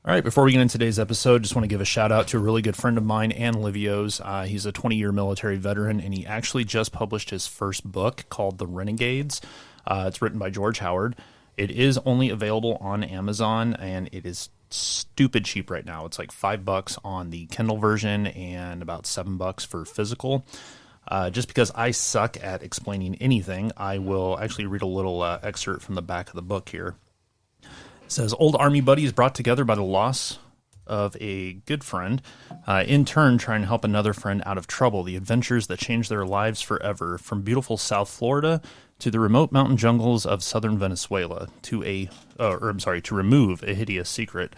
All right, before we get into today's episode, just want to give a shout out to a really good friend of mine and Livio's. He's a 20-year military veteran, and he actually just published his first book called The Renegades. It's written by George Howard. It is only available on Amazon, and it is stupid cheap right now. It's like $5 on the Kindle version and about $7 for physical. Just because I suck at explaining anything, I will actually read a little excerpt from the back of the book here. It says, old Army buddies brought together by the loss of a good friend, in turn trying to help another friend out of trouble, the adventures that changed their lives forever, from beautiful South Florida to the remote mountain jungles of southern Venezuela, to remove a hideous secret.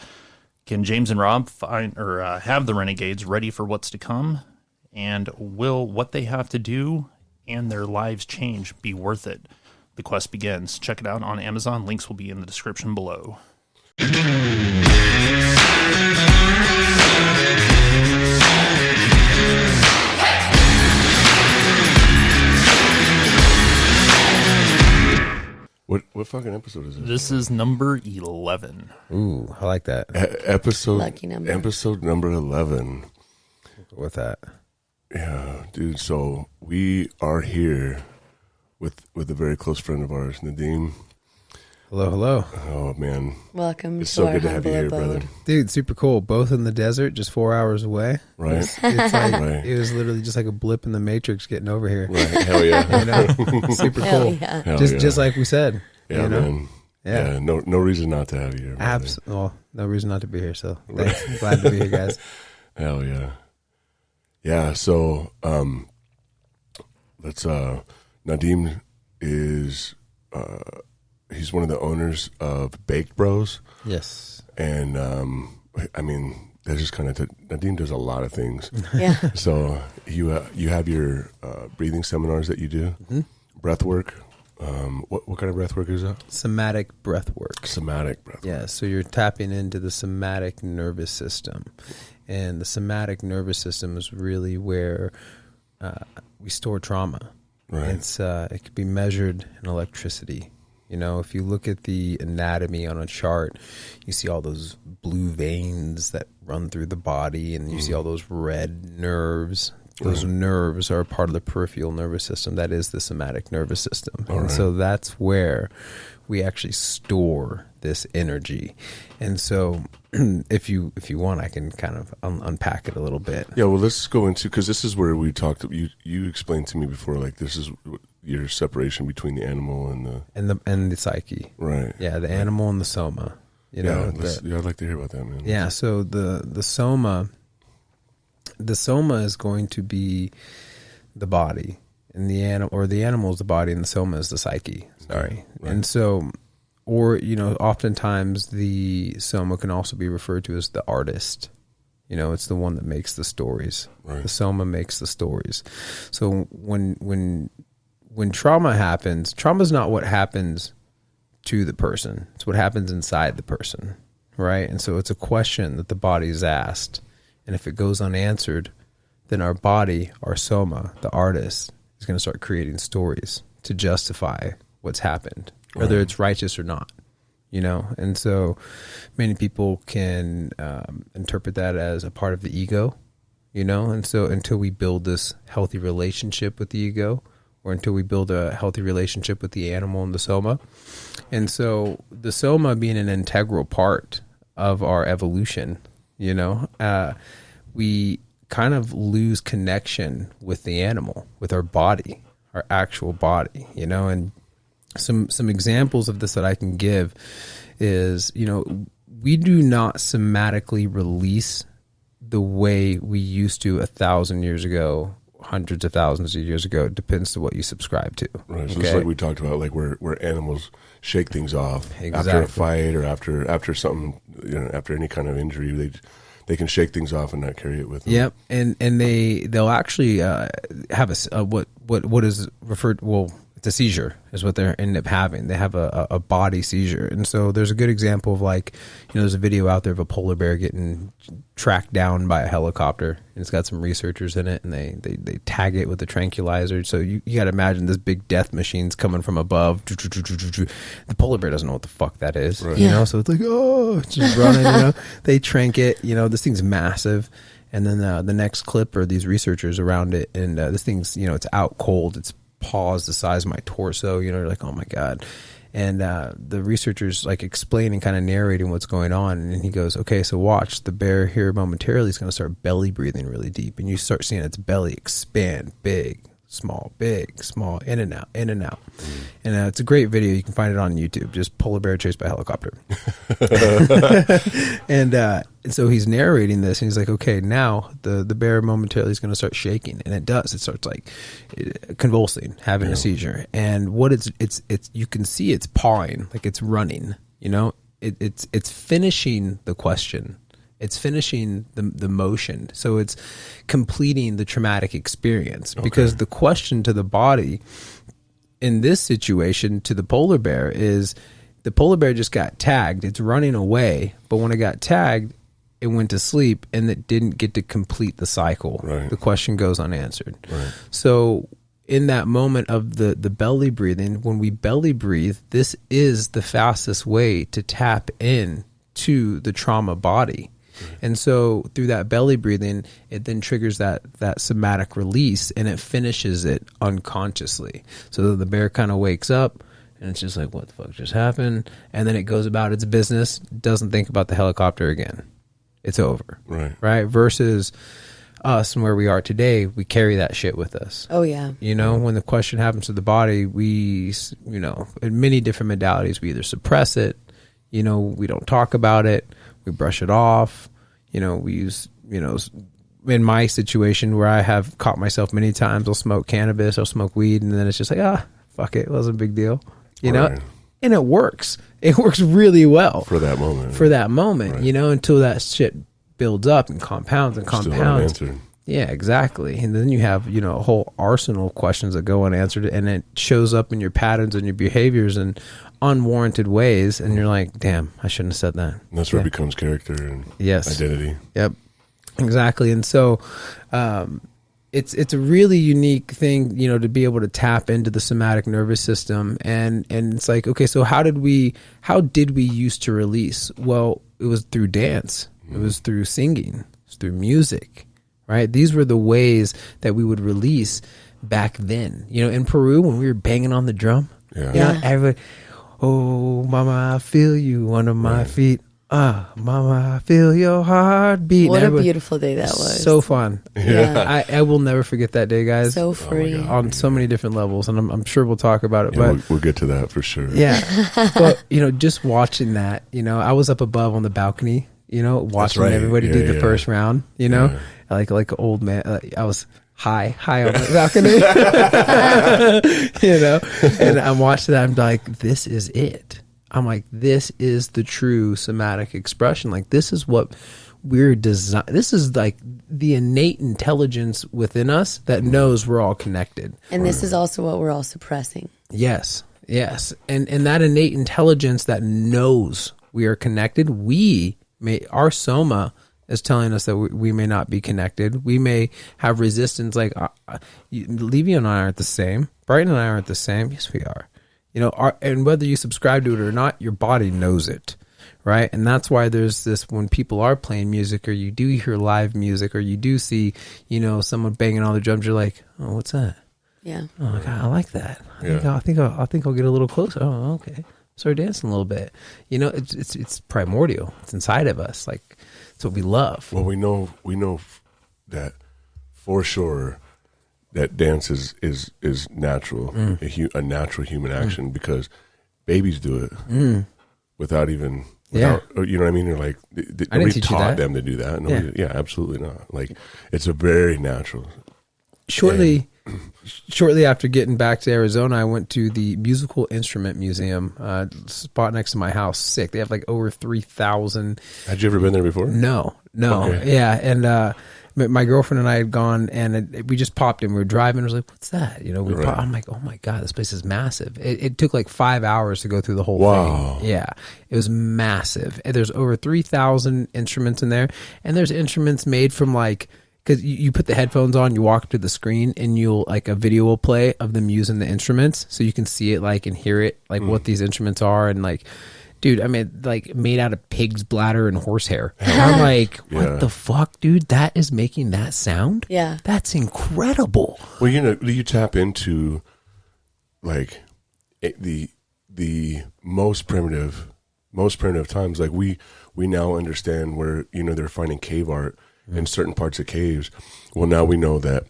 Can James and Rob find or have the Renegades ready for what's to come? And will what they have to do and their lives change be worth it? The quest begins. Check it out on Amazon. Links will be in the description below. What fucking episode is this? This is number 11. Ooh, I like that. Lucky number. Episode number 11. With that. Yeah, dude. So we are here with a very close friend of ours, Nadeem. Hello, hello. Oh, man. Welcome. It's so good to have you here, brother. Dude, super cool. Both in the desert, just 4 hours away. Right. It's like, right. It was literally just like a blip in the Matrix getting over here. Right. Hell yeah. You know? Super Hell cool. yeah. Hell Just like we said. Yeah, you know? man. Yeah. No reason not to have you here. Absolutely. Well, no reason not to be here. So thanks. I'm glad to be here, guys. Hell yeah. Yeah. So, Nadeem is, he's one of the owners of bakedbros. Yes. And, I mean, that's just kind of, Nadeem does a lot of things. Yeah. So you have your, breathing seminars that you do, breath work. What kind of breath work is that? Somatic breath work. Somatic breath work. Yeah. So you're tapping into the somatic nervous system. And the somatic nervous system is really where we store trauma. Right. It could be measured in electricity. You know, if you look at the anatomy on a chart, you see all those blue veins that run through the body, and you see all those red nerves. Those nerves are a part of the peripheral nervous system. That is the somatic nervous system. And so that's where we actually store this energy. And so if you want, I can kind of unpack it a little bit. Yeah, well, let's go into, because this is where we talked, you explained to me before, like, this is your separation between the animal and the psyche. Right. Yeah, the animal and the soma. You know, I'd like to hear about that, man. Yeah, so the soma is going to be the body, and the animal is the body, and the soma is the psyche. Sorry. Right. And so, or, you know, oftentimes the soma can also be referred to as the artist. You know, it's the one that makes the stories. Right. The soma makes the stories. So when trauma happens, trauma is not what happens to the person. It's what happens inside the person, right? And so it's a question that the body is asked. And if it goes unanswered, then our body, our soma, the artist, is going to start creating stories to justify what's happened, whether it's righteous or not, you know? And so many people can interpret that as a part of the ego, you know? And so until we build this healthy relationship with the ego, or until we build a healthy relationship with the animal and the soma. And so the soma being an integral part of our evolution, you know, we kind of lose connection with the animal, with our body, our actual body, you know. And some examples of this that I can give is, you know, we do not somatically release the way we used to 1,000 years ago, hundreds of thousands of years ago. It depends to what you subscribe to. Right. So it's like we talked about, like where animals shake things off after a fight or after something, you know, after any kind of injury, they can shake things off and not carry it with them. Yep. And they'll actually have what is referred, well, It's a seizure is what they end up having. They have a body seizure. And so there's a good example of like, there's a video out there of a polar bear getting tracked down by a helicopter, and it's got some researchers in it, and they tag it with a tranquilizer. So you got to imagine this big death machine's coming from above. The polar bear doesn't know what the fuck that is, right. So it's like, oh, it's just running, They trank it, this thing's massive. And then the next clip are these researchers around it, and this thing's, it's out cold. It's paws the size of my torso, you're like, oh my God. And the researchers like explaining, kind of narrating what's going on, and he goes, okay, so watch, the bear here momentarily is going to start belly breathing really deep, and you start seeing its belly expand, big small, in and out. And it's a great video. You can find it on YouTube. Just polar bear chased by helicopter. And so he's narrating this, and he's like, okay, now the bear momentarily is going to start shaking, and it does. It starts like convulsing, having a seizure. And what it's you can see it's pawing, like it's running. It's finishing the question. It's finishing the motion. So it's completing the traumatic experience, because the question to the body in this situation to the polar bear is, the polar bear just got tagged. It's running away. But when it got tagged, it went to sleep, and it didn't get to complete the cycle. Right. The question goes unanswered. Right. So in that moment of the belly breathing, when we belly breathe, this is the fastest way to tap in to the trauma body. And so through that belly breathing, it then triggers that somatic release, and it finishes it unconsciously. So the bear kind of wakes up, and it's just like, what the fuck just happened? And then it goes about its business, doesn't think about the helicopter again. It's over. Right? Versus us and where we are today, we carry that shit with us. Oh, yeah. When the question happens to the body, we, in many different modalities, we either suppress it, we don't talk about it, we brush it off, we use, in my situation where I have caught myself many times, I'll smoke cannabis, I'll smoke weed, and then it's just like, fuck it, it wasn't a big deal, know? And it works. It works really well. For that moment. Right. Until that shit builds up and compounds and compounds. Still unanswered. Yeah, exactly. And then you have, a whole arsenal of questions that go unanswered, and it shows up in your patterns and your behaviors in unwarranted ways, and you're like, damn, I shouldn't have said that. And that's where it becomes character and identity. Yep, exactly. And so it's a really unique thing, to be able to tap into the somatic nervous system, and it's like, okay, so how did we used to release? Well, it was through dance. It was through singing. It was through music. Right? These were the ways that we would release back then. In Peru, when we were banging on the drum, everybody, oh, mama, I feel you under my feet. Mama, I feel your heartbeat. What a beautiful day that was. So fun. Yeah. I will never forget that day, guys. So free. On so many different levels, and I'm sure we'll talk about it. But we'll get to that for sure. Yeah. But, just watching that, I was up above on the balcony, watching everybody do the first round, like an old man. I was high on the balcony, and I'm watching that. I'm like, this is it. I'm like, this is the true somatic expression. Like, this is what we're designed. This is like the innate intelligence within us that knows we're all connected. And this is also what we're all suppressing. Yes. And that innate intelligence that knows we are connected, our soma is telling us that we may not be connected. We may have resistance. Like, Levy and I aren't the same. Brighton and I aren't the same. Yes, we are. And whether you subscribe to it or not, your body knows it, right? And that's why there's this, when people are playing music, or you do hear live music, or you do see, someone banging on the drums, you're like, oh, what's that? Yeah. Oh, God, I like that. I think I'll get a little closer. Oh, okay. Start dancing a little bit. It's primordial. It's inside of us. Like, it's what we love. Well, we know that for sure that dance is natural, a natural human action, because babies do it without, or, you know what I mean? They're like, nobody taught them to do that. Nobody, absolutely not. Like, it's a very natural. Shortly after getting back to Arizona, I went to the Musical Instrument Museum, spot next to my house. Sick. They have like over 3,000. Had you ever been there before? No. Okay. Yeah. And my girlfriend and I had gone, and we just popped in. We were driving. I was like, "What's that?" You know, I'm like, "Oh my god, this place is massive." It took like 5 hours to go through the whole thing. Yeah, it was massive. And there's over 3,000 instruments in there, and there's instruments made from like. Because you put the headphones on, you walk up to the screen, and you'll like a video will play of them using the instruments, so you can see it like and hear it like what these instruments are, and like, dude, I mean, like made out of pig's bladder and horsehair. I'm like, what the fuck, dude? That is making that sound? Yeah, that's incredible. Well, you know, you tap into like the most primitive times. Like we now understand where, you know, they're finding cave art in certain parts of caves. Well, now we know that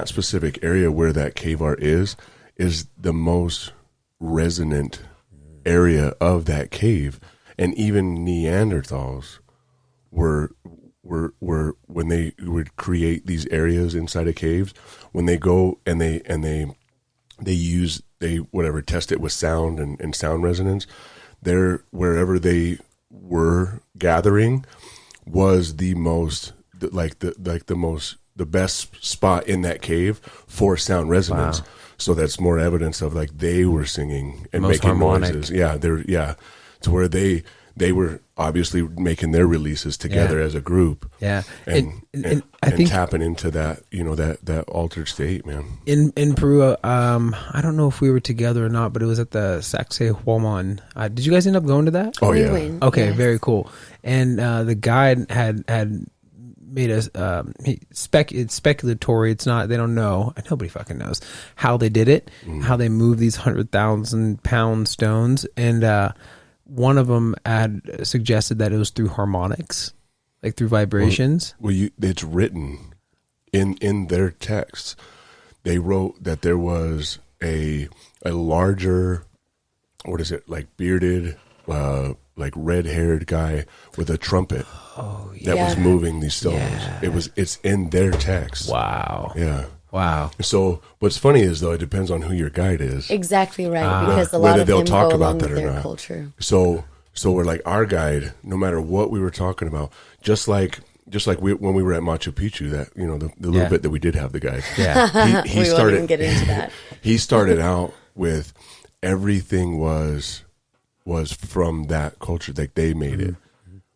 specific area where that cave art is the most resonant area of that cave. And even Neanderthals were when they would create these areas inside of caves, when they go and they test it with sound and sound resonance, wherever they were gathering was the best spot in that cave for sound resonance. Wow. So that's more evidence of like they were singing and most making harmonic noises. Yeah, to where they were obviously making their releases together as a group. Yeah, and I think tapping into that, you know, that altered state, man. In Peru, I don't know if we were together or not, but it was at the Sacsayhuaman. Did you guys end up going to that? Oh yeah. Okay, yes. Very cool. And the guide had made us it's speculatory. It's not, they don't know, nobody fucking knows how they did it, how they moved these 100,000-pound stones, and one of them had suggested that it was through harmonics, like through vibrations. Well, it's written in their texts. They wrote that there was a larger, what is it, like bearded, like red-haired guy with a trumpet that was moving these stones. Yeah. It's in their text. Wow. Yeah. Wow. So what's funny is, though, it depends on who your guide is. Exactly right, because a lot of them talk about that or their not. Culture. So we're like, our guide, no matter what we were talking about, just like when we were at Machu Picchu, that, you know, the little bit that we did have the guide. Yeah. He we won't even get into that. He started out with everything was from that culture, like they made it.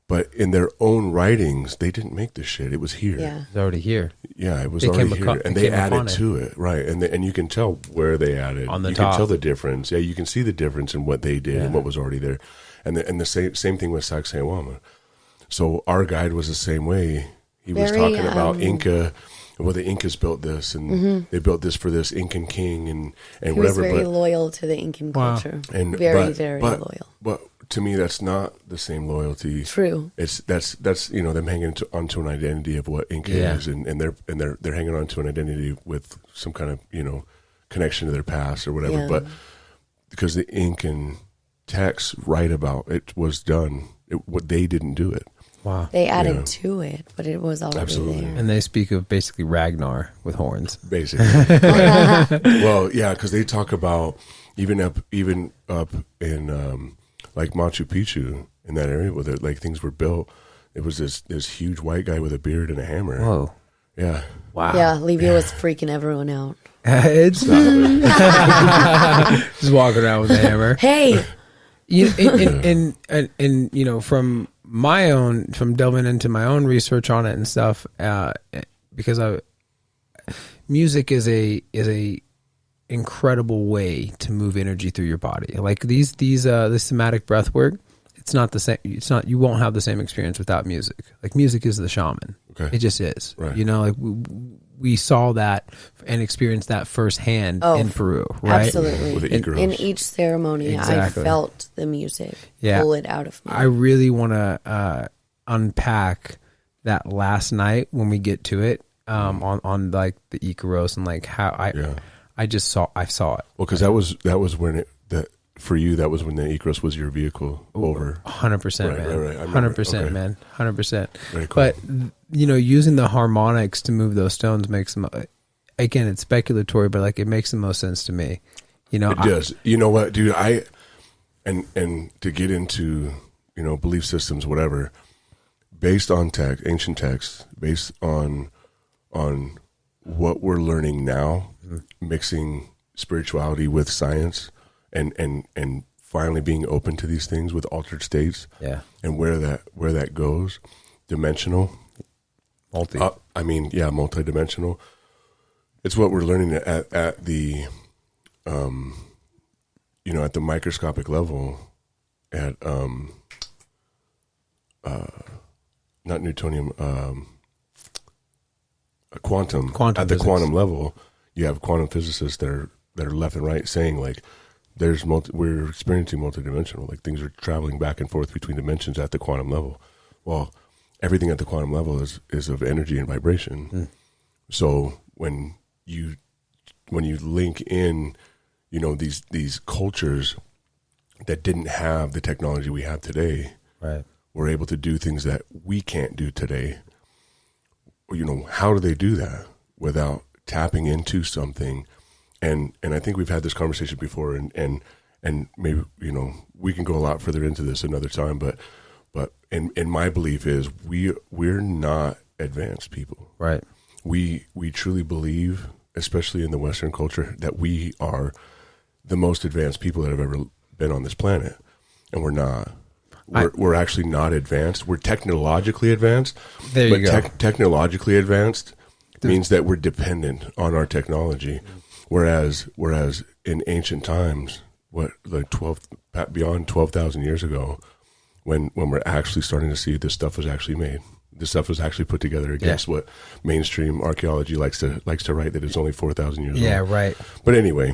But in their own writings, they didn't make this shit. It was here. Yeah. It was already here. Yeah, it was already here. And they added to it. Right. And you can tell where they added. On the you top. can tell the difference. Yeah, you can see the difference in what they did and what was already there. And the same thing with Sacsayhuaman. So our guide was the same way. He was talking about Inca. Well, the Incas built this, and they built this for this Incan king, and he whatever. He was very loyal to the Incan culture, and very loyal. But to me, that's not the same loyalty. True. That's you know, them hanging onto an identity of what Inca is, and they're hanging on to an identity with some kind of, you know, connection to their past or whatever. Yeah. But because the Incan texts write about it was done, what they didn't do it. Wow. They added to it, but it was already there. And they speak of basically Ragnar with horns. Basically. Well, yeah, because they talk about even up in like Machu Picchu, in that area where like things were built, it was this huge white guy with a beard and a hammer. Whoa. Yeah. Wow. Yeah, Livio was freaking everyone out. It's just walking around with a hammer. Hey. And you know, from delving into my own research on it and stuff, because music is a incredible way to move energy through your body. Like this somatic breath work, it's not the same. You won't have the same experience without music. Like music is the shaman. Okay. It just is. Right. You know, like we saw that and experienced that firsthand in Peru, right? Absolutely. In each ceremony, exactly. I felt the music pull it out of me. I really want to unpack that last night when we get to it, on like the Icaros and like how I saw it. Well, because that was when for you, that was when the Icaros was your vehicle over. 100%, man. Right. 100%, man. 100%. Very cool. But, you know, using the harmonics to move those stones makes them, again, it's speculatory, but like it makes the most sense to me. You know, it does. You know what, dude? And to get into, you know, belief systems, whatever, based on ancient texts, based on what we're learning now, mixing spirituality with science, and finally being open to these things with altered states, and where that goes, dimensional, multidimensional. It's what we're learning at the, at the microscopic level, at not Newtonian, quantum. At the quantum level, you have quantum physicists that are left and right saying like, we're experiencing multidimensional, like things are traveling back and forth between dimensions at the quantum level. Well, everything at the quantum level is of energy and vibration. So when you link in, these cultures that didn't have the technology we have today, right, were able to do things that we can't do today. How do they do that without tapping into something? And I think we've had this conversation before, and maybe we can go a lot further into this another time. But in my belief is we're not advanced people, right? We truly believe, especially in the Western culture, that we are the most advanced people that have ever been on this planet, and we're not. We're actually not advanced. We're technologically advanced. There you go. Technologically advanced means that we're dependent on our technology. Whereas in ancient times, beyond 12,000 years ago, when we're actually starting to see this stuff was actually made, this stuff was actually put together against what mainstream archaeology likes to write, that it's only 4,000 years old. Yeah, right. But anyway,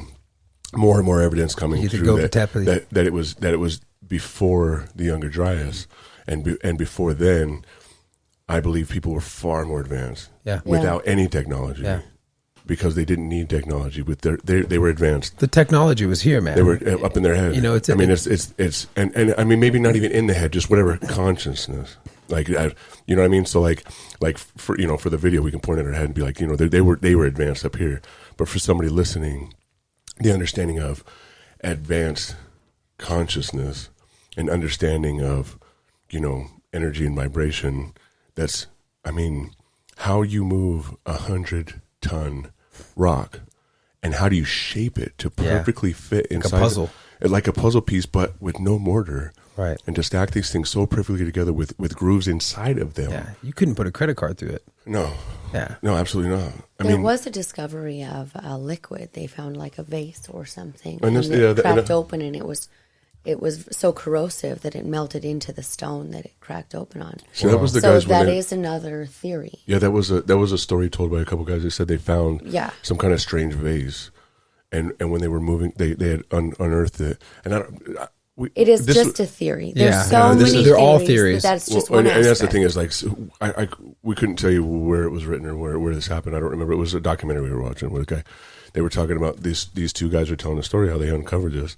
more and more evidence coming through that it was before the Younger Dryas, and before then, I believe people were far more advanced without any technology. Yeah. Because they didn't need technology, but they were advanced. The technology was here, man. They were up in their head. It's I mean, maybe not even in the head, just whatever consciousness. Like, you know what I mean? So like for the video, we can point at our head and be like, they were advanced up here. But for somebody listening, the understanding of advanced consciousness and understanding of, energy and vibration, how you move 100-ton rock, and how do you shape it to perfectly fit inside like a puzzle, like a puzzle piece, but with no mortar, right? And to stack these things so perfectly together with grooves inside of them. Yeah, you couldn't put a credit card through it. No, absolutely not. There was a discovery of a liquid. They found like a vase or something, and it cracked open, and it was so corrosive that it melted into the stone that it cracked open on. So that was the guys. That is another theory. Yeah, that was a story told by a couple guys. They said they found some kind of strange vase, and when they were moving, they had unearthed it. And it is just a theory. There's so many theories. They're all theories. That's just one aspect. And that's the thing is, like, we couldn't tell you where it was written or where this happened. I don't remember. It was a documentary we were watching with a guy. They were talking about these two guys were telling a story how they uncovered this.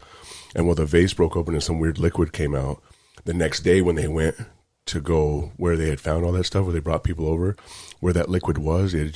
And the vase broke open and some weird liquid came out. The next day when they went to go where they had found all that stuff, where they brought people over, where that liquid was, it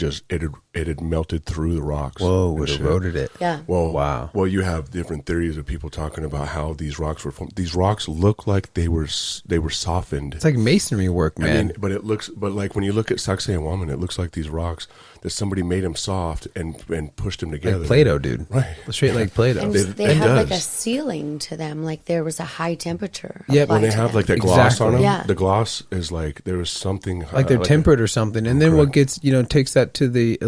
had melted through the rocks. Whoa, it eroded it. Yeah. Well, wow. Well, you have different theories of people talking about how these rocks were formed. These rocks look like they were softened. It's like masonry work, man. But like when you look at Sacsayhuaman, it looks like these rocks that somebody made them soft and pushed them together. Like Play-Doh, dude. Right. Straight like Play-Doh. And they have like a ceiling to them, like there was a high temperature. Yeah, when they have like that gloss on them, yeah. The gloss is like there was something like they're tempered or something. And then what gets takes that to the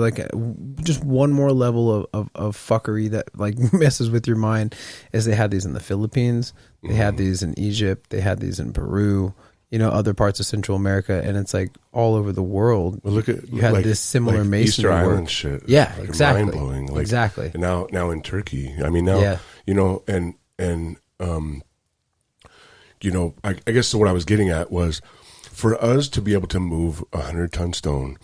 just one more level of fuckery that like messes with your mind is they had these in the Philippines, they had these in Egypt, they had these in Peru. Other parts of Central America, and it's like all over the world. Well, look at you had this similar masonry Easter work. Island shit. Yeah, exactly. Mind blowing. Exactly. And now in Turkey, I mean now I guess what I was getting at was for us to be able to move 100-ton stone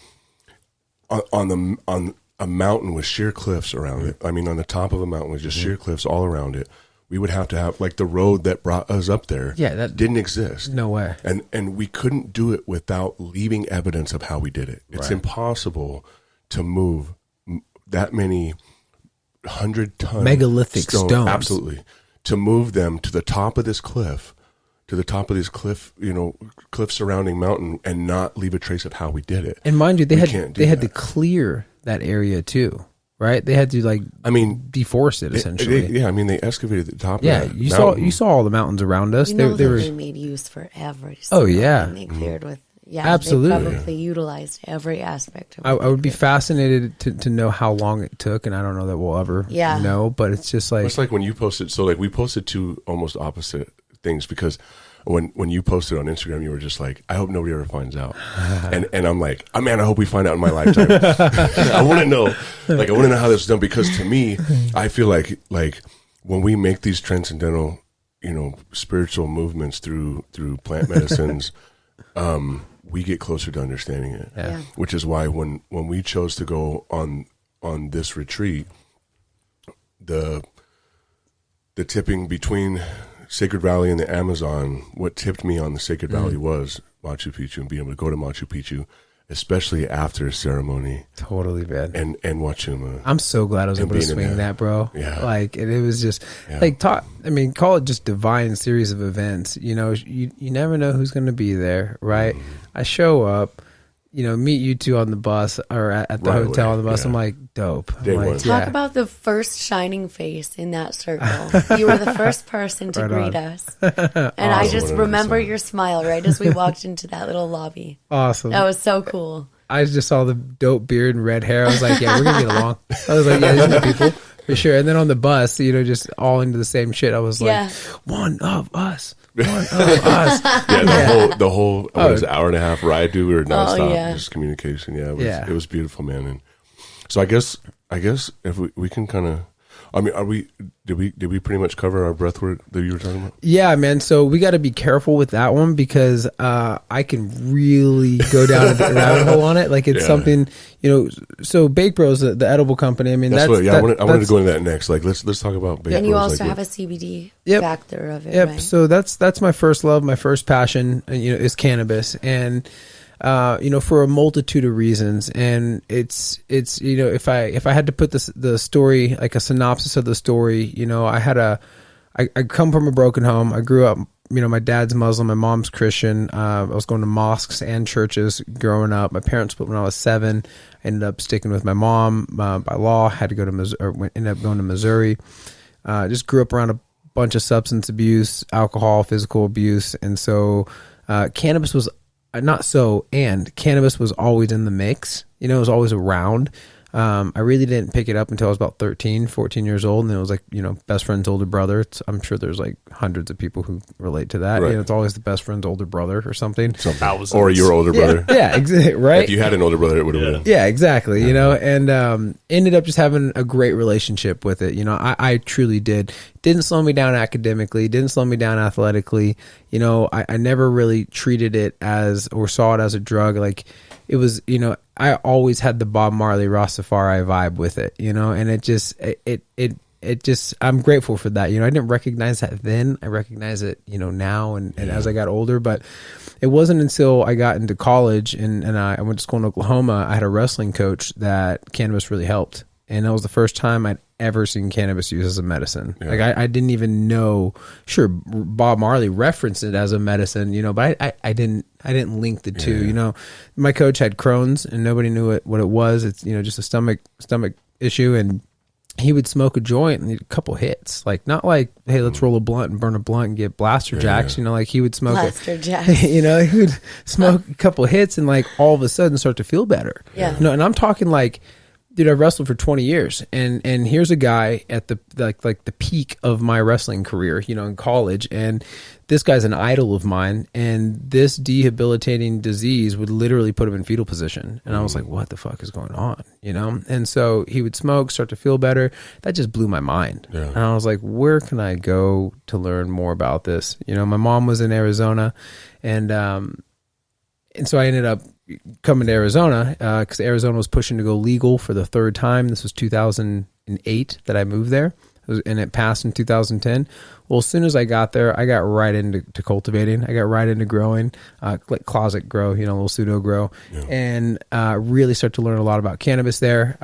on a mountain with sheer cliffs around it. I mean, on the top of a mountain with just sheer cliffs all around it. We would have to have like the road that brought us up there. Yeah, that didn't exist. No way. And we couldn't do it without leaving evidence of how we did it. It's impossible to move that many 100-ton megalithic stones. Absolutely. To move them to the top of this cliff, to the top of this cliff surrounding mountain and not leave a trace of how we did it. And mind you, they had to clear that area too, right? They had to deforest it essentially. They excavated the top. Yeah, of that you mountain. saw all the mountains around us. They made use for every. They cleared with. Yeah, absolutely. They probably utilized every aspect of it. I would be fascinated to know how long it took, and I don't know that we'll ever know, but it's just like... It's like when you posted, so like we posted two almost opposite things, because when you posted on Instagram, you were just like, I hope nobody ever finds out. and I'm like, oh man, I hope we find out in my lifetime. I want to know, how this is done, because to me, I feel like when we make these transcendental, spiritual movements through plant medicines, we get closer to understanding it. Yeah. Which is why when we chose to go on this retreat, the tipping between Sacred Valley and the Amazon, what tipped me on the Sacred Valley was Machu Picchu, and being able to go to Machu Picchu, especially after a ceremony. Totally, man. And Wachuma. I'm so glad I was able to swing that, bro. Yeah. Like, it was just, call it just divine series of events. You never know who's going to be there, right? I show up, meet you two on the bus or at the hotel on the bus. Yeah. I'm like, dope. Talk about the first shining face in that circle. You were the first person to greet us. And I just remember your smile right as we walked into that little lobby. Awesome. That was so cool. I just saw the dope beard and red hair. I was like, yeah, we're going to get along. I was like, yeah, these are the people for sure. And then on the bus, just all into the same shit. I was like, one of us. One of us. The whole hour and a half ride, dude, we were nonstop, just communication. Yeah, it was beautiful, man. And so I guess if we can kind of, did we pretty much cover our breath work that you were talking about? Yeah, man. So we got to be careful with that one, because I can really go down the rabbit hole on it. Like, it's something, so bakedbros, the edible company. I mean, I wanted to go into that next. Like, let's talk about bakedbros. And you also have a CBD factor of it. Yep. Right? So that's my first love, my first passion. Is cannabis, and for a multitude of reasons. And it's if I had to put the story, like a synopsis of the story, I come from a broken home. I grew up, my dad's Muslim, my mom's Christian. I was going to mosques and churches growing up. My parents split when I was 7. I ended up sticking with my mom by law. Had to go to ended up going to Missouri. Just grew up around a bunch of substance abuse, alcohol, physical abuse, and so cannabis was cannabis was always in the mix. It was always around. I really didn't pick it up until I was about 13, 14 years old. And it was like, best friend's older brother. I'm sure there's like hundreds of people who relate to that. Right. It's always the best friend's older brother or something. Or your older brother. Yeah, exactly. Right. If you had an older brother, it would have been. Yeah, exactly. And ended up just having a great relationship with it. I truly did. Didn't slow me down academically. Didn't slow me down athletically. I never really treated it or saw it as a drug. Like, it was, I always had the Bob Marley Rastafari vibe with it, and it just, I'm grateful for that. I didn't recognize that then. I recognize it, now and as I got older, but it wasn't until I got into college and I went to school in Oklahoma. I had a wrestling coach that cannabis really helped. And that was the first time I'd ever seen cannabis used as a medicine. Yeah. Like, I didn't even know. Sure, Bob Marley referenced it as a medicine, but I didn't link the two. Yeah. My coach had Crohn's, and nobody knew what it was. It's just a stomach issue, and he would smoke a joint and a couple hits. Like, not like, hey, let's roll a blunt and burn a blunt and get blaster jacks. Like, he would smoke blaster jacks. He would smoke a couple hits and like all of a sudden start to feel better. Yeah. And I'm talking like, dude, I've wrestled for 20 years, and here's a guy at the like the peak of my wrestling career, in college, and this guy's an idol of mine, and this debilitating disease would literally put him in fetal position, and I was like, what the fuck is going on, And so he would smoke, start to feel better. That just blew my mind, and I was like, where can I go to learn more about this? My mom was in Arizona, and so I ended up coming to Arizona because Arizona was pushing to go legal for the third time. This was 2008 that I moved there. and it passed in 2010. Well, as soon as I got there, I got right into cultivating. I got right into growing, like closet grow, you know, a little pseudo grow, and really start to learn a lot about cannabis there.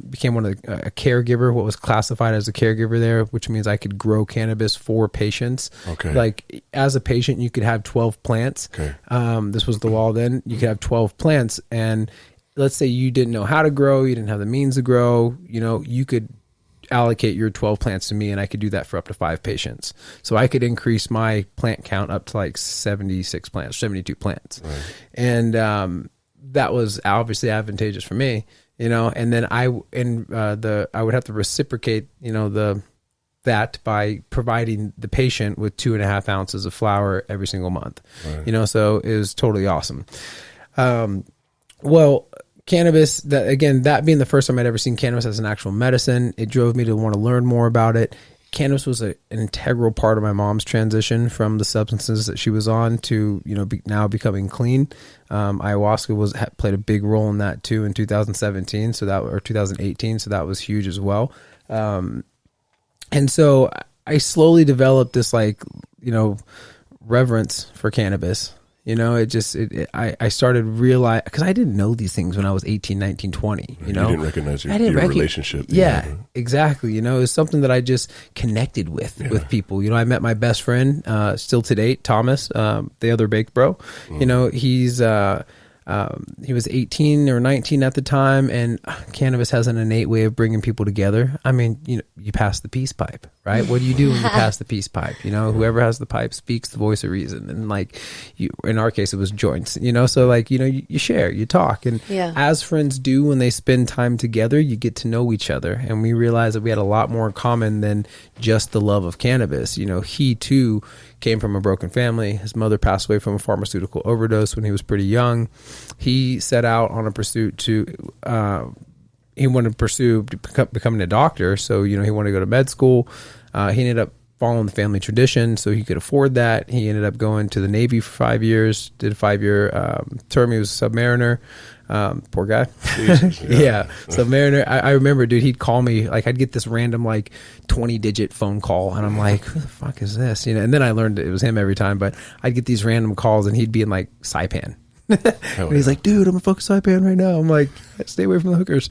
Became a caregiver, what was classified as a caregiver there, which means I could grow cannabis for patients. Okay. Like as a patient, you could have 12 plants. Okay. This was the law then. You could have 12 plants, and let's say you didn't know how to grow, you didn't have the means to grow, you know, you could allocate your 12 plants to me, and I could do that for up to 5 patients. So I could increase my plant count up to like 76 plants, 72 plants. Right. And that was obviously advantageous for me, you know, and then I would have to reciprocate, you know, that by providing the patient with 2.5 ounces of flower every single month, you know, so it was totally awesome. Well, cannabis, that being the first time I'd ever seen cannabis as an actual medicine, it drove me to want to learn more about it. Cannabis was an integral part of my mom's transition from the substances that she was on to, you know, now becoming clean. Ayahuasca played a big role in that too in 2017, or 2018, so that was huge as well. And so I slowly developed this, like, you know, reverence for cannabis. You know, I started realize, because I didn't know these things when I was 18, 19, 20, you know. You didn't recognize your relationship. Yeah, exactly. You know, it's something that I just connected with people. You know, I met my best friend, still to date, Thomas, the other baked bro. You know, he was 18 or 19 at the time, and cannabis has an innate way of bringing people together. I mean, you know, you pass the peace pipe, right? What do you do when you pass the peace pipe? You know, whoever has the pipe speaks the voice of reason. And like, in our case, it was joints, you know? So like, you know, you share, you talk, and as friends do when they spend time together, you get to know each other. And we realized that we had a lot more in common than just the love of cannabis. You know, he too came from a broken family. His mother passed away from a pharmaceutical overdose when he was pretty young. He set out on a pursuit he wanted to pursue becoming a doctor. So, you know, he wanted to go to med school. He ended up following the family tradition, so he could afford that. He ended up going to the Navy for 5 years, did a 5-year term. He was a submariner. Poor guy. Jesus, yeah. Submariner. I remember, dude, he'd call me, like, I'd get this random, like, 20-digit phone call, and I'm like, who the fuck is this? You know, and then I learned it was him every time, but I'd get these random calls, and he'd be in, like, Saipan. And he's like, dude, I'm in fucking Saipan right now. I'm like, stay away from the hookers.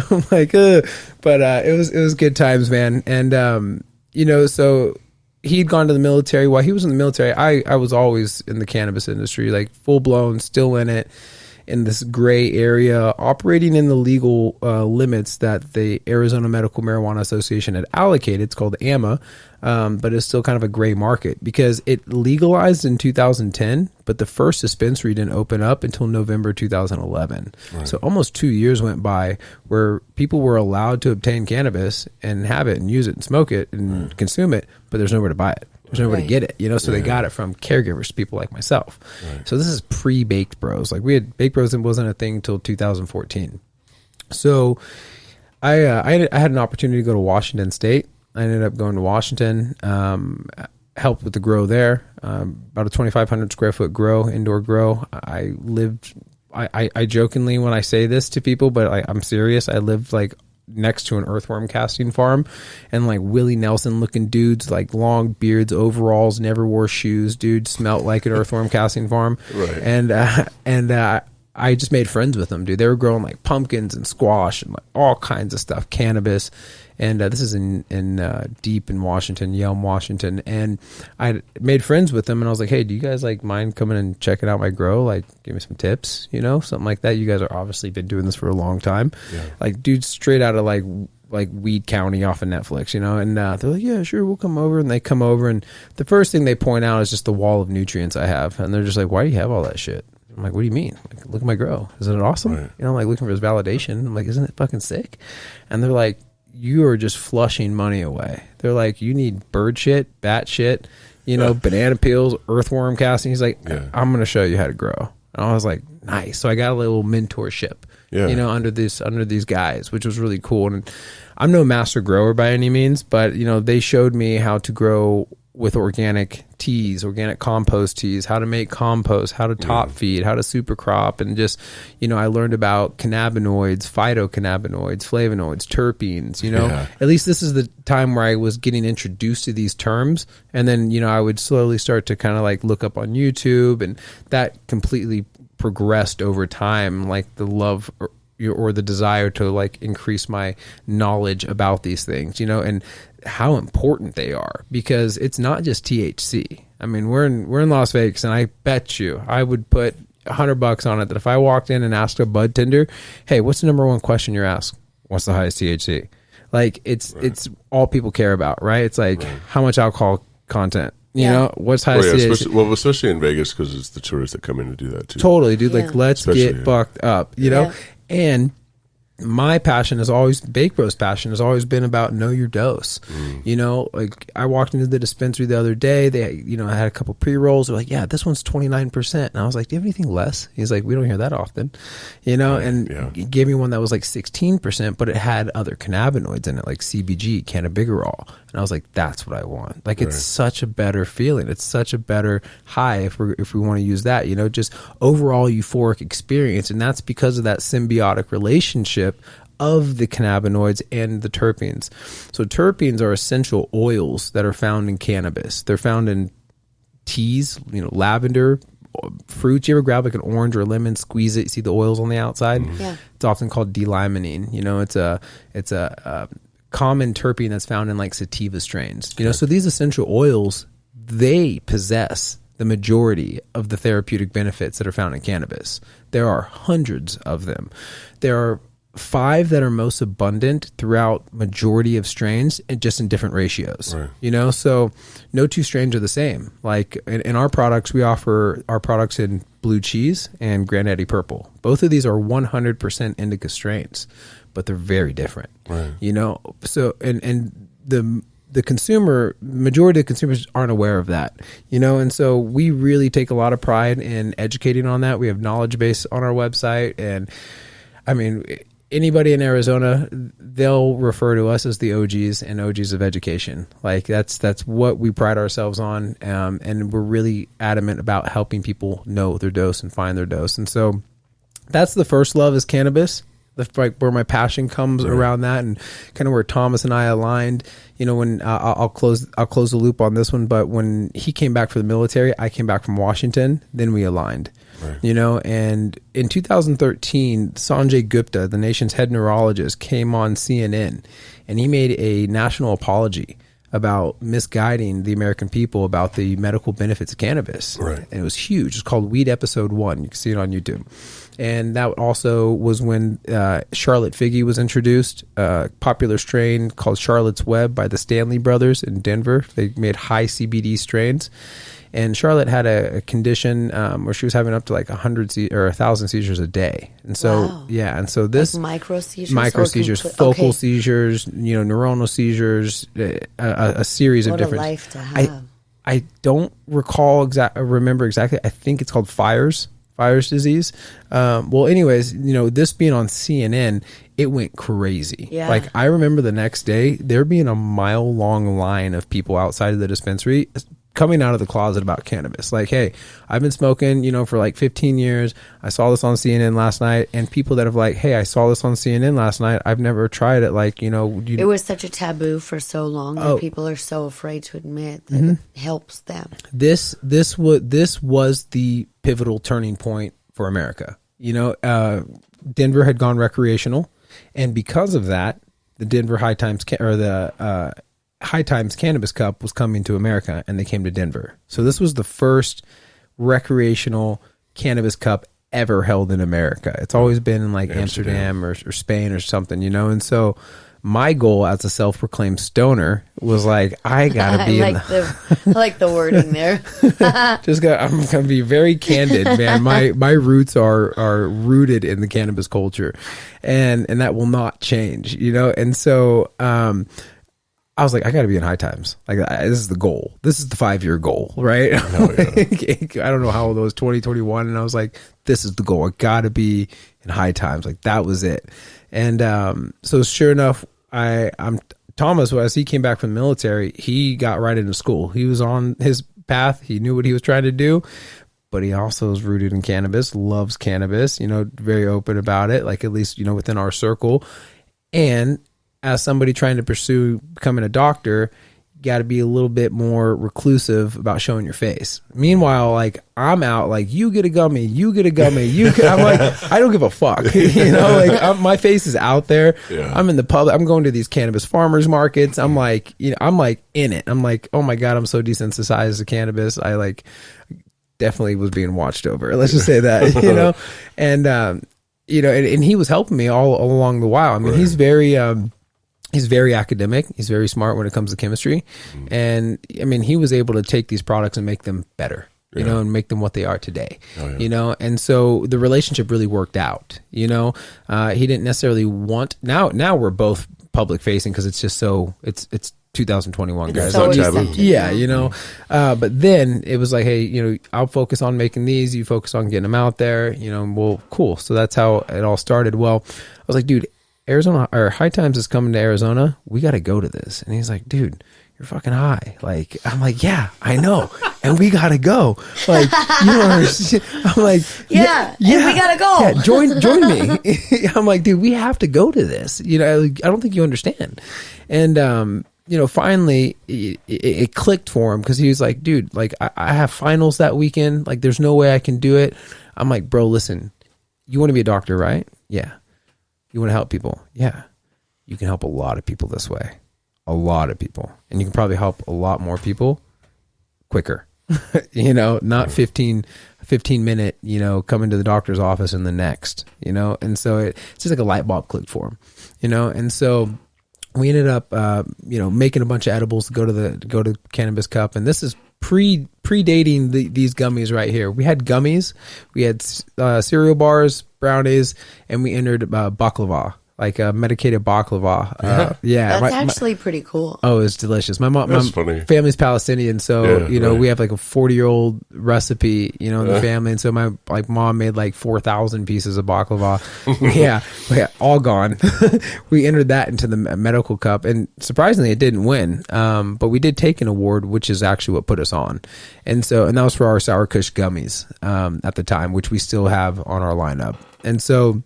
I'm like, but it was good times, man. And you know, so he'd gone to the military. While he was in the military, I was always in the cannabis industry, like full blown, still in it, in this gray area, operating in the legal limits that the Arizona Medical Marijuana Association had allocated. It's called AMA, but it's still kind of a gray market because it legalized in 2010, but the first dispensary didn't open up until November 2011. Right. So almost 2 years went by where people were allowed to obtain cannabis and have it and use it and smoke it and consume it, but there's nowhere to buy it. There's nowhere to get it, you know, so they got it from caregivers, people like myself. Right. So this is pre-Baked Bros. Like, we had Baked Bros wasn't a thing until 2014. So I had an opportunity to go to Washington State. I ended up going to Washington, helped with the grow there, about a 2,500 square foot grow, indoor grow. I jokingly, when I say this to people, but I'm serious, I lived like next to an earthworm casting farm, and like Willie Nelson looking dudes, like long beards, overalls, never wore shoes, dude, smelt like an earthworm casting farm. Right. And I just made friends with them, dude. They were growing like pumpkins and squash and like all kinds of stuff, cannabis. And this is in deep in Washington, Yelm, Washington. And I made friends with them, and I was like, hey, do you guys like mind coming and checking out my grow? Like, give me some tips, you know, something like that. You guys are obviously been doing this for a long time. Yeah. Like, dudes straight out of like Weed County off of Netflix, you know. And they're like, yeah, sure, we'll come over. And they come over, and the first thing they point out is just the wall of nutrients I have. And they're just like, why do you have all that shit? I'm like, what do you mean? Like, look at my grow. Isn't it awesome? Right. You know, I'm like looking for his validation. I'm like, isn't it fucking sick? And they're like, you are just flushing money away. They're like, you need bird shit, bat shit, you know, banana peels, earthworm casting. He's like, I'm going to show you how to grow. And I was like, nice. So I got a little mentorship, you know, under these guys, which was really cool. And I'm no master grower by any means, but, you know, they showed me how to grow with organic teas, organic compost teas, how to make compost, how to top feed, how to super crop, and just, I learned about cannabinoids, phytocannabinoids, flavonoids, terpenes, At least this is the time where I was getting introduced to these terms. And then, I would slowly start to kind of like look up on YouTube, and that completely progressed over time, like the love or the desire to like increase my knowledge about these things, and how important they are, because it's not just THC. I mean, we're in Las Vegas, and I bet you I would put $100 on it that if I walked in and asked a bud tender, hey, what's the number one question you're asked? What's the highest THC? Like it's all people care about, right? It's like how much alcohol content. What's highest THC? Especially in Vegas, because it's the tourists that come in to do that too. Totally, dude. Like, let's get fucked up, And my passion has always, bakedbros' passion has always been about know your dose. Like I walked into the dispensary the other day. They, I had a couple pre-rolls. They're like, yeah, this one's 29%. And I was like, do you have anything less? He's like, we don't hear that often, and he gave me one that was like 16%, but it had other cannabinoids in it, like CBG, cannabigerol. And I was like, that's what I want. Like, it's such a better feeling. It's such a better high if we want to use that, just overall euphoric experience. And that's because of that symbiotic relationship of the cannabinoids and the terpenes. So terpenes are essential oils that are found in cannabis. They're found in teas, lavender, fruits. You ever grab like an orange or a lemon, squeeze it, you see the oils on the outside? Yeah. It's often called D-limonene. It's a common terpene that's found in like sativa strains. So these essential oils, they possess the majority of the therapeutic benefits that are found in cannabis. There are hundreds of them. There are 5 that are most abundant throughout majority of strains, and just in different ratios. So no 2 strains are the same. Like in our products, we offer our products in blue cheese and Granddaddy Purple. Both of these are 100% indica strains, but they're very different. So and the consumer, majority of consumers aren't aware of that, and so we really take a lot of pride in educating on that. We have knowledge base on our website, and I mean, anybody in Arizona, they'll refer to us as the OGs and OGs of education. Like that's what we pride ourselves on, and we're really adamant about helping people know their dose and find their dose. And so that's the first love is cannabis. That's like where my passion comes around that, and kind of where Thomas and I aligned. When I'll close the loop on this one, but when he came back for the military, I came back from Washington, then we aligned. And in 2013, Sanjay Gupta, the nation's head neurologist, came on CNN, and he made a national apology about misguiding the American people about the medical benefits of cannabis. And it was huge. It's called Weed Episode 1. You can see it on YouTube. And that also was when Charlotte Figgy was introduced, a popular strain called Charlotte's Web by the Stanley brothers in Denver. They made high CBD strains. And Charlotte had a condition where she was having up to like 1,000 seizures a day. And so, and so this... Like micro seizures, focal seizures, neuronal seizures, a series of different... What a life to have. I don't remember exactly. I think it's called Fires disease. Well, anyways, this being on CNN, it went crazy. Like I remember the next day, there being a mile-long line of people outside of the dispensary coming out of the closet about cannabis. Like, hey, I've been smoking, for like 15 years. I saw this on CNN last night. And people that have like, hey, I saw this on CNN last night. I've never tried it. Like, it was such a taboo for so long that people are so afraid to admit that it helps them. This was the pivotal turning point for America. Denver had gone recreational. And because of that, the Denver High Times High Times Cannabis Cup was coming to America, and they came to Denver. So this was the first recreational cannabis cup ever held in America. It's always been in like Amsterdam or Spain or something, And so my goal as a self-proclaimed stoner was like, I gotta be. I like the wording there. I'm gonna be very candid, man. My roots are rooted in the cannabis culture, and that will not change, And so, I was like, I got to be in High Times. Like, this is the goal. This is the 5-year goal, right? I don't know how old I was, 2021. And I was like, this is the goal. I got to be in High Times. Like, that was it. And so sure enough, I'm Thomas, as he came back from the military, he got right into school. He was on his path. He knew what he was trying to do, but he also is rooted in cannabis, loves cannabis, very open about it, like at least, within our circle. And as somebody trying to pursue becoming a doctor, got to be a little bit more reclusive about showing your face. Meanwhile, like I'm out, like you get a gummy, I'm like, I don't give a fuck, my face is out there. Yeah. I'm in the public. I'm going to these cannabis farmers markets. I'm like, I'm like in it. I'm like, oh my God, I'm so desensitized to cannabis. I like definitely was being watched over. Let's just say that, and and he was helping me all along the while. I mean, right. He's very academic. He's very smart when it comes to chemistry. And I mean, he was able to take these products and make them better, and make them what they are today, and so the relationship really worked out, he didn't necessarily want, now we're both public facing because it's just so it's 2021, guys. So but then it was like, hey, I'll focus on making these, you focus on getting them out there, well, cool. So that's how it all started. Well, I was like, dude, Arizona or High Times is coming to Arizona. We got to go to this. And he's like, dude, you're fucking high. Like, I'm like, yeah, I know. And we got to go. Like, you don't understand. I'm like, yeah, and we got to go. Yeah, join me. I'm like, dude, we have to go to this. I don't think you understand. And, finally it clicked for him because he was like, dude, like I have finals that weekend. Like, there's no way I can do it. I'm like, bro, listen, you want to be a doctor, right? Yeah. You want to help people? Yeah. You can help a lot of people this way. A lot of people. And you can probably help a lot more people quicker. Not 15 minute, come into the doctor's office and the next, and so it's just like a light bulb clicked for him, and so we ended up, making a bunch of edibles to go to Cannabis Cup. And this is predating these gummies right here. We had gummies, we had cereal bars, brownies, and we entered baklava, like a medicated baklava. That's actually pretty cool. Oh, it's delicious. My funny. Family's Palestinian, so we have like a 40-year-old recipe, in the family, and so my mom made like 4,000 pieces of baklava. All gone. We entered that into the medical cup, and surprisingly, it didn't win. But we did take an award, which is actually what put us on, and that was for our Sour Kush gummies at the time, which we still have on our lineup, and so.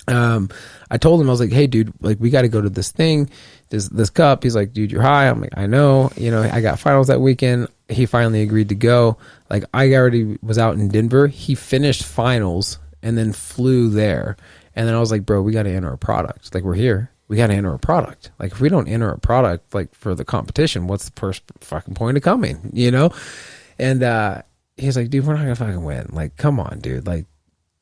I told him, I was like, hey dude, like we got to go to this thing, this cup. He's like, dude, you're high. I'm like, I know, I got finals that weekend. He finally agreed to go. Like I already was out in Denver. He finished finals and then flew there. And then I was like, bro, we got to enter a product. Like we're here. We got to enter a product. Like if we don't enter a product, like for the competition, what's the first fucking point of coming, And, he's like, dude, we're not gonna fucking win. Like, come on, dude. Like,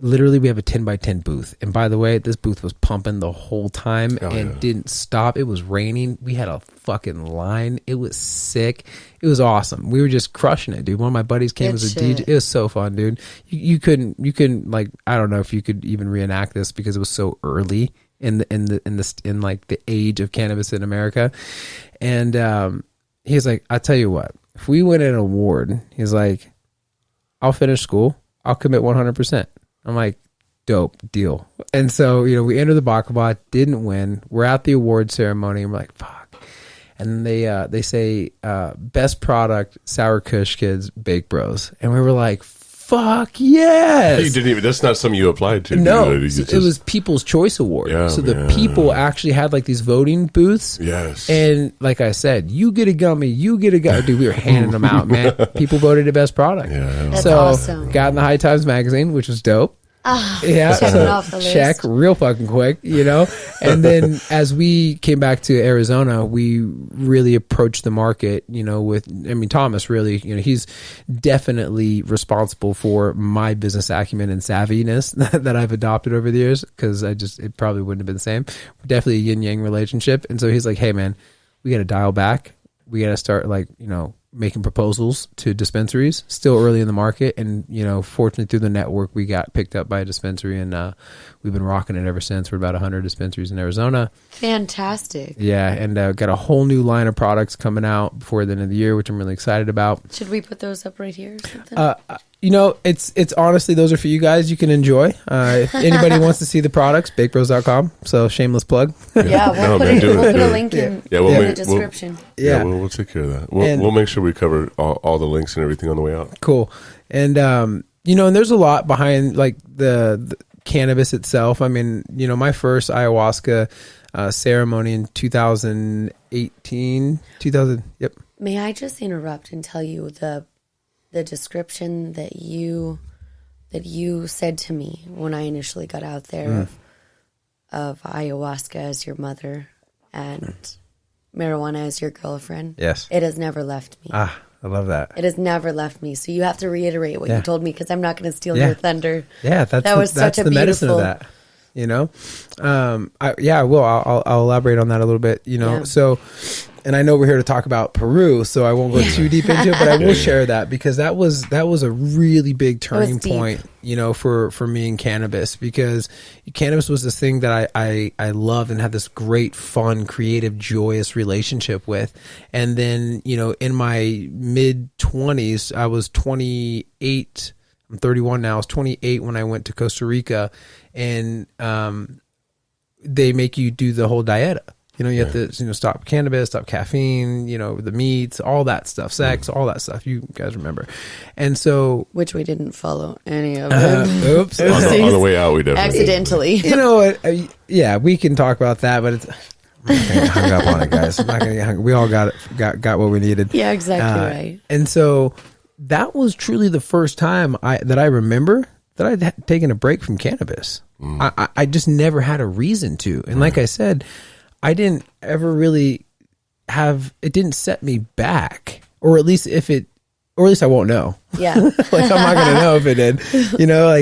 literally we have a 10x10 booth, and by the way, this booth was pumping the whole time didn't stop. It was raining. We had a fucking line. It was sick. It was awesome. We were just crushing it, dude. One of my buddies came as a DJ. It was so fun, dude. You couldn't like, I don't know if you could even reenact this because it was so early in like the age of cannabis in America. And he's like, I tell you what, if we win an award, he's like, I'll finish school, I'll commit 100%. I'm like, dope, deal. And so, we entered the baklava, didn't win. We're at the award ceremony, and we're like, fuck. And they say, best product, Sour Kush Kids, bakedbros. And we were like, fuck yes. You didn't even, that's not something you applied to. No, it was People's Choice Award. Yeah, so the people actually had like these voting booths. Yes. And like I said, you get a gummy, Dude, we were handing them out, man. People voted the best product. Yeah. That's awesome. Got in the High Times magazine, which was dope. Check it off the list. Check real fucking quick, And then as we came back to Arizona, we really approached the market, Thomas really, he's definitely responsible for my business acumen and savviness that I've adopted over the years, because it probably wouldn't have been the same. Definitely a yin yang relationship. And so he's like, hey man, we got to dial back. We got to start making proposals to dispensaries. Still early in the market, and fortunately through the network we got picked up by a dispensary, and we've been rocking it ever since. We're about 100 dispensaries in Arizona. Fantastic. Yeah, and got a whole new line of products coming out before the end of the year, which I'm really excited about. Should we put those up right here or something? it's honestly, those are for you guys. You can enjoy. If anybody wants to see the products, bakedbros.com. So shameless plug. Yeah, we'll put a link in the description. We'll take care of that. We'll make sure we cover all the links and everything on the way out. Cool. And, and there's a lot behind like the cannabis itself. I mean, my first ayahuasca ceremony in 2018, Yep. May I just interrupt and tell you the description that you said to me when I initially got out there of ayahuasca as your mother and marijuana as your girlfriend. Yes. It has never left me. I love that. It has never left me. So you have to reiterate what you told me because I'm not going to steal your thunder. Yeah, that's the medicine of that. I will. I'll elaborate on that a little bit. So. And I know we're here to talk about Peru, so I won't go too deep into it, but I will share that because that was a really big turning point, for me in cannabis, because cannabis was this thing that I loved and had this great, fun, creative, joyous relationship with. And then, in my mid 20s, I was 28. I'm 31 now. I was 28 when I went to Costa Rica, and they make you do the whole dieta. You have to, stop cannabis, stop caffeine, the meats, all that stuff, sex, all that stuff. You guys remember. And so. Which we didn't follow any of it. Oops. On the way out, we definitely accidentally. You know what? We can talk about that, but it's. I'm not gonna hung up on it, guys. I'm not gonna get hung. We all got what we needed. Yeah, exactly right. And so that was truly the first time that I remember that I'd taken a break from cannabis. I just never had a reason to. And like I said, I didn't ever really it didn't set me back, or at least I won't know. Yeah. I'm not going to know if it did,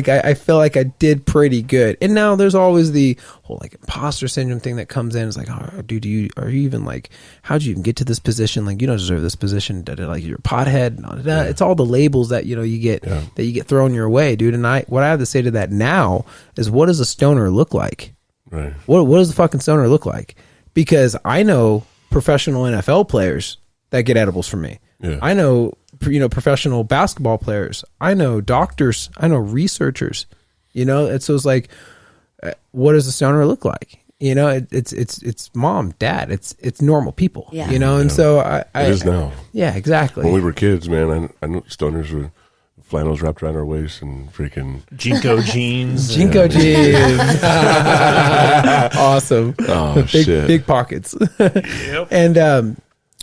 I feel like I did pretty good. And now there's always the whole imposter syndrome thing that comes in. It's like, oh, dude, are you even how'd you even get to this position? You don't deserve this position. You're a pothead. It's all the labels that, you get, that you get thrown your way, dude. And what I have to say to that now is, what does a stoner look like? Right. What does the fucking stoner look like? Because I know professional NFL players that get edibles from me. Yeah. I know, professional basketball players. I know doctors. I know researchers. It's what does a stoner look like? It's mom, dad. It's normal people. Yeah. And so it is now. Yeah, exactly. When we were kids, man, I know stoners were flannels wrapped around our waist and freaking Jinko jeans. Jinko jeans. Awesome. Oh, shit. Big pockets. Yep. And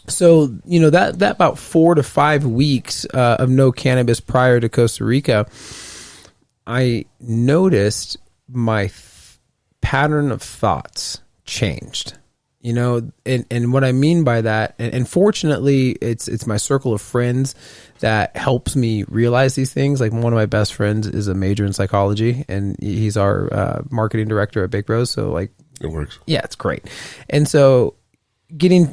so, that about 4 to 5 weeks of no cannabis prior to Costa Rica, I noticed my pattern of thoughts changed. And what I mean by that, and fortunately, it's my circle of friends that helps me realize these things. One of my best friends is a major in psychology, and he's our marketing director at bakedbros. So it works. Yeah, it's great. And so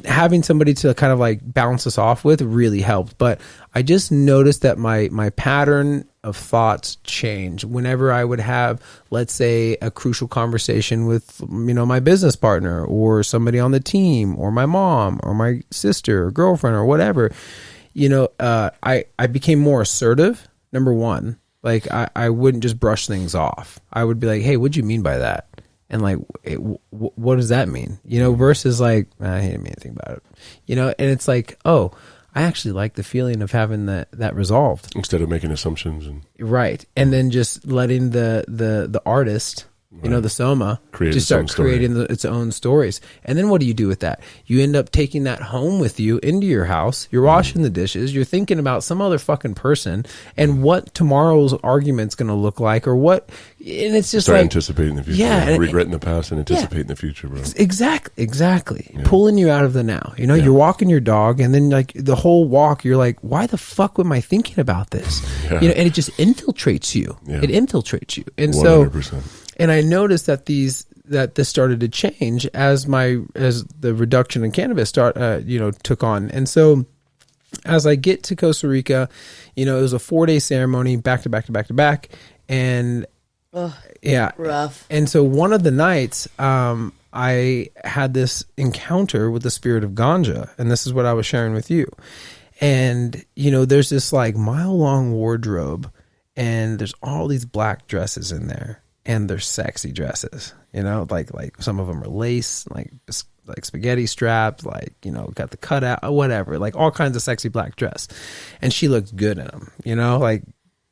having somebody to kind of bounce us off with really helped. But I just noticed that my pattern of thoughts change whenever I would have, let's say, a crucial conversation with, my business partner or somebody on the team or my mom or my sister or girlfriend or whatever. I became more assertive. Number one, I wouldn't just brush things off. I would be like, hey, what'd you mean by that? And what does that mean? Versus I didn't mean anything about it. And it's oh, I actually like the feeling of having that resolved. Instead of making assumptions. Right. And then just letting the artist, the soma, just start creating its own stories. And then what do you do with that? You end up taking that home with you into your house. You're washing the dishes. You're thinking about some other fucking person and what tomorrow's argument's going to look like, or what. And it's just start anticipating the future. Yeah. Regretting the past and anticipating the future, bro. Exactly. Yeah. Pulling you out of the now. You're walking your dog, and then the whole walk, you're like, why the fuck am I thinking about this? Yeah. And it just infiltrates you. Yeah. It infiltrates you. And 100%. And I noticed that this started to change as the reduction in cannabis took on. And so as I get to Costa Rica, it was a 4-day ceremony, back to back to back to back. And rough. And so one of the nights, I had this encounter with the spirit of ganja, and this is what I was sharing with you. And, there's this mile-long wardrobe, and there's all these black dresses in there, and they're sexy dresses, you know, like some of them are lace, like spaghetti straps, like, you know, got the cutout or whatever, like all kinds of sexy black dress. And she looked good in them, you know, like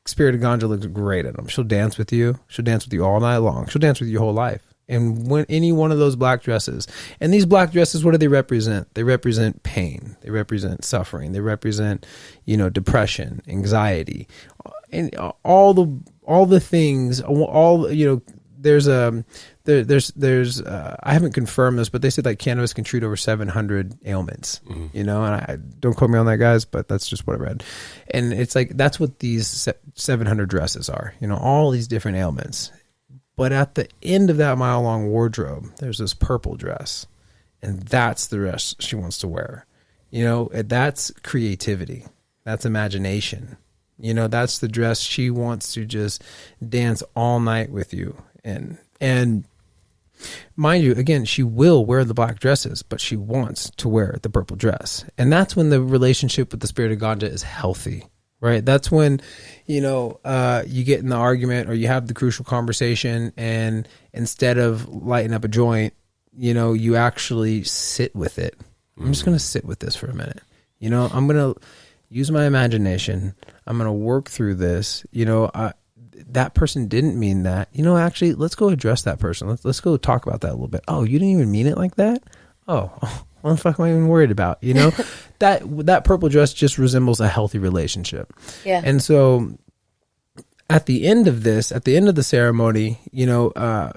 Spirit of Ganja looks great in them. She'll dance with you. She'll dance with you all night long. She'll dance with you your whole life. And when any one of those black dresses, and these black dresses, what do they represent? They represent pain. They represent suffering. They represent, you know, depression, anxiety, and all the things. All, you know, there's I haven't confirmed this, but they said like cannabis can treat over 700 ailments. You know, and I don't quote me on that, guys, but that's just what I read. And it's like that's what these 700 dresses are. You know, all these different ailments. But at the end of that mile-long wardrobe, there's this purple dress, and that's the dress she wants to wear. You know, that's creativity. That's imagination. You know, that's the dress she wants to just dance all night with you. And mind you, again, she will wear the black dresses, but she wants to wear the purple dress. And that's when the relationship with the Spirit of Ganja is healthy. Right. That's when, you know, you get in the argument or you have the crucial conversation, and instead of lighting up a joint, you know, you actually sit with it. I'm just going to sit with this for a minute. You know, I'm going to use my imagination. I'm going to work through this. You know, that person didn't mean that. You know, actually, let's go address that person. Let's go talk about that a little bit. Oh, you didn't even mean it like that? Oh, what the fuck am I even worried about? You know, that purple dress just resembles a healthy relationship. Yeah. And so at the end of the ceremony, you know, I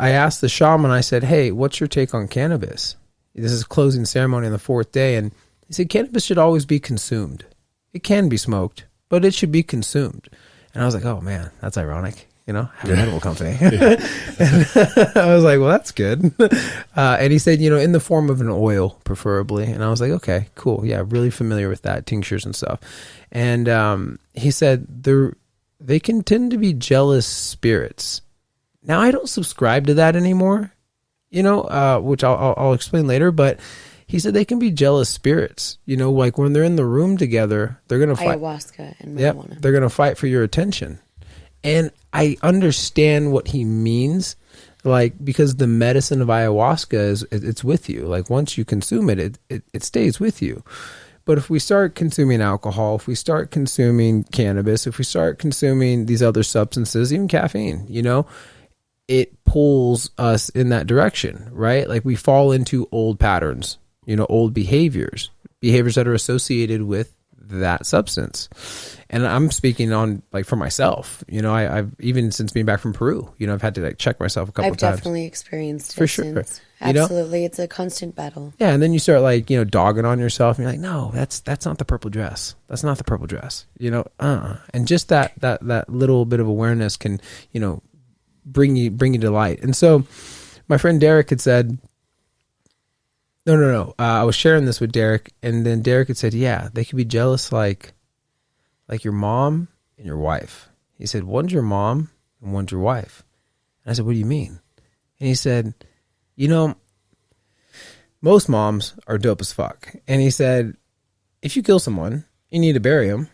asked the shaman, I said, hey, what's your take on cannabis? This is closing ceremony on the 4th day. And he said, cannabis should always be consumed. It can be smoked, but it should be consumed. And I was like, oh man, that's ironic. You know, have an edible company. And I was like, well, that's good. And he said, you know, in the form of an oil, preferably. And I was like, okay, cool. Yeah, really familiar with that, tinctures and stuff. And he said they can tend to be jealous spirits. Now, I don't subscribe to that anymore, you know, which I'll explain later. But he said they can be jealous spirits. You know, like when they're in the room together, they're going to fight. Ayahuasca and marijuana. Yep, they're going to fight for your attention. And I understand what he means, like, because the medicine of ayahuasca it's with you. Like once you consume it stays with you. But if we start consuming alcohol, if we start consuming cannabis, if we start consuming these other substances, even caffeine, you know, it pulls us in that direction, right? Like we fall into old patterns, you know, old behaviors that are associated with that substance. And I'm speaking on like for myself, you know, I've even since being back from Peru, you know, I've had to like check myself a couple of times. I've definitely experienced it for sure. Since. You know? Absolutely. It's a constant battle. Yeah. And then you start like, you know, dogging on yourself and you're like, no, that's not the purple dress. That's not the purple dress, you know? And just that little bit of awareness can, you know, bring you to light. And so my friend Derek had said, no. I was sharing this with Derek, and then Derek had said, yeah, they could be jealous like your mom and your wife. He said, one's your mom and one's your wife. And I said, what do you mean? And he said, you know, most moms are dope as fuck. And he said, if you kill someone, you need to bury them.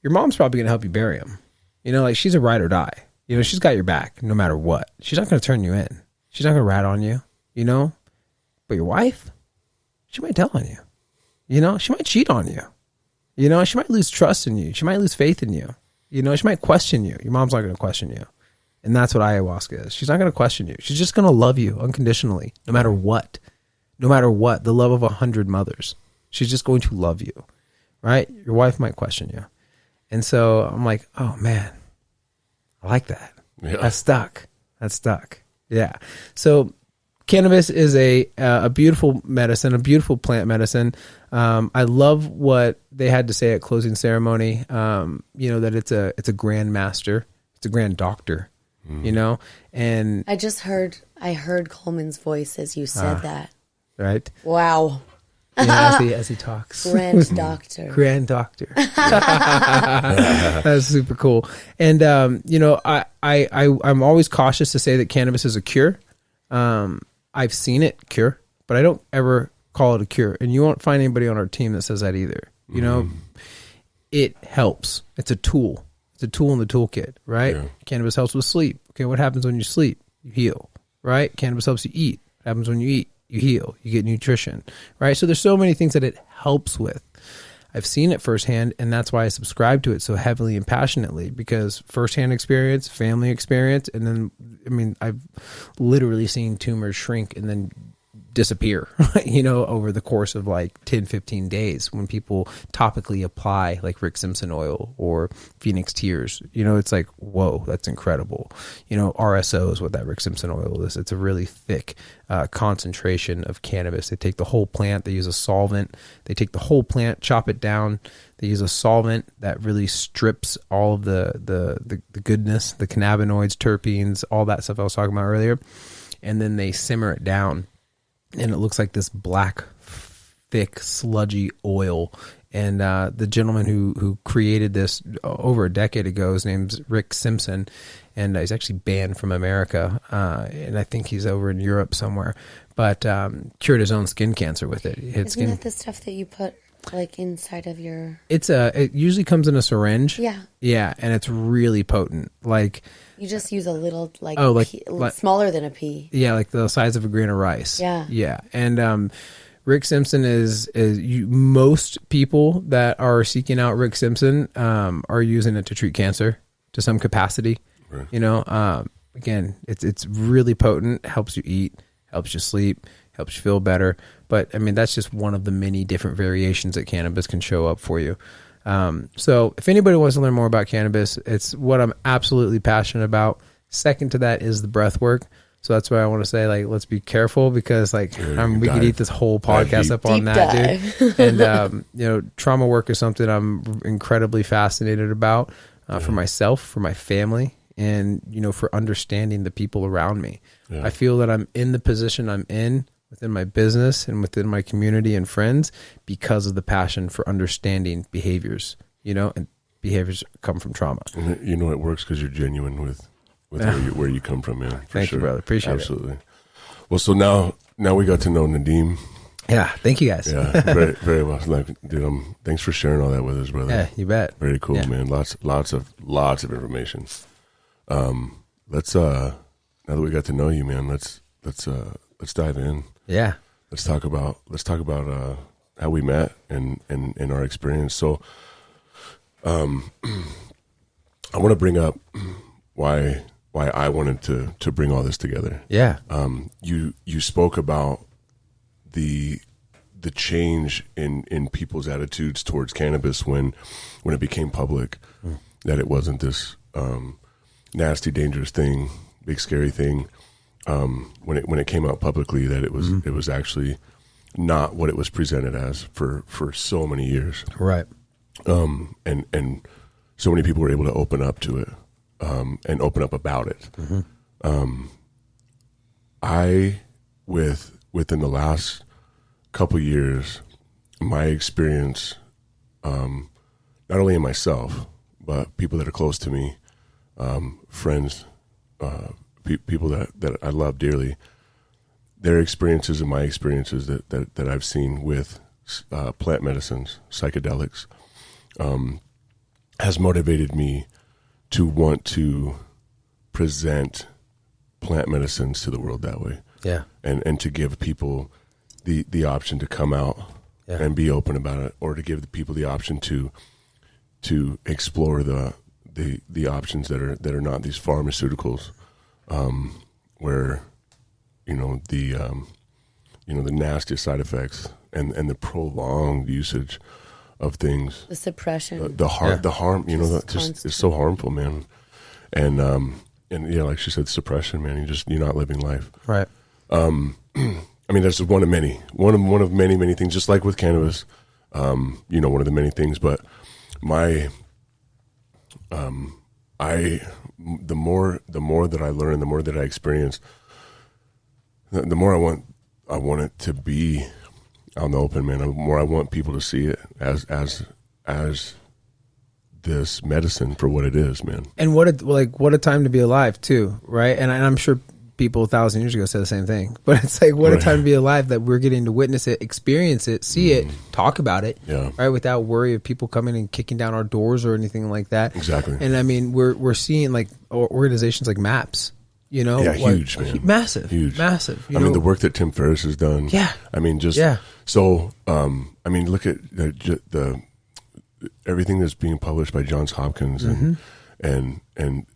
Your mom's probably going to help you bury them. You know, like she's a ride or die. You know, she's got your back no matter what. She's not going to turn you in. She's not going to rat on you, you know? But your wife, she might tell on you. You know, she might cheat on you. You know, she might lose trust in you. She might lose faith in you. You know, she might question you. Your mom's not going to question you. And that's what ayahuasca is. She's not going to question you. She's just going to love you unconditionally, no matter what. No matter what, the love of 100 mothers. She's just going to love you, right? Your wife might question you. And so I'm like, oh man, I like that. Yeah. That's stuck. Yeah. So cannabis is a beautiful medicine, a beautiful plant medicine. I love what they had to say at closing ceremony. You know, that it's a grand master, it's a grand doctor, you know, and I heard Coleman's voice as you said that. Right. Wow. Yeah, as he talks. Grand doctor. Grand doctor. That's super cool. And, you know, I'm always cautious to say that cannabis is a cure. I've seen it cure, but I don't ever call it a cure. And you won't find anybody on our team that says that either. You know, it helps. It's a tool. It's a tool in the toolkit, right? Yeah. Cannabis helps with sleep. Okay, what happens when you sleep? You heal, right? Cannabis helps you eat. What happens when you eat? You heal. You get nutrition, right? So there's so many things that it helps with. I've seen it firsthand, and that's why I subscribe to it so heavily and passionately, because firsthand experience, family experience, and then, I mean, I've literally seen tumors shrink and then disappear, you know, over the course of like 10, 15 days when people topically apply like Rick Simpson oil or Phoenix Tears. You know, it's like, whoa, that's incredible. You know, RSO is what that Rick Simpson oil is. It's a really thick concentration of cannabis. They take the whole plant, they use a solvent, they take the whole plant, chop it down, they use a solvent that really strips all of the goodness, the cannabinoids, terpenes, all that stuff I was talking about earlier, and then they simmer it down. And it looks like this black, thick, sludgy oil. And the gentleman who created this over a decade ago, his name's Rick Simpson, and he's actually banned from America. And I think he's over in Europe somewhere. But cured his own skin cancer with it. Isn't that the stuff that you put like inside of your? It usually comes in a syringe. Yeah. Yeah, and it's really potent. Like. You just use a little, like, like smaller than a pea. Yeah, like the size of a grain of rice. Yeah. Yeah. And Rick Simpson most people that are seeking out Rick Simpson are using it to treat cancer to some capacity. Right. You know, again, it's really potent, helps you eat, helps you sleep, helps you feel better. But, I mean, that's just one of the many different variations that cannabis can show up for you. So if anybody wants to learn more about cannabis, it's what I'm absolutely passionate about. Second to that is the breath work. So that's why I want to say, like, let's be careful, because like we could eat this whole podcast up on that, dude. And, you know, trauma work is something I'm incredibly fascinated about, for myself, for my family, and, you know, for understanding the people around me. Yeah. I feel that I'm in the position I'm in within my business and within my community and friends because of the passion for understanding behaviors, you know, and behaviors come from trauma. And you know, it works because you're genuine with where you come from, man. Thank you, brother. Appreciate it. Absolutely. Well, so now we got to know Nadeem. Yeah. Thank you, guys. Yeah. Very, very well. Like, dude, thanks for sharing all that with us, brother. Yeah, you bet. Very cool, man. Lots of information. Let's now that we got to know you, man, let's dive in. Yeah. Let's talk about how we met and our experience. So, I want to bring up why I wanted to bring all this together. Yeah. You spoke about the change in people's attitudes towards cannabis when it became public, that it wasn't this nasty, dangerous thing, big scary thing. When it came out publicly, that it was actually not what it was presented as for so many years. Right. And so many people were able to open up to it, and open up about it. Mm-hmm. Within the last couple years, my experience, not only in myself, but people that are close to me, friends, people that I love dearly, their experiences and my experiences that I've seen with plant medicines, psychedelics, has motivated me to want to present plant medicines to the world that way. Yeah. And to give people the option to come out and be open about it, or to give the people the option to explore the options that are not these pharmaceuticals, where the nastiest side effects and the prolonged usage of things, the suppression, the harm, it's so harmful, man. And yeah, like she said, suppression, man. You're not living life. Right. I mean, that's one of many things, just like with cannabis, one of the many things, but the more that I learn, the more that I experience, the more I want it to be out in the open, man. The more I want people to see it as this medicine for what it is, man. And what a time to be alive too, right? And I'm sure people 1,000 years ago said the same thing. But it's like, what a time to be alive that we're getting to witness it, experience it, see it, talk about it, right? Without worry of people coming and kicking down our doors or anything like that. Exactly. And I mean, we're seeing like organizations like MAPS, you know, huge, man. Massive. I mean, the work that Tim Ferriss has done. Yeah. I mean, so, I mean, look at the everything that's being published by Johns Hopkins and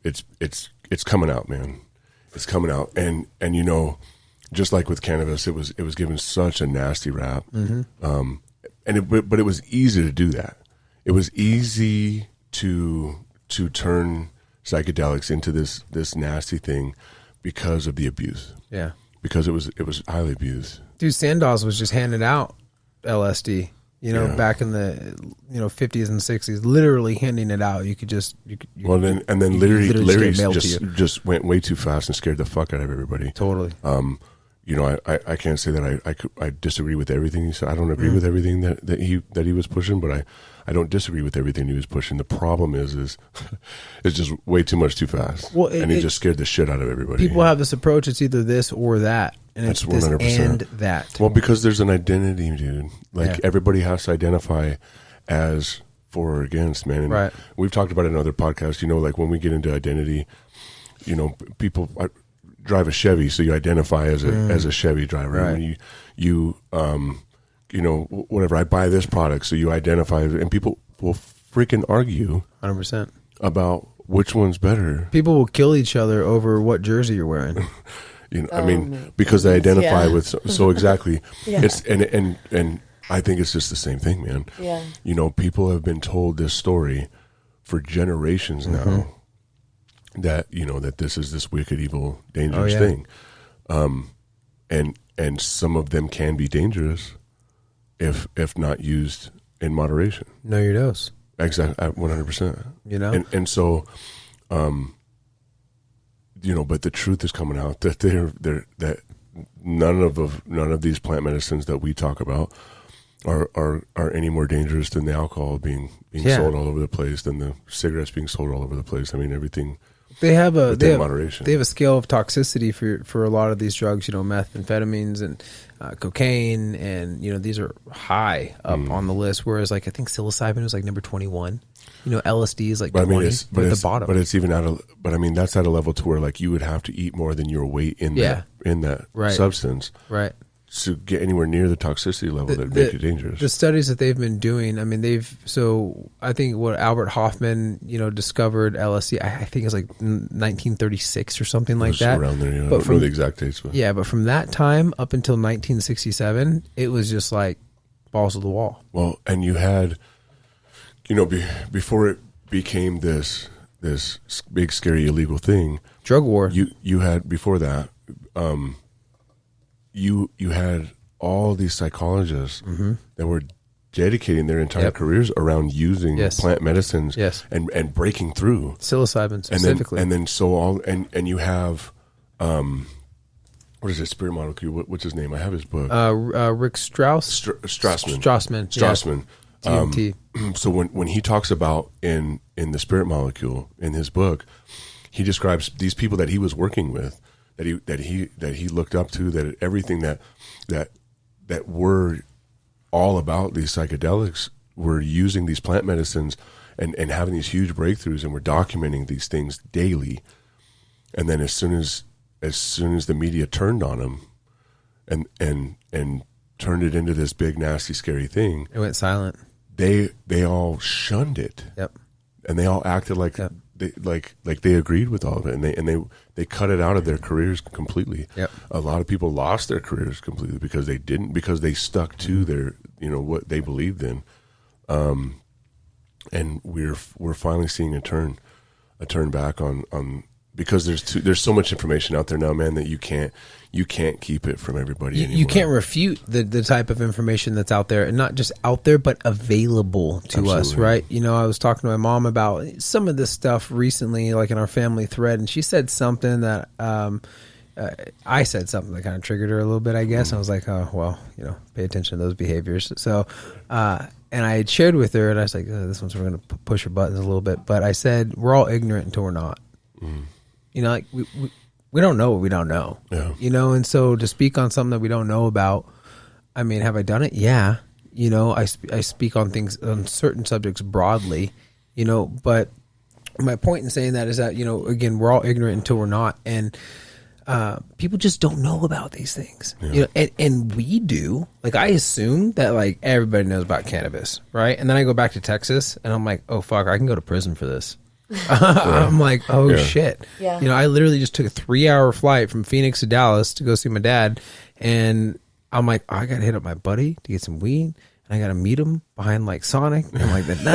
it's coming out, man. It's coming out. And, you know, just like with cannabis, it was given such a nasty rap. But it was easy to do that. It was easy to turn psychedelics into this nasty thing because of the abuse. Yeah. Because it was highly abused. Dude, Sandoz was just handing out LSD, you know, back in the 50s and 60s, literally handing it out. You could then Larry just went way too fast and scared the fuck out of everybody. Totally. You know, I can't say that I disagree with everything he said. I don't agree with everything that he was pushing, but I don't disagree with everything he was pushing. The problem is it's just way too much too fast. Well, and he just scared the shit out of everybody. People have this approach, it's either this or that. And it's this 100%. and that. Well, because there's an identity, dude. Like everybody has to identify as for or against, man. And we've talked about it in other podcasts, you know, like when we get into identity, you know, people drive a Chevy, so you identify as a Chevy driver. Right. And you know, whatever, I buy this product, so you identify, and people will freaking argue 100% about which one's better. People will kill each other over what jersey you're wearing. You know, I mean, because they identify with so exactly. It's and I think it's just the same thing, man. Yeah. You know, people have been told this story for generations now that, you know, that this is this wicked, evil, dangerous thing. And some of them can be dangerous if not used in moderation. Know your dose. Exactly, 100%. You know? And so you know, but the truth is coming out that that none of these plant medicines that we talk about are any more dangerous than the alcohol being sold all over the place, than the cigarettes being sold all over the place. I mean, everything. They have moderation. They have a scale of toxicity for a lot of these drugs. You know, methamphetamines and cocaine, and you know, these are high up on the list. Whereas, like, I think psilocybin was like number 21. You know, LSD is like 20 at the bottom. But it's even but I mean, that's at a level to where like you would have to eat more than your weight in that substance, right, to get anywhere near the toxicity level that make it dangerous. The studies that they've been doing, I mean, so I think what Albert Hoffman, you know, discovered LSD, I think it's like 1936 or something like that. Around there, yeah. I don't know the exact dates. But. Yeah, but from that time up until 1967, it was just like balls to the wall. Well, and you had, you know, before it became this big, scary, illegal thing, drug war. You had before that. You had all these psychologists that were dedicating their entire careers around using plant medicines and breaking through psilocybin specifically, and then you have what is it, Spirit Molecule? What's his name? I have his book. Rick Strassman. DMT. So when he talks about in the Spirit Molecule in his book, he describes these people that he was working with, that he looked up to, that everything that were all about these psychedelics were using these plant medicines and having these huge breakthroughs, and were documenting these things daily. And then as soon as the media turned on them and turned it into this big, nasty, scary thing, it went silent. They all shunned it. Yep. And they all acted like they agreed with all of it, and they cut it out of their careers completely. Yep. A lot of people lost their careers completely because they stuck to their, you know, what they believed in. And we're finally seeing a turn back on because there's so much information out there now, man, that you can't keep it from everybody anymore. You can't refute the type of information that's out there, and not just out there, but available to us, right? You know, I was talking to my mom about some of this stuff recently, like in our family thread, and she said something that I said something that kind of triggered her a little bit, I guess. I was like, oh, well, you know, pay attention to those behaviors. So, and I had shared with her, and I was like, this one's, we're going to push her buttons a little bit. But I said, we're all ignorant until we're not. You know, like we don't know what we don't know. Yeah. You know, and so to speak on something that we don't know about, I mean, have I done it? Yeah. You know, I speak on things, on certain subjects broadly, you know, but my point in saying that is that, you know, again, we're all ignorant until we're not. And people just don't know about these things, you know, and we do. Like, I assume that like everybody knows about cannabis, right? And then I go back to Texas and I'm like, oh fuck, I can go to prison for this. I'm like, oh shit. Yeah. You know, I literally just took a 3-hour flight from Phoenix to Dallas to go see my dad. And I'm like, oh, I got to hit up my buddy to get some weed. And I got to meet him behind like Sonic. And like that.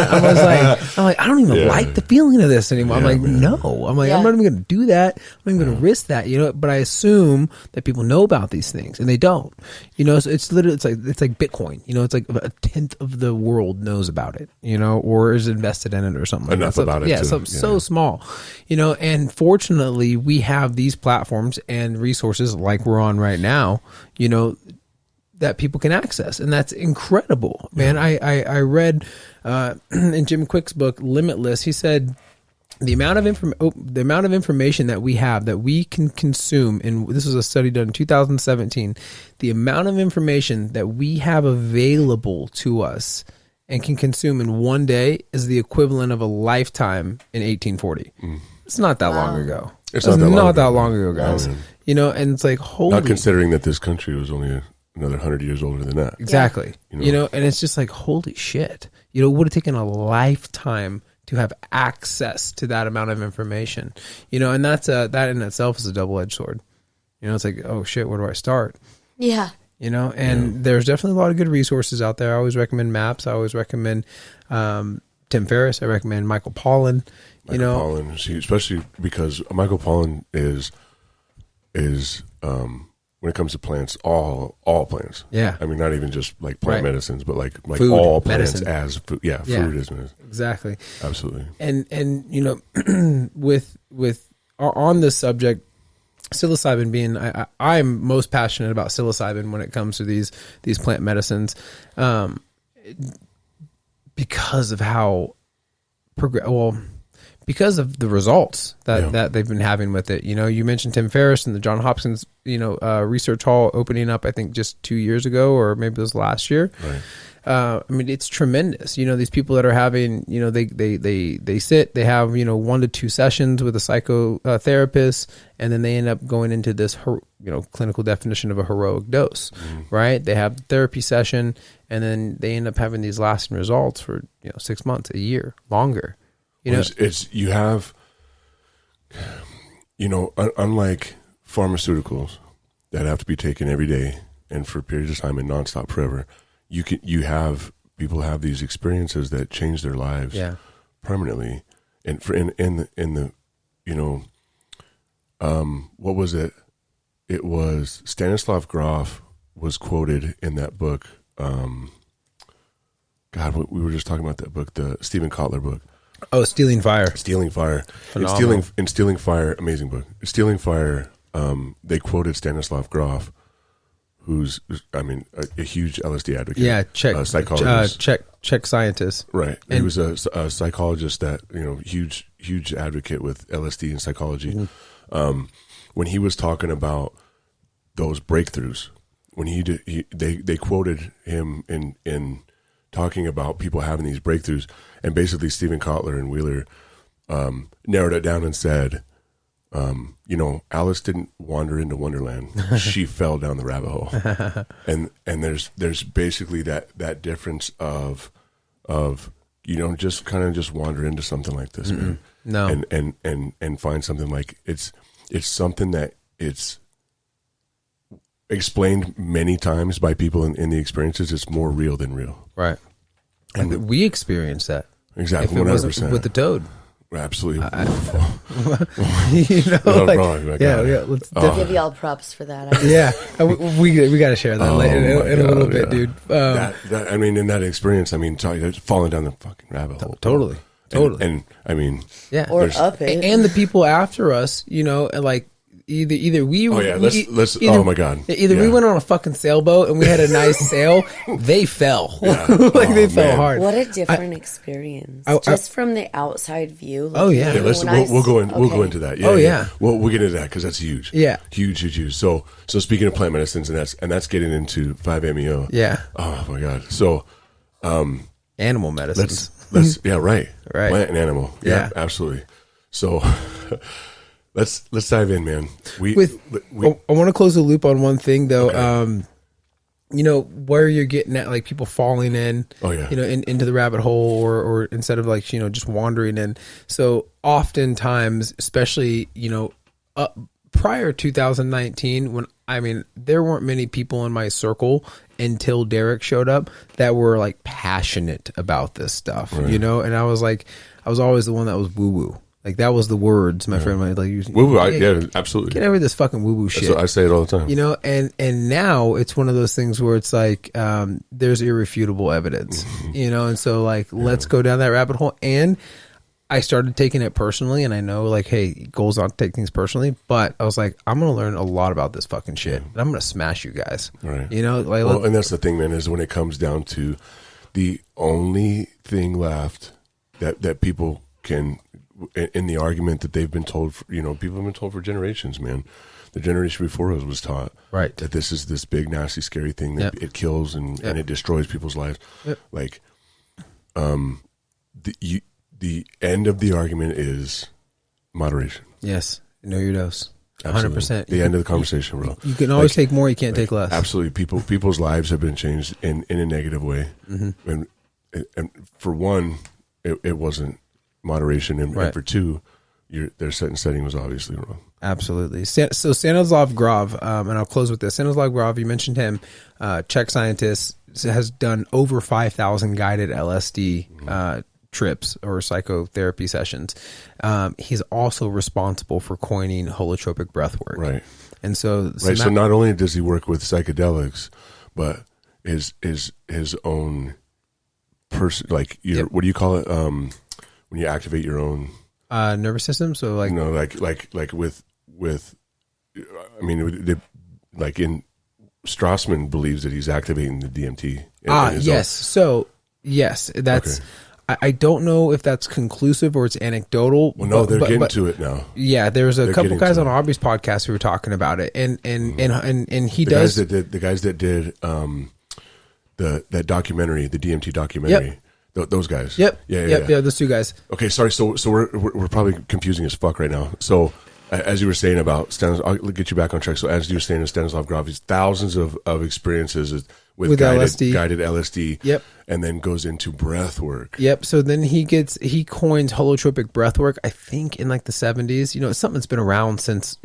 I'm like, I don't even like the feeling of this anymore. I'm like, no. I'm like, I'm not even going to do that. I'm not even going to risk that, you know. But I assume that people know about these things, and they don't. You know, so it's literally it's like Bitcoin. You know, it's like a tenth of the world knows about it. You know, or is invested in it or something. Enough like that. about it. Yeah, so small. You know, and fortunately, we have these platforms and resources like we're on right now. You know, that people can access, and that's incredible, man. I read in Jim Quick's book Limitless, he said the amount of information that we have that we can consume, and this was a study done in 2017, the amount of information that we have available to us and can consume in one day is the equivalent of a lifetime in 1840. It's not that long ago. It's not that long ago, guys. You know, and it's like, holy, not considering that this country was only another 100 years older than that. Exactly. You know, and it's just like, holy shit. You know, it would have taken a lifetime to have access to that amount of information. You know, and that's that in itself is a double-edged sword. You know, it's like, oh shit, where do I start? Yeah. You know, and there's definitely a lot of good resources out there. I always recommend MAPS. I always recommend Tim Ferriss. I recommend Michael Pollan. Pollan, especially because Michael Pollan is when it comes to plants, all plants. Yeah. I mean, not even just like plant medicines, but like food, all plants medicine. As food. Yeah, food is medicine. Exactly. Absolutely. And you know, with on this subject, psilocybin being, I'm most passionate about psilocybin when it comes to these plant medicines, because of how because of the results that they've been having with it. You know, you mentioned Tim Ferriss and the Johns Hopkins, you know, research hall opening up, I think just 2 years ago, or maybe it was last year. Right. I mean, it's tremendous. You know, these people that are having, you know, they sit, they have, you know, 1 to 2 sessions with a psychotherapist, and then they end up going into this, you know, clinical definition of a heroic dose, right? They have the therapy session, and then they end up having these lasting results for, you know, 6 months, a year, longer. You know, you have, you know, unlike pharmaceuticals that have to be taken every day and for periods of time and nonstop forever, people have these experiences that change their lives permanently. And for in the you know, what was it? It was Stanislav Grof was quoted in that book. God, we were just talking about that book, the Stephen Kotler book. Oh, Stealing Fire. Stealing Fire. In Stealing Fire, amazing book. Stealing Fire, they quoted Stanislav Grof, who's, I mean, a huge LSD advocate. Yeah, psychologist. Czech scientist. Right. And he was a psychologist that, you know, huge advocate with LSD and psychology. Mm-hmm. When he was talking about those breakthroughs, when they quoted him in talking about people having these breakthroughs, and basically Stephen Kotler and Wheeler narrowed it down and said, you know, Alice didn't wander into Wonderland; she fell down the rabbit hole. and there's basically that difference of you know, just kind of just wander into something like this, man. No, and find something like it's something that it's explained many times by people in the experiences. It's more real than real. Right. And we experienced that. Exactly. 100%. With the toad. Absolutely. You know, let's give y'all props for that. We got to share that later in a little bit, dude. I mean, in that experience, I mean, falling down the fucking rabbit hole. Totally. And I mean, yeah. Or up it. And the people after us, you know, like, either we let's oh my god, either we went on a fucking sailboat and we had a nice sail. They fell they fell hard. What a different experience, just from the outside view. Yeah. We'll go into that. We'll get into that because that's huge. Huge. So speaking of plant medicines, and that's getting into 5-MeO. Yeah. Oh my god. So animal medicines. Let's right. Plant and animal. Yeah, absolutely. So let's dive in, man. I want to close the loop on one thing though. Okay. Where you're getting at, like people falling in, into the rabbit hole, or instead of like, just wandering in. So oftentimes, especially, prior to 2019, there weren't many people in my circle until Derek showed up that were like passionate about this stuff, and I was always the one that was woo woo. Like that was the words, my friend. Like woo woo, absolutely. Get over this fucking woo woo shit. I say it all the time. And now it's one of those things where it's like there's irrefutable evidence, and so like let's go down that rabbit hole. And I started taking it personally, and I know like, hey, goals not to take things personally, but I was like, I'm gonna learn a lot about this fucking shit, and I'm gonna smash you guys. Right. And that's the thing, man. Is when it comes down to the only thing left that people can. In the argument that they've been told, people have been told for generations, man. The generation before us was taught that this is this big, nasty, scary thing that it kills and it destroys people's lives. Yep. Like, the end of the argument is moderation. Yes, know your dose. 100%. The end of the conversation, bro. You can always take more. You can't take less. Absolutely, people's lives have been changed in a negative way, and for one, it wasn't. Moderation and for two, their set and setting was obviously wrong. Absolutely. So Stanislav Grof, and I'll close with this. Stanislav Grof, you mentioned him, Czech scientist, has done over 5,000 guided LSD trips or psychotherapy sessions. He's also responsible for coining holotropic breathwork. Right. And so so not only does he work with psychedelics, but his own person, like what do you call it? When you activate your own nervous system, so like in Strassman believes that he's activating the DMT. Yes. So yes, that's. Okay. I don't know if that's conclusive or it's anecdotal. Well, no, they're getting to it now. Yeah, there's a couple guys on Aubrey's podcast who were talking about it, and he does the guys that did that documentary, the DMT documentary. Yep. Those guys. Yep. Yeah. Those two guys. Okay. Sorry. So we're probably confusing as fuck right now. So as you were saying about Stanislav, I'll get you back on track. So as you were saying, Stanislav Grof, he's thousands of experiences with guided LSD. Yep. And then goes into breath work. Yep. So then he coins holotropic breath work, I think in like the 70s. It's something that's been around since,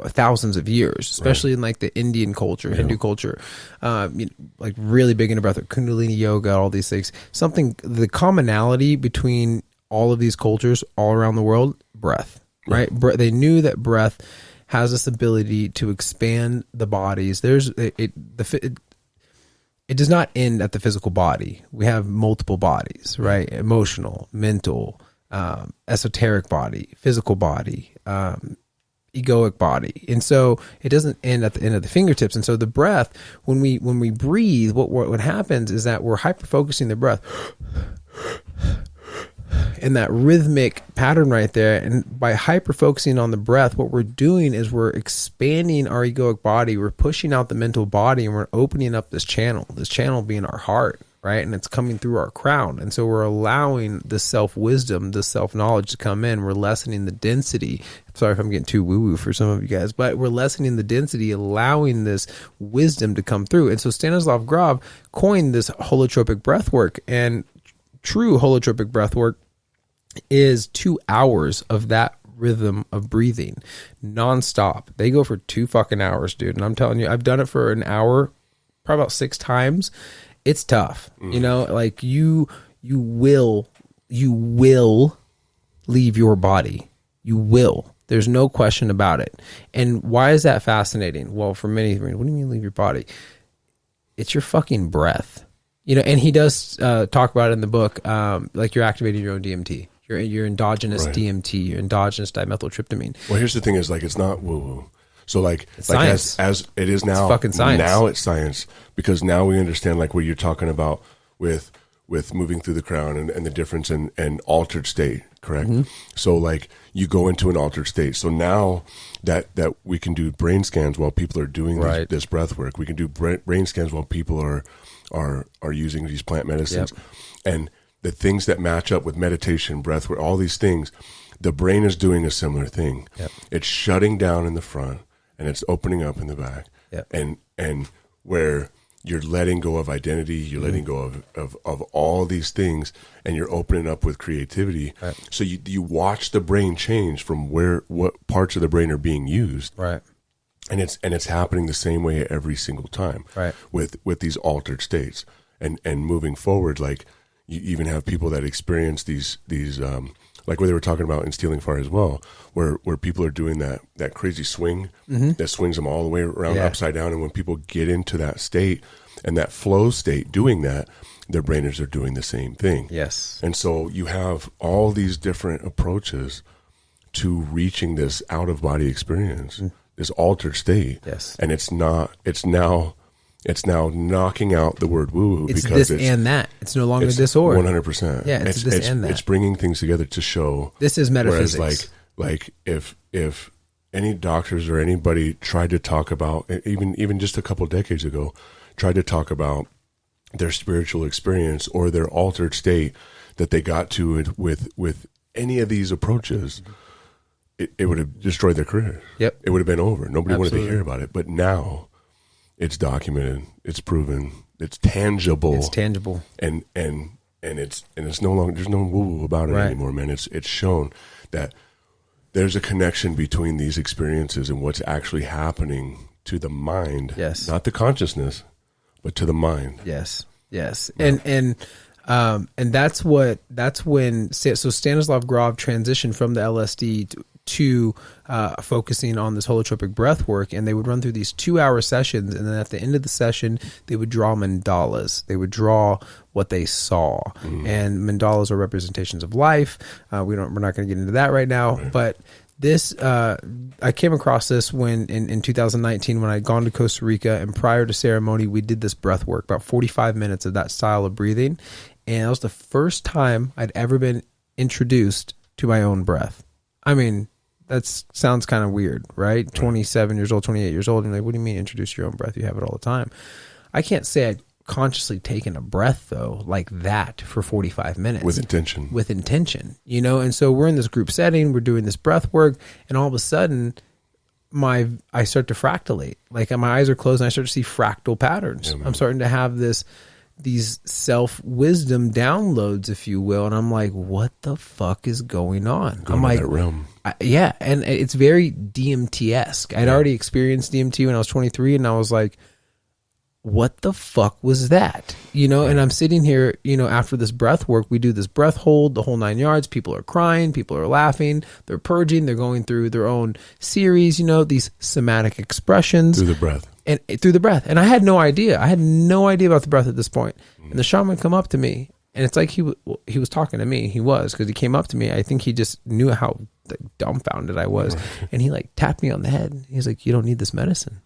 thousands of years, especially in like the Indian culture, Hindu culture, like really big into breath, Kundalini yoga, all these things. The commonality between all of these cultures all around the world, breath, right? They knew that breath has this ability to expand the bodies. It does not end at the physical body. We have multiple bodies, right? Emotional, mental, esoteric body, physical body, egoic body. And so it doesn't end at the end of the fingertips. And so the breath, when we breathe, what happens is that we're hyper-focusing the breath in that rhythmic pattern right there. And by hyper-focusing on the breath, what we're doing is we're expanding our egoic body, we're pushing out the mental body, and we're opening up this channel being our heart, right? And it's coming through our crown. And so we're allowing the self-wisdom, the self-knowledge to come in. We're lessening the density. Sorry if I'm getting too woo-woo for some of you guys, but we're lessening the density, allowing this wisdom to come through. And so Stanislav Grof coined this holotropic breath work, and true holotropic breath work is 2 hours of that rhythm of breathing nonstop. They go for 2 fucking hours, dude. And I'm telling you, I've done it for an hour, probably about 6 times. It's tough. Like you will leave your body. You will. There's no question about it. And why is that fascinating? Well, for many, what do you mean leave your body? It's your fucking breath. And he does talk about it in the book, like you're activating your own DMT. Your endogenous DMT, your endogenous dimethyltryptamine. Well, here's the thing is, like, it's not woo-woo. So like science. as it is now, fucking science. Now it's science, because now we understand like what you're talking about with moving through the crown and the difference in altered state, correct? So like you go into an altered state. So now that we can do brain scans while people are doing this breath work, we can do brain scans while people are using these plant medicines, and the things that match up with meditation, breath work, all these things, the brain is doing a similar thing. It's shutting down in the front and it's opening up in the back, and where you're letting go of identity, you're letting go of all these things, and you're opening up with creativity. So you watch the brain change from what parts of the brain are being used. And it's happening the same way every single time. With these altered states. And moving forward, like you even have people that experience these like what they were talking about in Stealing Fire as well, where people are doing that crazy swing that swings them all the way around upside down. And when people get into that state and that flow state doing that, their brainers are doing the same thing. And so you have all these different approaches to reaching this out of body experience, this altered state. And it's now knocking out the word woo woo, It's because this and that. It's no longer this or 100%. Yeah, it's this and that. It's bringing things together to show this is metaphysics. Whereas like if any doctors or anybody tried to talk about, even just a couple of decades ago, tried to talk about their spiritual experience or their altered state that they got to it with any of these approaches, it would have destroyed their career. It would have been over. Nobody wanted to hear about it. But now it's documented, it's proven, it's tangible. And it's no longer, there's no woo-woo about it anymore, man. It's shown that there's a connection between these experiences and what's actually happening to the mind. Not the consciousness, but to the mind. And that's when Stanislav Grof transitioned from the LSD to focusing on this holotropic breath work, and they would run through these 2-hour sessions, and then at the end of the session they would draw mandalas. They would draw what they saw, and mandalas are representations of life. We're not going to get into that right now, but this I came across this when in 2019 when I'd gone to Costa Rica, and prior to ceremony we did this breath work, about 45 minutes of that style of breathing, and that was the first time I'd ever been introduced to my own breath. I mean, that sounds kind of weird, right? 27 years old, 28 years old, and you're like, what do you mean introduce your own breath? You have it all the time. I can't say I'd consciously taken a breath though like that for 45 minutes with intention, you know. And so we're in this group setting, we're doing this breath work, and all of a sudden I start to fractalate, like my eyes are closed and I start to see fractal patterns. I'm starting to have these self-wisdom downloads, if you will, and I'm like, what the fuck is going on? I'm like, that realm. And it's very DMT-esque. I'd already experienced DMT when I was 23, and I was like, what the fuck was that? You know, and I'm sitting here, you know, after this breath work, we do this breath hold, the whole 9 yards. People are crying, people are laughing, they're purging, they're going through their own series, you know, these somatic expressions. Through the breath. And I had no idea. I had no idea about the breath at this point. And the shaman come up to me, and it's like he was talking to me. He was, because he came up to me. I think he just knew how dumbfounded I was. And he like tapped me on the head. He's like, you don't need this medicine.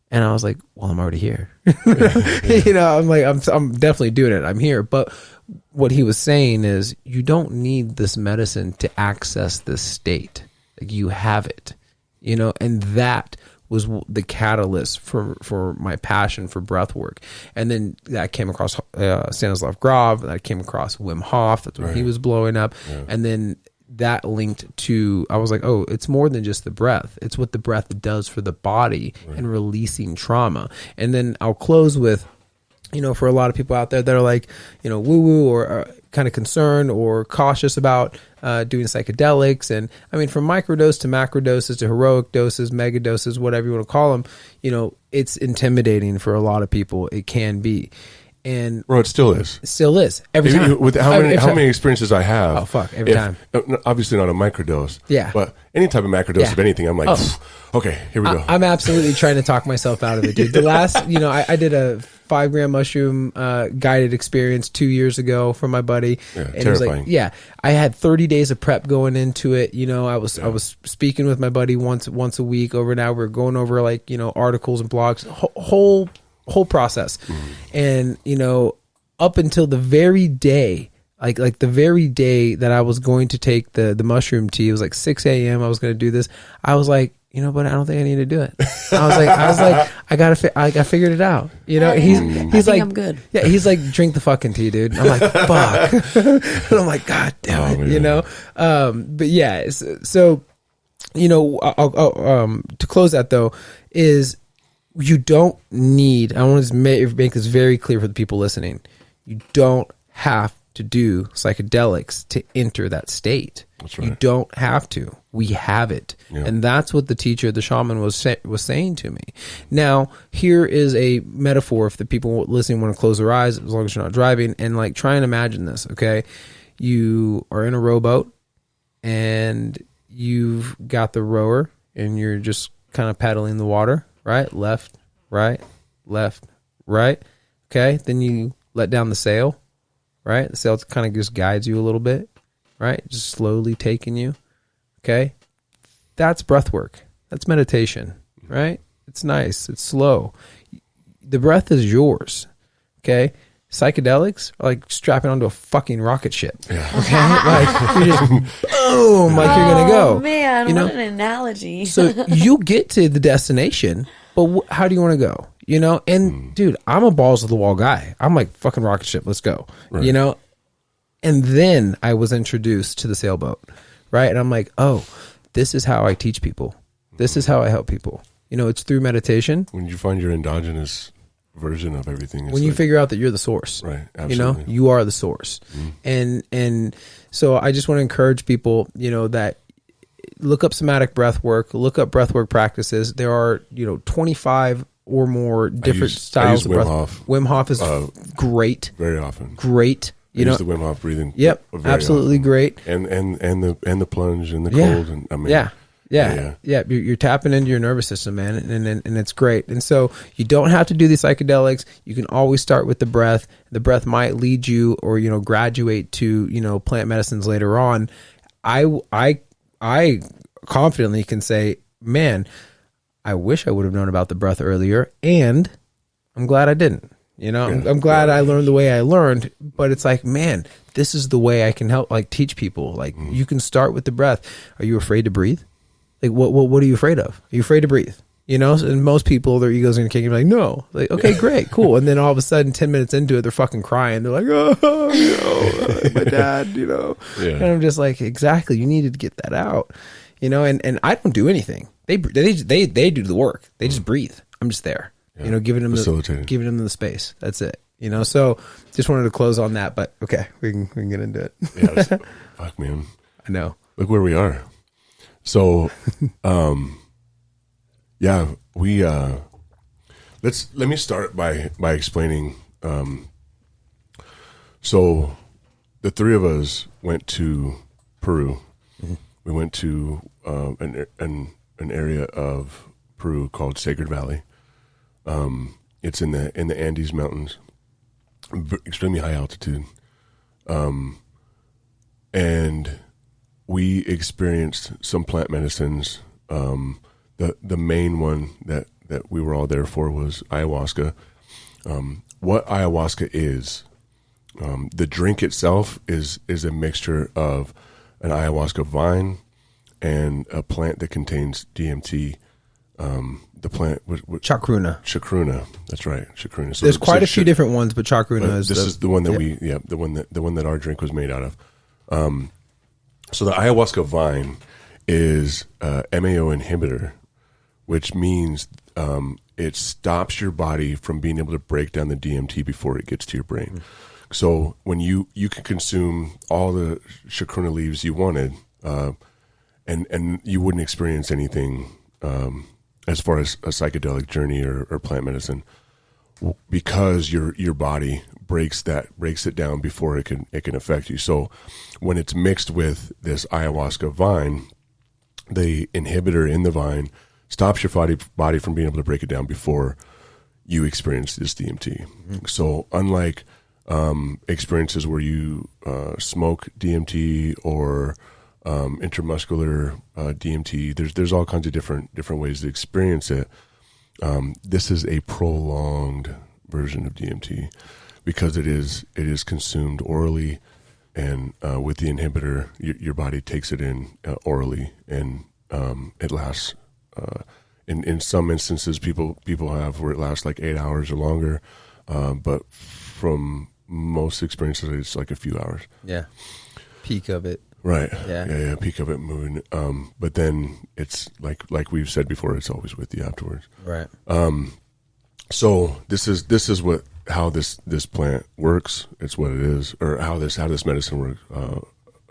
And I was like, well, I'm already here. You know, I'm like, I'm definitely doing it. I'm here. But what he was saying is, you don't need this medicine to access this state. Like, you have it, you know, and that was the catalyst for my passion for breath work. And then I came across Stanislav Grof, and I came across Wim Hof. That's when he was blowing up. And then that linked to, I was like, oh, it's more than just the breath. It's what the breath does for the body and releasing trauma. And then I'll close with, you know, for a lot of people out there that are like, you know, woo-woo or kind of concerned or cautious about doing psychedelics. And I mean, from microdose to macro doses to heroic doses, mega doses, whatever you want to call them, you know, it's intimidating for a lot of people. It can be. And Bro, it still is. it still is every time. With how many experiences I have. Oh, fuck, every time. Obviously not a microdose. Yeah. But any type of macrodose of anything, I'm like, okay, here we go. I'm absolutely trying to talk myself out of it, dude. The last, I did a 5-gram mushroom guided experience 2 years ago for my buddy. Yeah, and terrifying. It was like, I had 30 days of prep going into it. I was speaking with my buddy once a week over an hour. We're going over articles and blogs, whole process. And, up until the very day, like the very day that I was going to take the mushroom tea, it was like 6 a.m. I was going to do this. I was like, but I don't think I need to do it. I was like, I figured it out. He's like, I'm good. Yeah. He's like, drink the fucking tea, dude. I'm like, fuck. And I'm like, God damn it, but yeah, so, to close that though is you don't need, I want to make this very clear for the people listening. You don't have to do psychedelics to enter that state. That's right. You don't have to. We have it. Yeah. And that's what the teacher, the shaman was saying to me. Now, here is a metaphor if the people listening want to close their eyes, as long as you're not driving, and like try and imagine this, okay? You are in a rowboat and you've got the rower and you're just kind of paddling the water, right? Left, right. Okay. Then you let down the sail, right? The sail kind of just guides you a little bit, right? Just slowly taking you. Okay. That's breath work. That's meditation, right? It's nice. It's slow. The breath is yours. Okay. Psychedelics are like strapping onto a fucking rocket ship. Yeah. Okay. Like you're just boom, like you're going to go. Oh man, what an analogy. So you get to the destination, but how do you want to go? And dude, I'm a balls to the wall guy. I'm like, fucking rocket ship, let's go. Right. And then I was introduced to the sailboat, right? And I'm like, oh, this is how I teach people. This is how I help people. It's through meditation. When you find your endogenous version of everything. When you figure out that you're the source. Right, absolutely. You are the source. And so I just want to encourage people, that look up somatic breath work, look up breath work practices. There are, 25 or more different styles of breath. Wim Hof is great. Very often. Great. I use the Wim Hof breathing. Yep. Absolutely often. Great. And the plunge and the cold. And I mean, Yeah. You're tapping into your nervous system, man. And it's great. And so you don't have to do these psychedelics. You can always start with the breath. The breath might lead you or, graduate to, plant medicines later on. I confidently can say, man, I wish I would have known about the breath earlier, and I'm glad I didn't. I'm glad I learned the way I learned, but it's like, man, this is the way I can help, like, teach people. Like, you can start with the breath. Are you afraid to breathe? Like, what are you afraid of? Are you afraid to breathe? And most people, their egos are going to kick you, like, no. Like, okay, great, cool. And then all of a sudden, 10 minutes into it, they're fucking crying. They're like, my dad, Yeah. And I'm just like, exactly, you needed to get that out, and I don't do anything. They do the work. They just breathe. I'm just there, giving them the space. That's it. So just wanted to close on that, but okay, we can get into it. Yeah, fuck, man. I know. Look where we are. So, we let me start by explaining. So, the three of us went to Peru. Mm-hmm. We went to an area of Peru called Sacred Valley. It's in the Andes Mountains, extremely high altitude, and we experienced some plant medicines. The main one that we were all there for was ayahuasca. What ayahuasca is, the drink itself is a mixture of an ayahuasca vine and a plant that contains DMT. The plant, chacruna. That's right, chacruna. So there's quite a few different ones, but chacruna is the one that the one that our drink was made out of. So the ayahuasca vine is MeO inhibitor, which means it stops your body from being able to break down the DMT before it gets to your brain. So when you can consume all the chacruna leaves you wanted, and you wouldn't experience anything as far as a psychedelic journey or plant medicine, because your body breaks it down before it can affect you. So when it's mixed with this ayahuasca vine, the inhibitor in the vine stops your body from being able to break it down before you experience this DMT. So unlike experiences where you smoke DMT or intramuscular DMT, there's all kinds of different ways to experience it. This is a prolonged version of DMT because it is consumed orally, and with the inhibitor, your body takes it in orally, and it lasts. In some instances, people have where it lasts like 8 hours or longer, but from most experiences, it's like a few hours. Yeah, peak of it. Right. Yeah. Peak of it moving. But then it's like we've said before, it's always with you afterwards. Right. So this is how this plant works. It's what it is, or how this medicine works.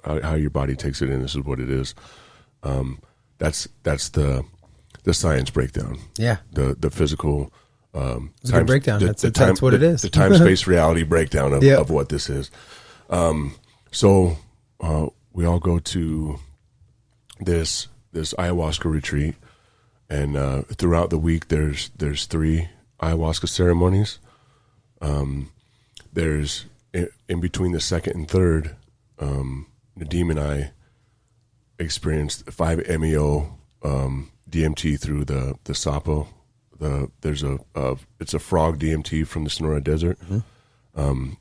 How your body takes it in. This is what it is. That's the science breakdown. Yeah. The physical. It's a good breakdown. That's what it is. The time space reality breakdown of what this is. So we all go to this ayahuasca retreat, and throughout the week there's 3 ayahuasca ceremonies. There's in between the second and third, Nadeem and I experienced 5-MeO-DMT through the Sapo. There's it's a frog DMT from the Sonora Desert.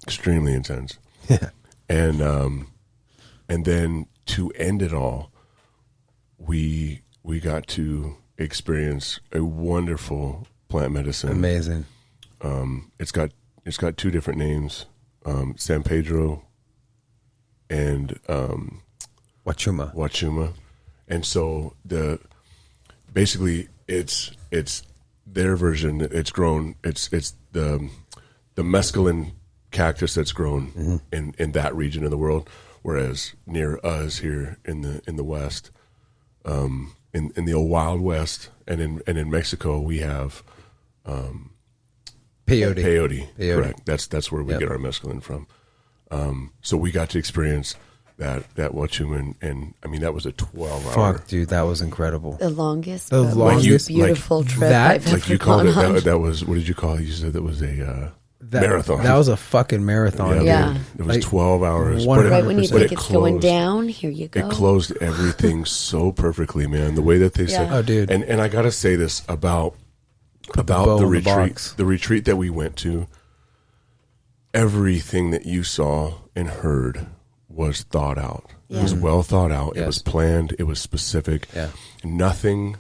Extremely intense. Yeah. And then to end it all, we got to experience a wonderful plant medicine. Amazing. It's got 2 different names, San Pedro and Wachuma. And so basically it's their version. It's grown. It's the mescaline cactus that's grown in that region of the world, whereas near us here in the West, in the old Wild West, and in Mexico we have peyote. Correct. That's where we get our mescaline from. So we got to experience that Wachuma, and I mean that was a 12-hour. Fuck, dude, that was incredible. The longest longest beautiful trip that, I've ever like you called gone on. it. That was, what did you call it? You said that was a marathon. That was a fucking marathon. Yeah. It was 12 hours. Right when you but think it's going down, here you go. It closed everything so perfectly, man. The way that they said, Oh, dude. And I got to say this about bow the in the retreat. box. The retreat that we went to, everything that you saw and heard was thought out. Yeah. It was well thought out. Yes. It was planned. It was specific. Yeah. Nothing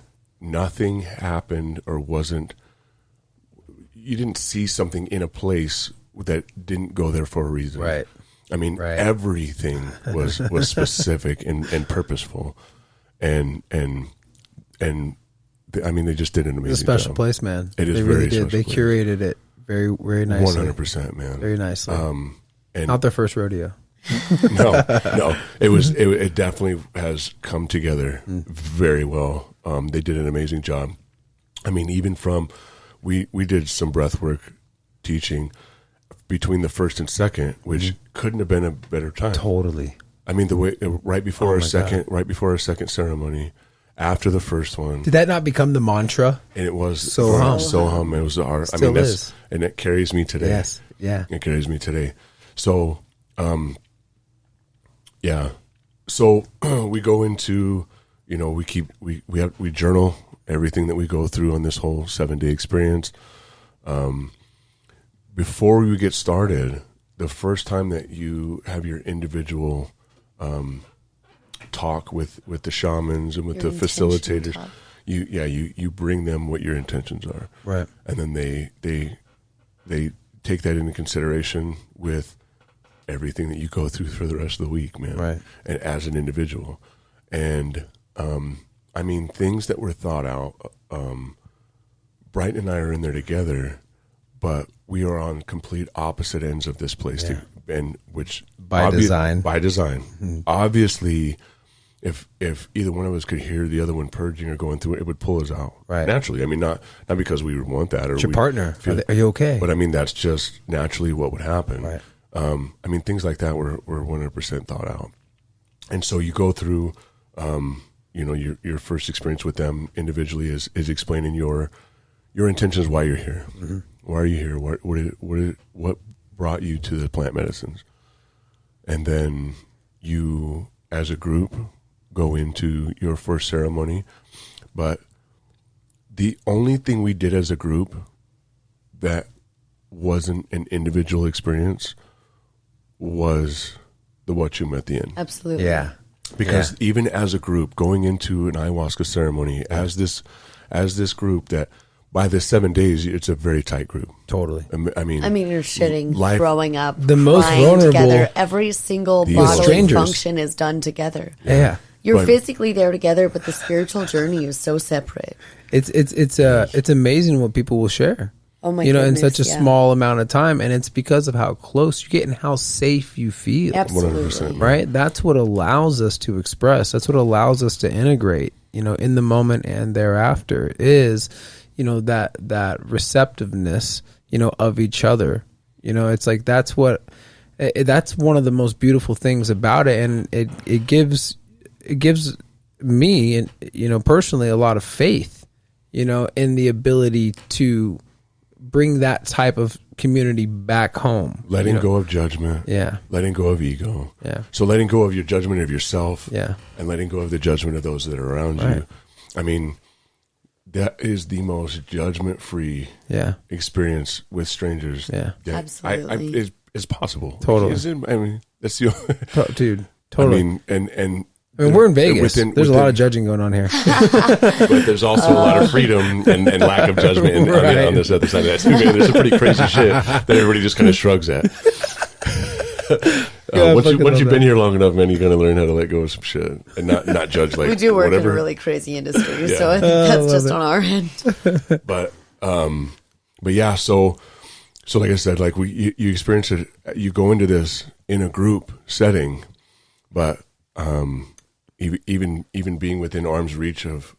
happened or wasn't. You didn't see something in a place that didn't go there for a reason. Right. I mean, Right. everything was specific and purposeful, and I mean, they just did an amazing It's a special job. place, man. It is they very really did. special They place. curated it very, very nicely. 100%, man. Very nicely. And Not their first rodeo. no, it definitely has come together very well. They did an amazing job. I mean, even from we did some breath work teaching between the first and second, which couldn't have been a better time. Totally. I mean, the way right before Oh our my second ceremony, after the first one, Did that not become the mantra? and it was Soham. Soham. It was our. I Still mean, is. and it carries me today. Yes. Yeah. It carries me today. So, yeah. So we go into, we journal everything that we go through on this whole 7-day experience. Before we get started, the first time that you have your individual talk with the shamans and with Your the intention facilitators, talk. you bring them what your intentions are, Right. and then they take that into consideration with everything that you go through for the rest of the week, man. Right. And as an individual, and I mean, things that were thought out. Brighton and I are in there together, but we are on complete opposite ends of this place, Yeah. and which By design. By design, obviously, if either one of us could hear the other one purging or going through it, it would pull us out naturally. I mean, not because we would want that or it's your partner. Are you okay? But I mean, that's just naturally what would happen. Right. I mean, things like that were 100% thought out. And so you go through, your first experience with them individually is explaining your intentions, why you're here. Mm-hmm. Why are you here? What brought you to the plant medicines? And then you, as a group, go into your first ceremony. But the only thing we did as a group that wasn't an individual experience was the Wachum at the end. Absolutely. Yeah. Because even as a group, going into an ayahuasca ceremony, as this group, that by the 7 days, it's a very tight group. Totally. I mean, you're shitting, throwing up, the most crying vulnerable together. Every single bodily strangers. function is done together. Yeah. You're physically there together, but the spiritual journey is so separate. It's amazing what people will share. Oh my goodness, goodness, in such a small amount of time, and it's because of how close you get and how safe you feel. Absolutely. 100%. Right? That's what allows us to express. That's what allows us to integrate, in the moment and thereafter is, that receptiveness, of each other. It's like that's one of the most beautiful things about it, and it gives me, and personally, a lot of faith, in the ability to bring that type of community back home. Letting go of judgment. Yeah. Letting go of ego. Yeah. So letting go of your judgment of yourself. Yeah. And letting go of the judgment of those that are around you. I mean, that is the most judgment-free experience with strangers. Yeah. Absolutely. It's possible. Totally. I mean, that's the dude. Totally. I mean, and I mean, we're in Vegas. There's a lot of judging going on here. But there's also a lot of freedom and lack of judgment on this other side of that too. Man, there's some pretty crazy shit that everybody just kind of shrugs at. Once you've been here long enough, man, you're going to learn how to let go of some shit and not judge like we do work whatever. in a really crazy industry, so I think that's just on our end. But yeah, so like I said, like you experience it, you go into this in a group setting, but even being within arm's reach of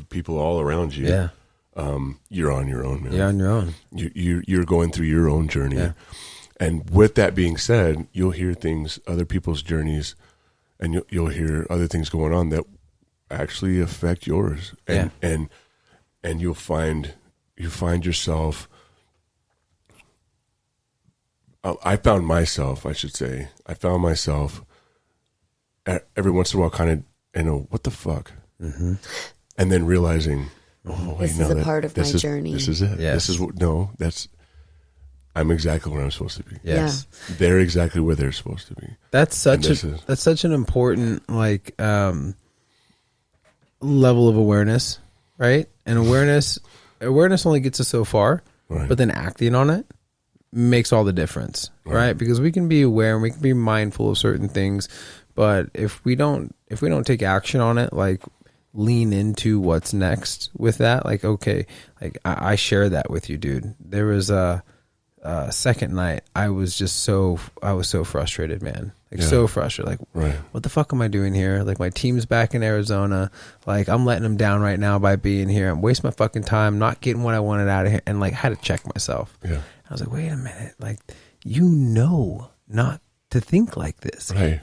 people all around you, you're on your own, man. You're on your own. You're going through your own journey. Yeah. And with that being said, you'll hear things, other people's journeys, and you'll hear other things going on that actually affect yours. And you'll find yourself. I found myself every once in a while kind of, what the fuck? Mm-hmm. And then realizing, this is a part of my journey. This is it. Yes. I'm exactly where I'm supposed to be. Yes. Yeah. They're exactly where they're supposed to be. That's such an important level of awareness, right? And awareness only gets us so far, right. But then acting on it makes all the difference, right? Because we can be aware and we can be mindful of certain things, but if we don't take action on it, like lean into what's next with that, like, okay, like I share that with you, dude. There was a second night, I was so frustrated, man. So frustrated. Like, what the fuck am I doing here? Like, my team's back in Arizona. Like, I'm letting them down right now by being here. I'm wasting my fucking time, not getting what I wanted out of here. And like, had to check myself. Yeah. I was like, wait a minute. Like, not to think like this. Right.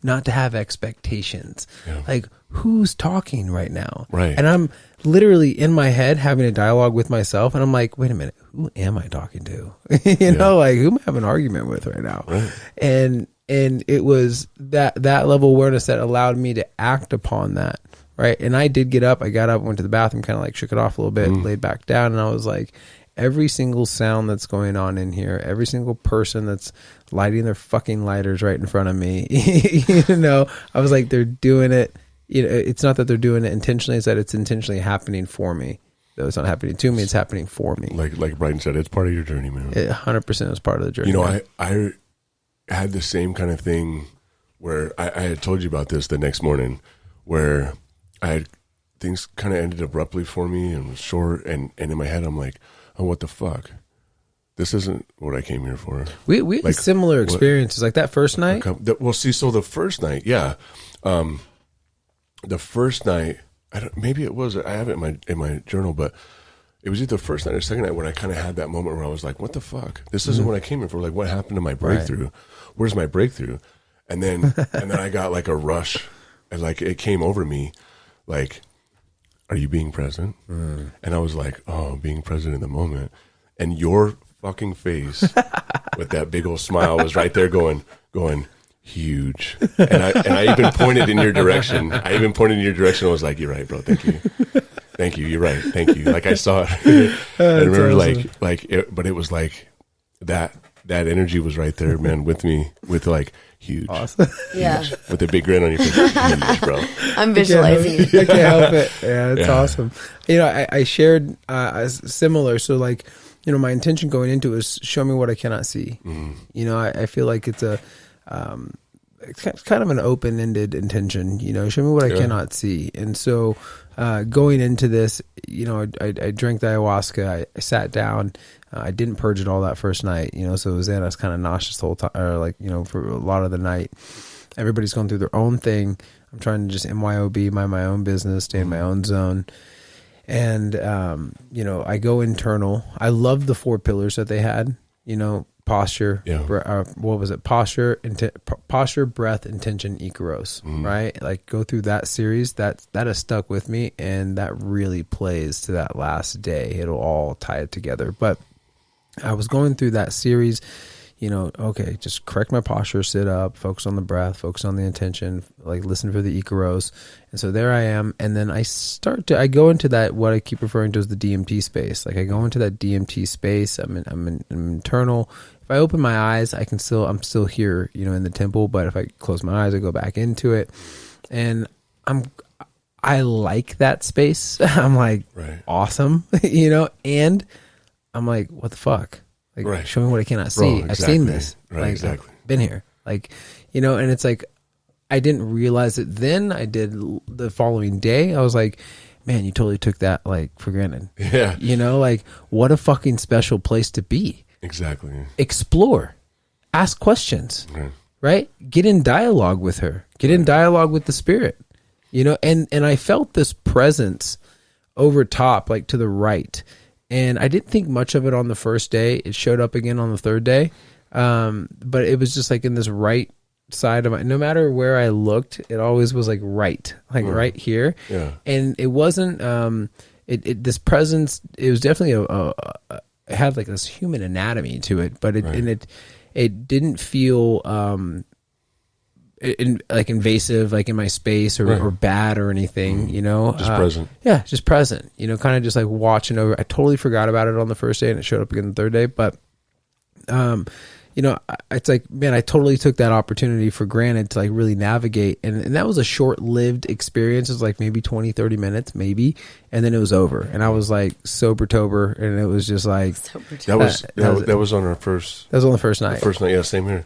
Not to have expectations. Yeah. Like, who's talking right now? Right. And I'm literally in my head having a dialogue with myself, and I'm like, wait a minute, who am I talking to? Like, who am I having an argument with right now? Right. And it was that level of awareness that allowed me to act upon that. Right. And I did get up. I got up, went to the bathroom, kind of like shook it off a little bit, laid back down, and I was like, every single sound that's going on in here, every single person that's lighting their fucking lighters right in front of me, I was like, they're doing it. It's not that they're doing it intentionally, it's that it's intentionally happening for me. Though it's not happening to me, it's happening for me. Like Brian said, it's part of your journey, man. It 100% is part of the journey. I had the same kind of thing where I had told you about this the next morning, where things kind of ended abruptly for me and was short, and in my head I'm like, oh, what the fuck? This isn't what I came here for. We had similar experiences, like that first night. So the first night, The first night, maybe it was, I have it in my journal, but it was either the first night or second night when I kind of had that moment where I was like, what the fuck? This isn't what I came in for. Like, what happened to my breakthrough? Right. Where's my breakthrough? And then I got like a rush, and like it came over me, like, are you being present? And I was like, oh, being present in the moment. And your fucking face with that big old smile was right there going huge. And I even pointed in your direction. I was like, you're right, bro. Thank you. You're right. Thank you. Like I saw it. I remember awesome. but it was like that energy was right there, man, with me, with like huge. Awesome. Yeah. Huge, with a big grin on your face. Huge, bro. I'm visualizing. I can't help it. Yeah, it's awesome. You know, I shared similar. So like, you know, my intention going into it is show me what I cannot see. You know, I feel like it's kind of an open-ended intention, you know, show me what I cannot see. And so going into this, you know, I drank the ayahuasca, I sat down, I didn't purge it all that first night, you know, so it was then I was kind of nauseous the whole time, or like, you know, for a lot of the night. Everybody's going through their own thing. I'm trying to just MYOB, mind my own business, stay in my own zone. And, you know, I go internal. I love the 4 pillars that they had, you know, posture, what was it? Posture, breath, intention, Icaros, right? Like go through that series. That has stuck with me, and that really plays to that last day. It'll all tie it together. But I was going through that series, you know, okay, just correct my posture, sit up, focus on the breath, focus on the intention, like listen for the Icaros. And so there I am. And then I go into that, what I keep referring to as the DMT space. Like I go into that DMT space. I'm internal. If I open my eyes, I'm still here, you know, in the temple. But if I close my eyes, I go back into it. And I like that space. I'm like, awesome, you know, and I'm like, what the fuck? Like, show me what I cannot see. Exactly. I've seen this. Right, exactly. I've been here. Like, you know, and it's like, I didn't realize it then. I did the following day. I was like, man, you totally took that like for granted. Yeah. You know, like what a fucking special place to be. Exactly. Explore. Ask questions. Right? Get in dialogue with her. Get in dialogue with the spirit. You know, and I felt this presence over top, like to the right. And I didn't think much of it on the first day. It showed up again on the third day. But it was just like in this right side of my, no matter where I looked, it always was like right right here. Yeah. And it wasn't, this presence, it was definitely it had like this human anatomy to it, but it didn't feel, like invasive, like in my space or bad or anything, you know, just present. Yeah. Just present, you know, kind of just like watching over. I totally forgot about it on the first day and it showed up again the third day. But, you know, it's like, man, I totally took that opportunity for granted to like really navigate. And that was a short lived experience. It was like maybe 20, 30 minutes, maybe. And then it was over. And I was like sober-tober. And it was just like, that was on our first, that was on the first night. The first night. Yeah. Same here.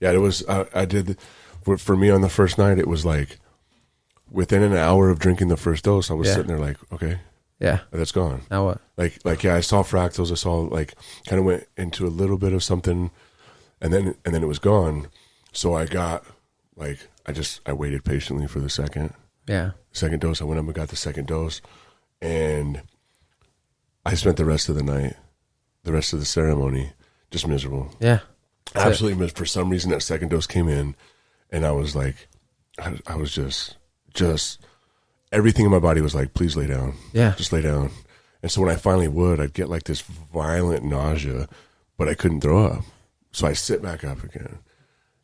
Yeah. It was, I did, for me on the first night, it was like within an hour of drinking the first dose, I was sitting there like, okay, yeah, that's gone. Now what? Like, yeah, I saw fractals. I saw like, kind of went into a little bit of something, and then it was gone. So I got like, I waited patiently for the second dose. I went up and got the second dose, and I spent the rest of the night, the rest of the ceremony, just miserable. Yeah, absolutely miserable. For some reason, that second dose came in. And I was like, I was just everything in my body was like, please lay down. Yeah. Just lay down. And so when I finally would, I'd get like this violent nausea, but I couldn't throw up. So I sit back up again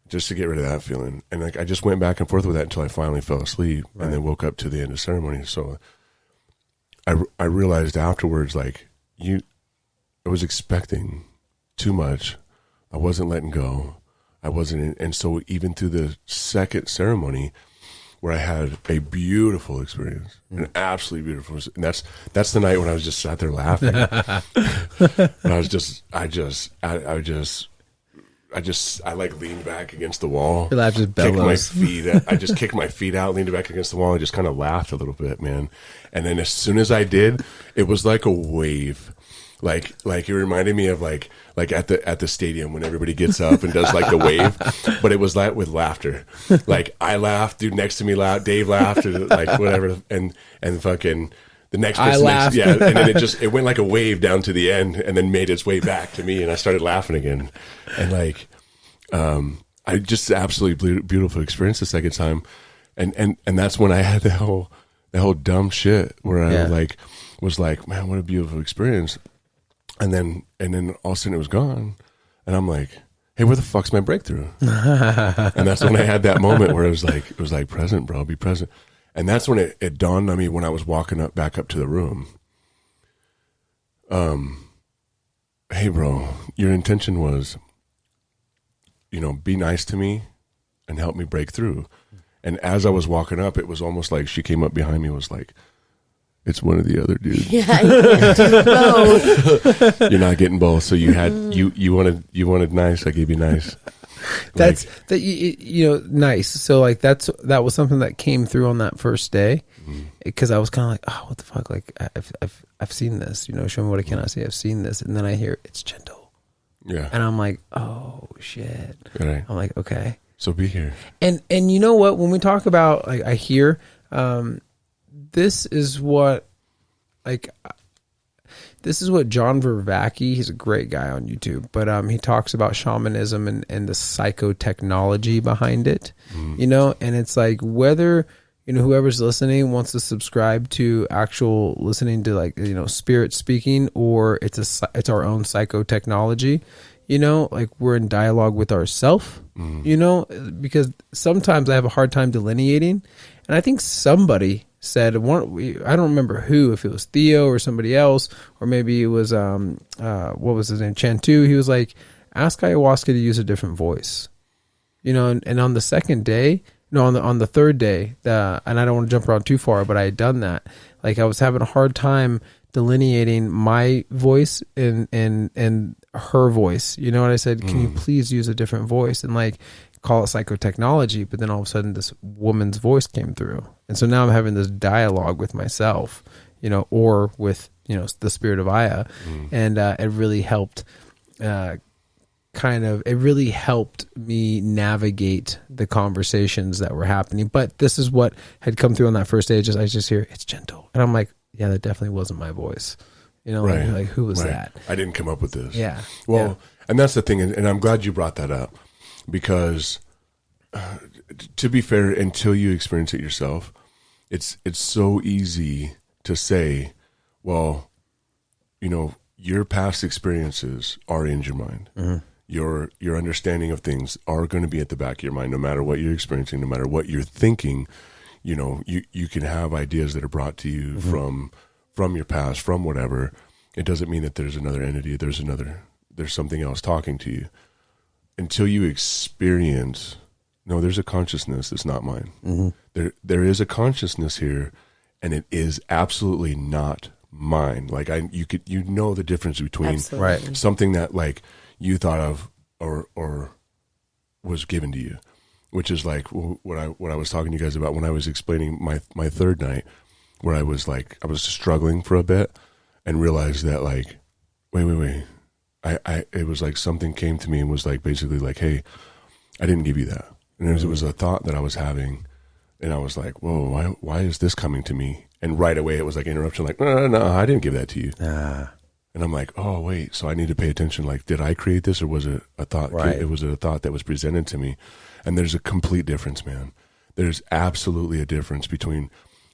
just to get rid of that feeling. And like, I just went back and forth with that until I finally fell asleep and then woke up to the end of ceremony. So I realized afterwards, like I was expecting too much. I wasn't letting go. I wasn't, and so even through the second ceremony, where I had a beautiful experience, an absolutely beautiful, and that's the night when I was just sat there laughing. And I like leaned back against the wall, your laugh just bellows. I just kicked my feet out, leaned back against the wall, and just kind of laughed a little bit, man. And then as soon as I did, it was like a wave. Like it reminded me of like at the stadium when everybody gets up and does like the wave, but it was like with laughter. Like I laughed, dude next to me laughed, Dave laughed, or like whatever, and fucking the next person, yeah, and then it went like a wave down to the end, and then made its way back to me, and I started laughing again, and like, I just absolutely beautiful experience the second time, and that's when I had that whole dumb shit where I was like, man, what a beautiful experience. And then all of a sudden it was gone. And I'm like, hey, where the fuck's my breakthrough? And that's when I had that moment where it was like present, bro, be present. And that's when it dawned on me when I was walking back up to the room. Hey bro, your intention was, be nice to me and help me break through. And as I was walking up, it was almost like she came up behind me and was like, it's one of the other dudes. Yeah, I can't do both. You're not getting both. So you had you wanted nice. I gave you nice. That's nice. So like that was something that came through on that first day, because I was kind of like, oh, what the fuck? Like I've seen this. Show me what I cannot see. I've seen this, and then I hear it's gentle. Yeah, and I'm like, oh shit. Right. I'm like, okay. So be here. And you know what? When we talk about like, I hear. This is what John Vervaeke, he's a great guy on YouTube, but he talks about shamanism and the psychotechnology behind it, and it's like whether, whoever's listening wants to subscribe to actual listening to like, spirit speaking, or it's our own psychotechnology, like we're in dialogue with ourself, because sometimes I have a hard time delineating, and I think somebody said I don't remember who, if it was Theo or somebody else, or maybe it was what was his name, Chantu. He was like, ask ayahuasca to use a different voice, and on the second day, on the third day, and I don't want to jump around too far, but I had done that. Like I was having a hard time delineating my voice and her voice. You know what I said? Can you please use a different voice? And like call it psychotechnology, but then all of a sudden this woman's voice came through. And so now I'm having this dialogue with myself, or with, the spirit of Aya. And it really helped it really helped me navigate the conversations that were happening. But this is what had come through on that first day. I just hear it's gentle. And I'm like, yeah, that definitely wasn't my voice. Right. Like who was that? I didn't come up with this. Yeah. Well, and that's the thing. And I'm glad you brought that up, because to be fair, until you experience it yourself, it's so easy to say, well, your past experiences are in your mind. Your understanding of things are going to be at the back of your mind, no matter what you're experiencing, no matter what you're thinking. You can have ideas that are brought to you from your past, from whatever. It doesn't mean that there's another entity, there's something else talking to you. Until you experience, no, there's a consciousness that's not mine. There is a consciousness here, and it is absolutely not mine. Like you the difference between something that like you thought of or was given to you, which is like what I was talking to you guys about when I was explaining my third night, where I was struggling for a bit and realized that like, wait. It was like something came to me and was like basically like, hey, I didn't give you that. And it was a thought that I was having, and I was like, whoa, why is this coming to me? And right away it was like interruption, like, no, I didn't give that to you. And I'm like, oh wait, so I need to pay attention. Like, did I create this, or was it a thought? Right. It was a thought that was presented to me. And there's a complete difference, man. There's absolutely a difference between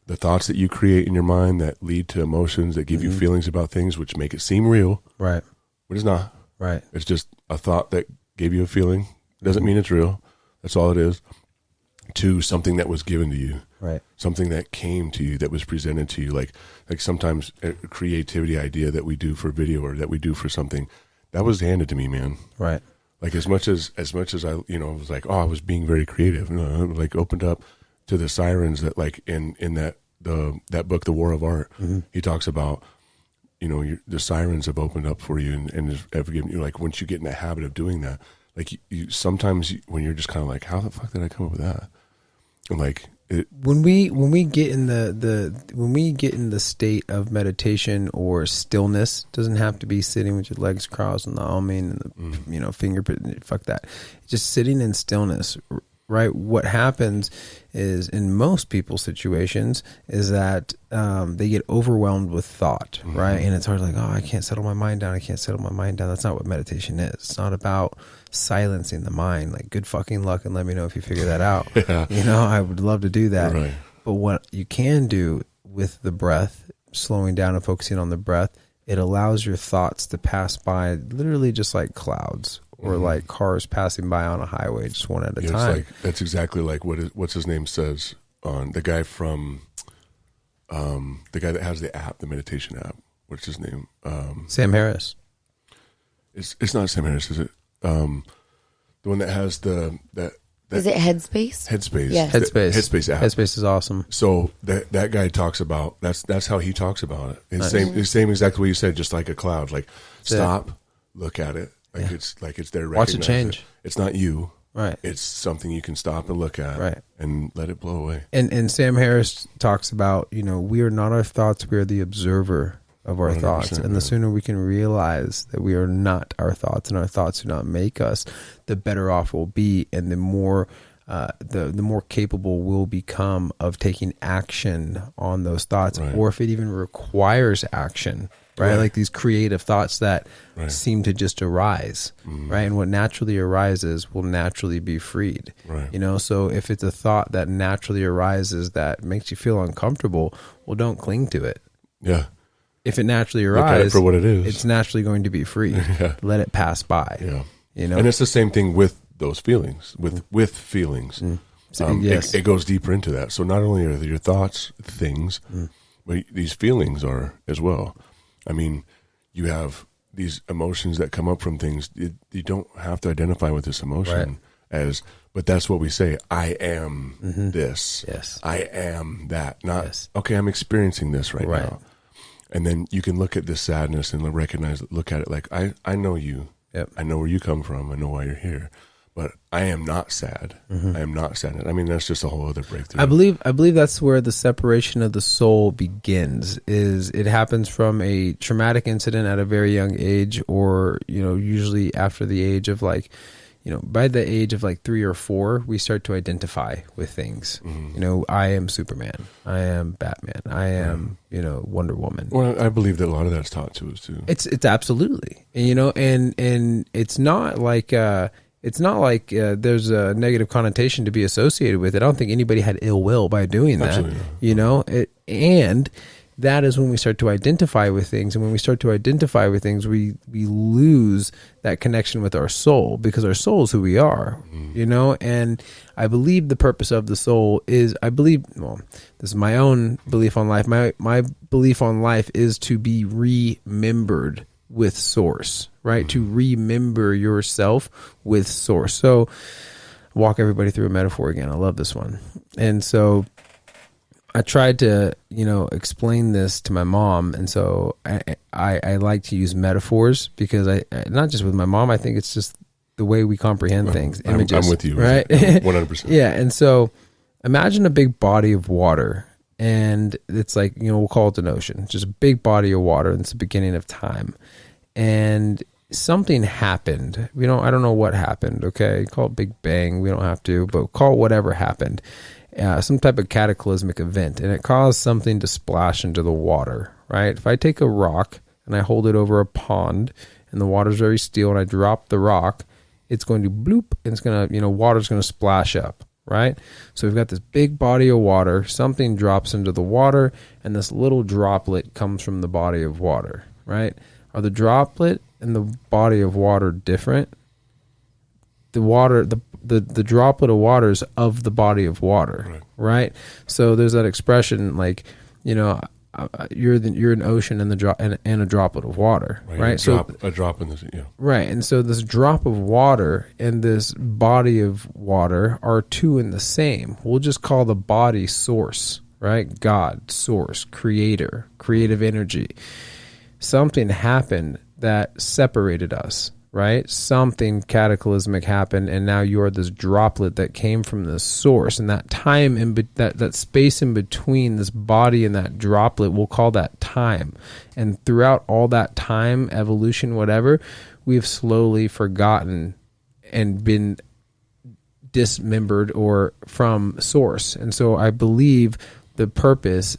the thoughts that you create in your mind that lead to emotions, that give you feelings about things, which make it seem real. Right. But it's not. Right. It's just a thought that gave you a feeling. It doesn't mean it's real. That's all it is. To something that was given to you. Right. Something that came to you, that was presented to you. Like sometimes a creativity idea that we do for video, or that we do for something, that was handed to me, man. Right. Like as much as I, was like, I was being very creative. Like opened up to the sirens that like in that book, The War of Art, he talks about, the sirens have opened up for you and have given you, like, once you get in the habit of doing that, like you sometimes when you're just kind of like, how the fuck did I come up with that? And like, when we get in the state of meditation or stillness, doesn't have to be sitting with your legs crossed and the almond and the fingerprint. Fuck that. Just sitting in stillness, right? What happens is in most people's situations is that they get overwhelmed with thought, right? And it's hard, like, oh, I can't settle my mind down. I can't settle my mind down. That's not what meditation is. It's not about silencing the mind. Like, good fucking luck, and let me know if you figure that out. Yeah. You know, I would love to do that. Right. But what you can do with the breath, slowing down and focusing on the breath, it allows your thoughts to pass by literally just like clouds or like cars passing by on a highway, just one at a time. It's like, that's exactly like what's his name says on the guy from the guy that has the app, the meditation app. What's his name? Sam Harris. It's not Sam Harris, is it? The one that has that is it Headspace? Headspace. Yes. Headspace app. Headspace is awesome. So that guy talks about that's how he talks about it. It's same exactly what you said, just like a cloud. Like stop, look at it, like it's there. Watch it recognize change. It's not you. Right. It's something you can stop and look at. Right. And let it blow away. And Sam Harris talks about, we are not our thoughts, we are the observer of our thoughts. And the sooner we can realize that we are not our thoughts and our thoughts do not make us, the better off we'll be, and the more the more capable we'll become of taking action on those thoughts, or if it even requires action, right? Like these creative thoughts that seem to just arise, right? And what naturally arises will naturally be freed, right? So if it's a thought that naturally arises that makes you feel uncomfortable, well, don't cling to it. Yeah. If it naturally Look at it arises for what it is. It's naturally going to be free. Let it pass by. Yeah. And it's the same thing with those feelings, with feelings. Yes. It goes deeper into that. So not only are your thoughts things, but these feelings are as well. I mean, you have these emotions that come up from things. You don't have to identify with this emotion but that's what we say. I am this. Yes. I am that. Not, okay, I'm experiencing this right now. And then you can look at this sadness and recognize it, look at it like, I know you. Yep. I know where you come from. I know why you're here. But I am not sad. I am not sad. I mean, that's just a whole other breakthrough. I believe that's where the separation of the soul begins. Is it happens from a traumatic incident at a very young age, or usually after the age of by the age of 3 or 4, we start to identify with things. I am Superman. I am Batman. I am Wonder Woman. Well, I believe that a lot of that's taught to us too. It's absolutely, and it's not like. It's not like there's a negative connotation to be associated with it. I don't think anybody had ill will by doing that. Absolutely. And that is when we start to identify with things. And when we start to identify with things, we lose that connection with our soul, because our soul is who we are, And I believe the purpose of the soul is, this is my own belief on life. My belief on life is to be remembered with source, right? To remember yourself with source. So walk everybody through a metaphor again. I love this one. And so I tried to, explain this to my mom. And so I like to use metaphors, because I not just with my mom, I think it's just the way we comprehend things. Images. I'm with you. Right? 100%. Yeah. And so imagine a big body of water. And it's like, we'll call it an ocean, just a big body of water. And it's the beginning of time. And something happened. I don't know what happened. Okay. Call it Big Bang. We don't have to, but call it whatever happened. Some type of cataclysmic event. And it caused something to splash into the water, right? If I take a rock and I hold it over a pond and the water's very still and I drop the rock, it's going to bloop and it's going to, water's going to splash up. Right? So we've got this big body of water, something drops into the water, and this little droplet comes from the body of water, right? Are the droplet and the body of water different? The water, the droplet of water is of the body of water, right? So there's that expression like, you're an ocean and a droplet of water, right? A drop in this, right. And so this drop of water and this body of water are two in the same. We'll just call the body source, right? God, source, creator, creative energy. Something happened that separated us. right? Something cataclysmic happened, and now you are this droplet that came from the source. And that time that space in between this body and that droplet, we'll call that time. And throughout all that time, evolution, whatever, we've slowly forgotten and been dismembered or from source. And so I believe the purpose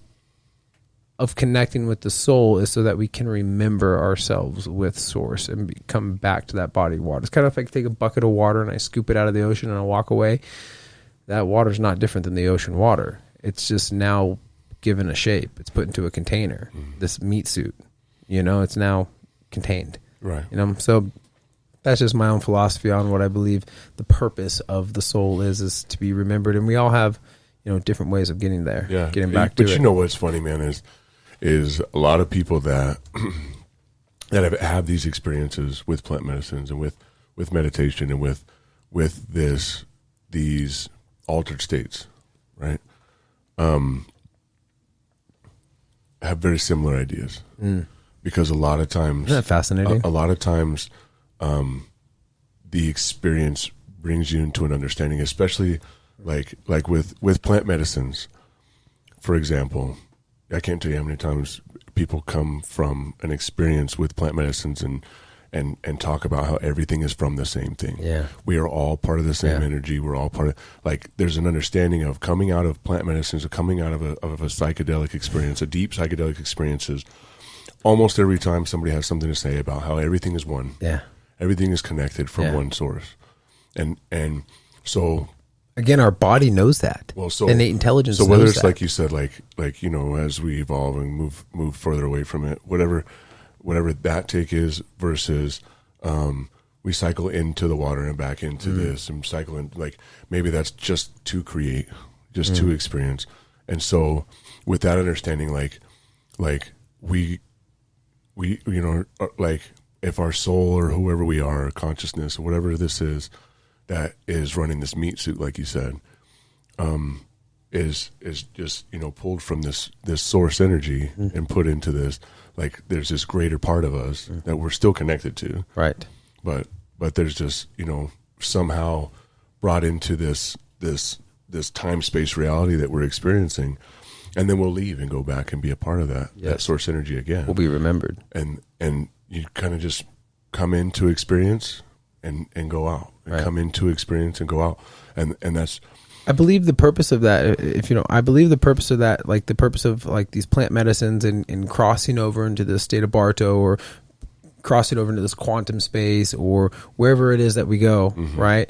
of connecting with the soul is so that we can remember ourselves with source and come back to that body of water. It's kind of like I take a bucket of water and I scoop it out of the ocean and I walk away. That water's not different than the ocean water. It's just now given a shape. It's put into a container. This meat suit, it's now contained. Right. So that's just my own philosophy on what I believe the purpose of the soul is to be remembered. And we all have, different ways of getting there. Yeah. Getting back to it. But you know what's funny, man, is a lot of people that have these experiences with plant medicines and with meditation and with these altered states, right? Have very similar ideas. Because a lot of times, isn't that fascinating? A lot of times, the experience brings you into an understanding, especially like with plant medicines, for example. I can't tell you how many times people come from an experience with plant medicines and talk about how everything is from the same thing. Yeah. We are all part of the same energy. We're all part of, there's an understanding of coming out of plant medicines, or coming out of a psychedelic experience, a deep psychedelic experiences. Almost every time somebody has something to say about how everything is one. Yeah. Everything is connected from one source. And so, again, our body knows that. well, so innate intelligence. So whether knows it's that. like you said, as we evolve and move further away from it, whatever that take is, versus we cycle into the water and back into this, and cycle in, maybe that's just to create, just to experience. And so with that understanding, we if our soul or whoever we are, or consciousness or whatever this is that is running this meat suit, like you said, is just pulled from this source energy and put into this, there's this greater part of us that we're still connected to, right? But there's just somehow brought into this time space reality that we're experiencing, and then we'll leave and go back and be a part of that source energy again. We'll be remembered, and you kind of just come into experience and go out, and come into experience and go out, and that's. I believe the purpose of that, I believe the purpose of that, the purpose of these plant medicines and crossing over into the state of Barto, or crossing over into this quantum space, or wherever it is that we go, right?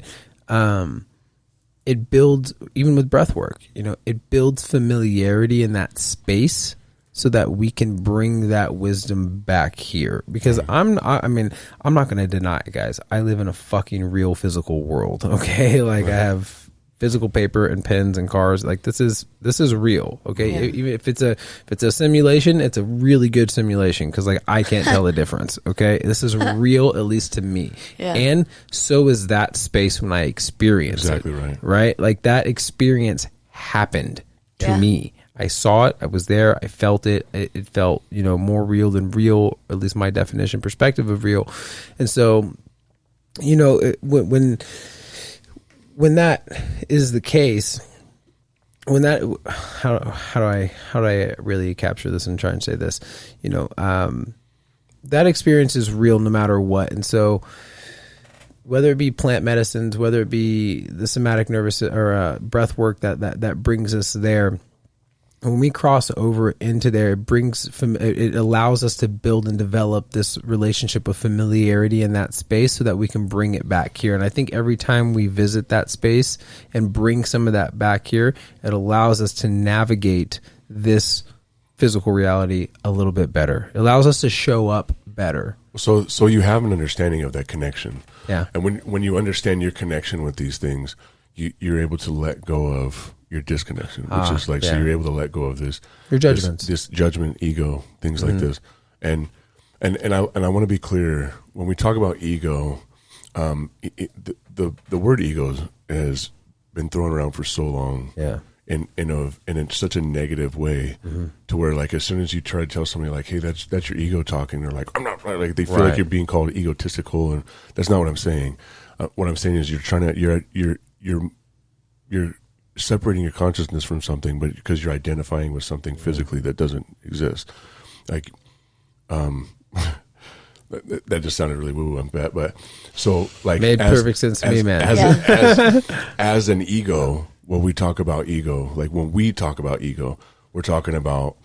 It builds, even with breath work, it builds familiarity in that space so that we can bring that wisdom back here. Because I'm not going to deny it, guys. I live in a fucking real physical world, okay? I have physical paper and pens and cars. This is real, okay? Even if it's a simulation, it's a really good simulation, because I can't tell the difference, okay? This is real, at least to me. And so is that space when I experience exactly it. Right. That experience happened to me. I saw it. I was there. I felt it. It felt, more real than real, at least my definition, perspective of real. And so, when that is the case, how do I really capture this and try and say this? That experience is real no matter what. And so, whether it be plant medicines, whether it be the somatic nervous or breath work that brings us there, when we cross over into there, it allows us to build and develop this relationship of familiarity in that space so that we can bring it back here. And I think every time we visit that space and bring some of that back here, it allows us to navigate this physical reality a little bit better. It allows us to show up better. So you have an understanding of that connection. Yeah. And when you understand your connection with these things, you're able to let go of your disconnection, which is so you're able to let go of your judgments, this judgment, ego, things like this. And I want to be clear, when we talk about ego, the word ego has been thrown around for so long in such a negative way, to where like as soon as you try to tell somebody like, hey, that's your ego talking, they're like, I'm not, like they feel like you're being called egotistical, and that's not what I'm saying. What I'm saying is you're separating your consciousness from something, but because you're identifying with something physically that doesn't exist. Like, that just sounded really woo-woo, I bet. But so like made perfect sense to me, man. As an ego, when we talk about ego, we're talking about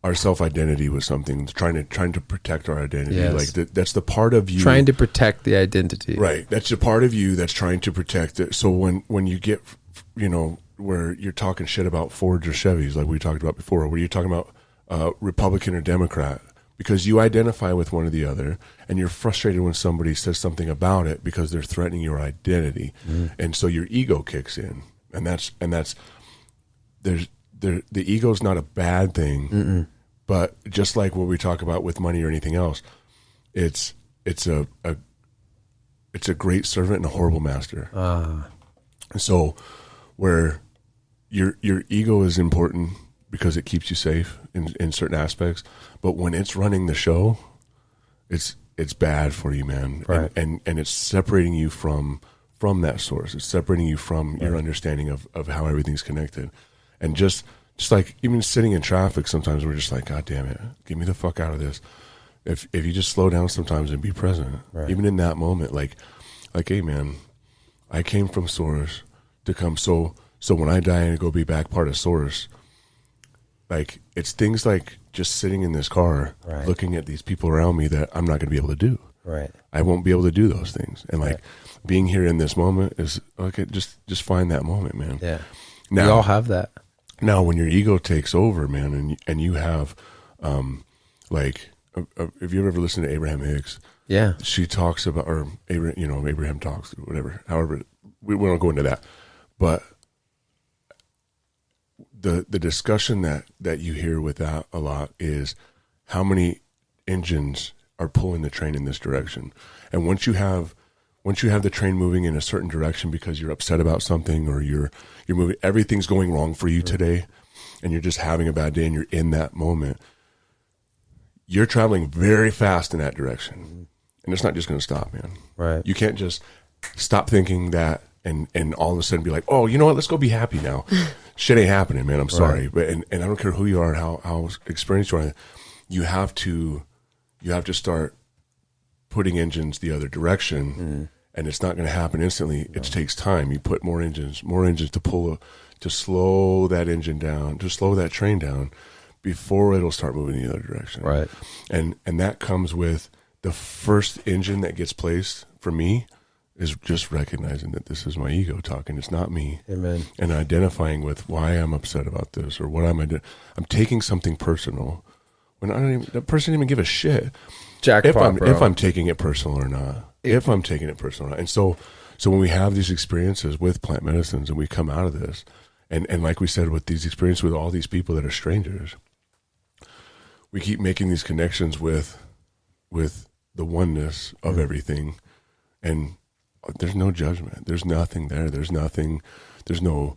our self-identity with something, trying to protect our identity. Yes. Like that's the part of you trying to protect the identity. Right. That's the part of you that's trying to protect it. So when you get, where you're talking shit about Fords or Chevys, like we talked about before, where you're talking about Republican or Democrat, because you identify with one or the other, and you're frustrated when somebody says something about it because they're threatening your identity, and so your ego kicks in, and that's the ego's not a bad thing, but just like what we talk about with money or anything else, it's a great servant and a horrible master. So where your ego is important because it keeps you safe in certain aspects, but when it's running the show, it's bad for you, man. Right. And it's separating you from that source. It's separating you from your understanding of how everything's connected. And just like even sitting in traffic, sometimes we're just like, God damn it, get me the fuck out of this. If you just slow down sometimes and be present, even in that moment, like, hey man, I came from source to come. So when I die and go be back part of source, like it's things like just sitting in this car, looking at these people around me that I'm not going to be able to do. Right. I won't be able to do those things. And like being here in this moment is okay. Just find that moment, man. Yeah. Now, we all have that. Now, when your ego takes over, man, and you have, like, if you ever listened to Abraham Hicks, Yeah. she talks about, or Abraham talks, whatever. However, we won't go into that, but the discussion that you hear with that a lot is how many engines are pulling the train in this direction, and once you have the train moving in a certain direction because you're upset about something, or you're moving, everything's going wrong for you today, and you're just having a bad day, and you're in that moment, you're traveling very fast in that direction, and it's not just going to stop, man. Right. You can't just stop thinking that and all of a sudden be like, oh, you know what? Let's go be happy now. Shit ain't happening, man. I'm sorry, but and I don't care who you are and how experienced you are. You have to start putting engines the other direction, and it's not going to happen instantly. It takes time. You put more engines to slow that engine down, to slow that train down before it'll start moving the other direction. Right. And that comes with the first engine that gets placed for me is just recognizing that this is my ego talking. It's not me. Amen. And identifying with why I'm upset about this, or what I'm taking something personal when that person didn't even give a shit. Jackpot, if I'm taking it personal or not. And so when we have these experiences with plant medicines and we come out of this, and like we said, with these experiences with all these people that are strangers, we keep making these connections with the oneness of everything, and there's no judgment. There's nothing there. There's no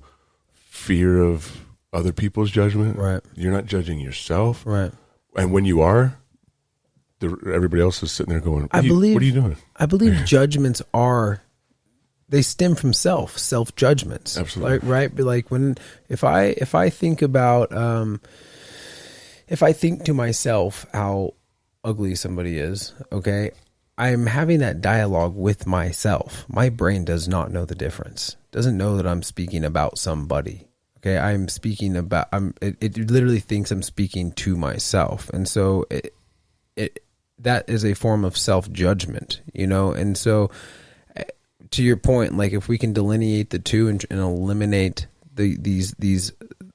fear of other people's judgment. Right. You're not judging yourself. Right. And when you are, everybody else is sitting there going, what are you doing? I believe judgments they stem from self judgments. Absolutely. Right. But like if I think about, if I think to myself how ugly somebody is, okay, I'm having that dialogue with myself. My brain does not know the difference. Doesn't know that I'm speaking about somebody. Okay, I'm speaking about. It literally thinks I'm speaking to myself, and so that is a form of self judgment, And so, to your point, like if we can delineate the two and eliminate these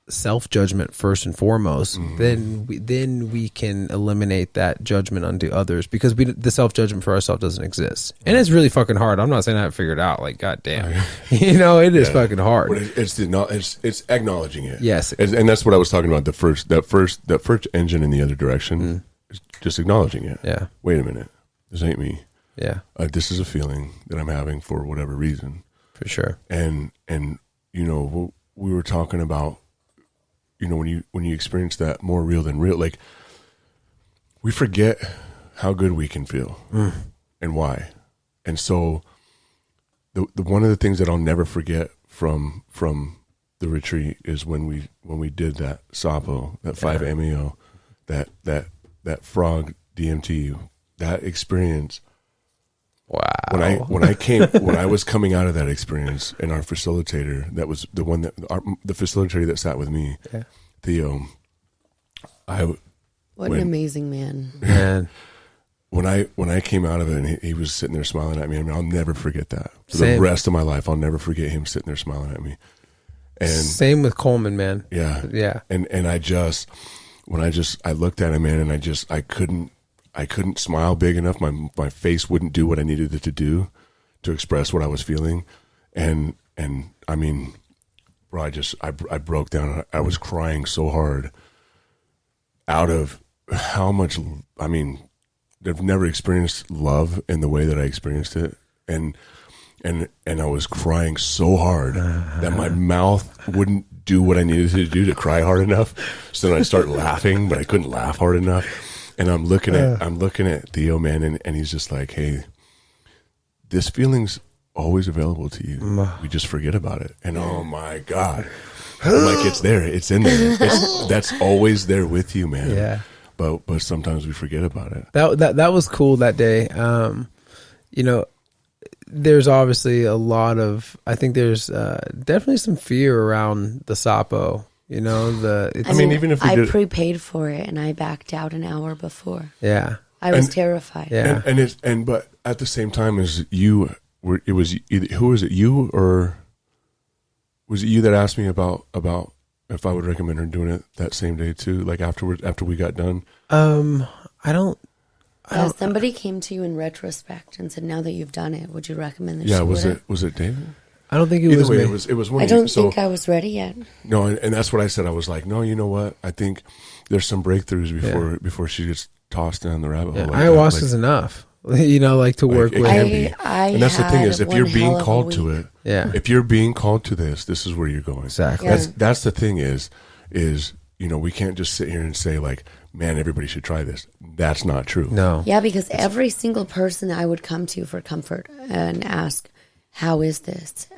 self judgment first and foremost, then we can eliminate that judgment onto others, because the self judgment for ourselves doesn't exist, and it's really fucking hard. I'm not saying I have it figured out. Like, goddamn, it is fucking hard. But it's acknowledging it. Yes, and that's what I was talking about. That first engine in the other direction is just acknowledging it. Yeah. Wait a minute, this ain't me. Yeah. This is a feeling that I'm having for whatever reason. For sure. And we were talking about, when you experience that more real than real, like we forget how good we can feel and why. And so the one of the things that I'll never forget from the retreat is when we did that sapo, that 5-MeO, that frog DMT, that experience. Wow. When I was coming out of that experience, and our facilitator, that was the one the facilitator that sat with me, Theo, What an amazing man. Man. When I came out of it, and he was sitting there smiling at me, I mean, I'll never forget that. For Same. the rest of my life, I'll never forget him sitting there smiling at me. And Same with Coleman, man. yeah. And I looked at him, man, and I couldn't smile big enough. My face wouldn't do what I needed it to do to express what I was feeling. And I mean, bro, I broke down. I was crying so hard out of how much, I mean, I've never experienced love in the way that I experienced it. And I was crying so hard that my mouth wouldn't do what I needed to do to cry hard enough. So then I started laughing, but I couldn't laugh hard enough. And I'm looking at Theo, man, and he's just like, hey, this feeling's always available to you. We just forget about it. And oh my God. I'm like, it's there. It's in there. That's always there with you, man. Yeah. But sometimes we forget about it. That was cool that day. There's obviously a lot of, I think there's definitely some fear around the sapo. Even if we I did, prepaid for it and I backed out an hour before. Yeah. I was terrified. Yeah. But at the same time as you were, it was either, who was it, you or was it you that asked me about if I would recommend her doing it that same day too, like after we got done? Somebody came to you in retrospect and said, now that you've done it, would you recommend that? Yeah, was it David? I don't think it Either was way, me. it was one. I don't think I was ready yet. No, and that's what I said. I was like, no, you know what? I think there's some breakthroughs before she gets tossed down the rabbit hole. Yeah, like ayahuasca's enough, to work it with. can be. And that's the thing is, if one you're being hell of a called to week. it, Yeah. if you're being called to this is where you're going. Exactly. Yeah. That's the thing is we can't just sit here and say like, man, everybody should try this. That's not true. No. Yeah, because every single person I would come to for comfort and ask, how is this?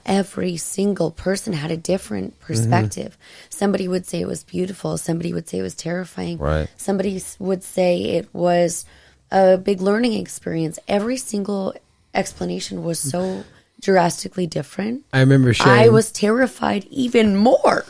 Every single person had a different perspective. Somebody would say it was beautiful. Somebody would say it was terrifying. Right. Somebody would say it was a big learning experience. Every single explanation was so drastically different. I remember sharing. I was terrified even more.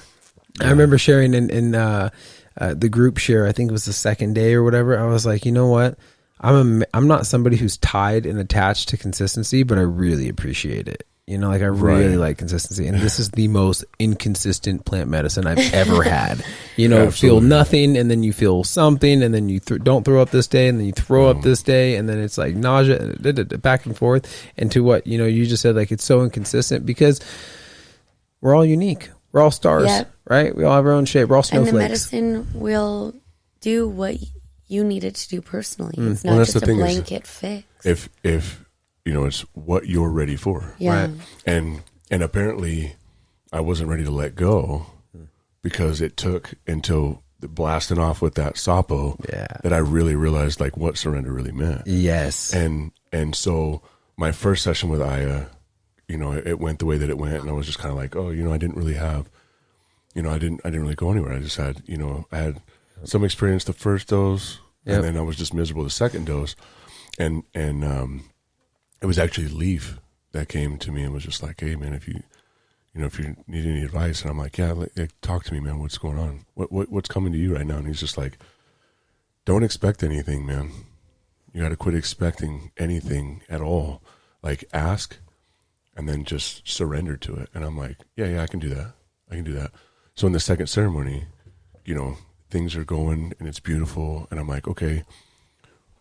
I remember sharing in the group share. I think it was the second day or whatever. I was like, you know what? I'm not somebody who's tied and attached to consistency, but I really appreciate it. I really like consistency, and this is the most inconsistent plant medicine I've ever had. Feel nothing, and then you feel something, and then you don't throw up this day, and then you throw up this day, and then it's like nausea, back and forth. And to what you just said, like it's so inconsistent because we're all unique. We're all stars, right? We all have our own shape. We're all snowflakes. And the medicine will do what you need it to do personally. It's not Well, just a blanket fix. If it's what you're ready for. Yeah. Right. And apparently I wasn't ready to let go because it took until blasting off with that sapo that I really realized like what surrender really meant. Yes. And so my first session with Aya, it went the way that it went, and I was just kind of like, oh, I didn't really have, I didn't really go anywhere. I just had, I had some experience the first dose, and then I was just miserable the second dose, and it was actually Leaf that came to me and was just like, hey man, if you need any advice, and I'm like, talk to me, man. What's going on? What's coming to you right now? And he's just like, don't expect anything, man. You got to quit expecting anything at all. Like ask, and then just surrender to it. And I'm like, yeah, I can do that. So in the second ceremony, things are going and it's beautiful, and I'm like, okay,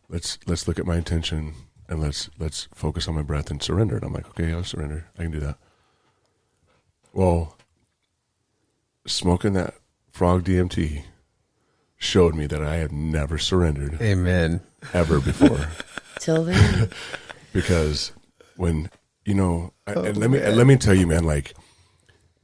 let's look at my intention and let's focus on my breath and surrender. And I'm like, okay, I'll surrender. I can do that. Well, smoking that frog DMT showed me that I had never surrendered. Amen. Ever before. Till then. Because when, and let me tell you, man, like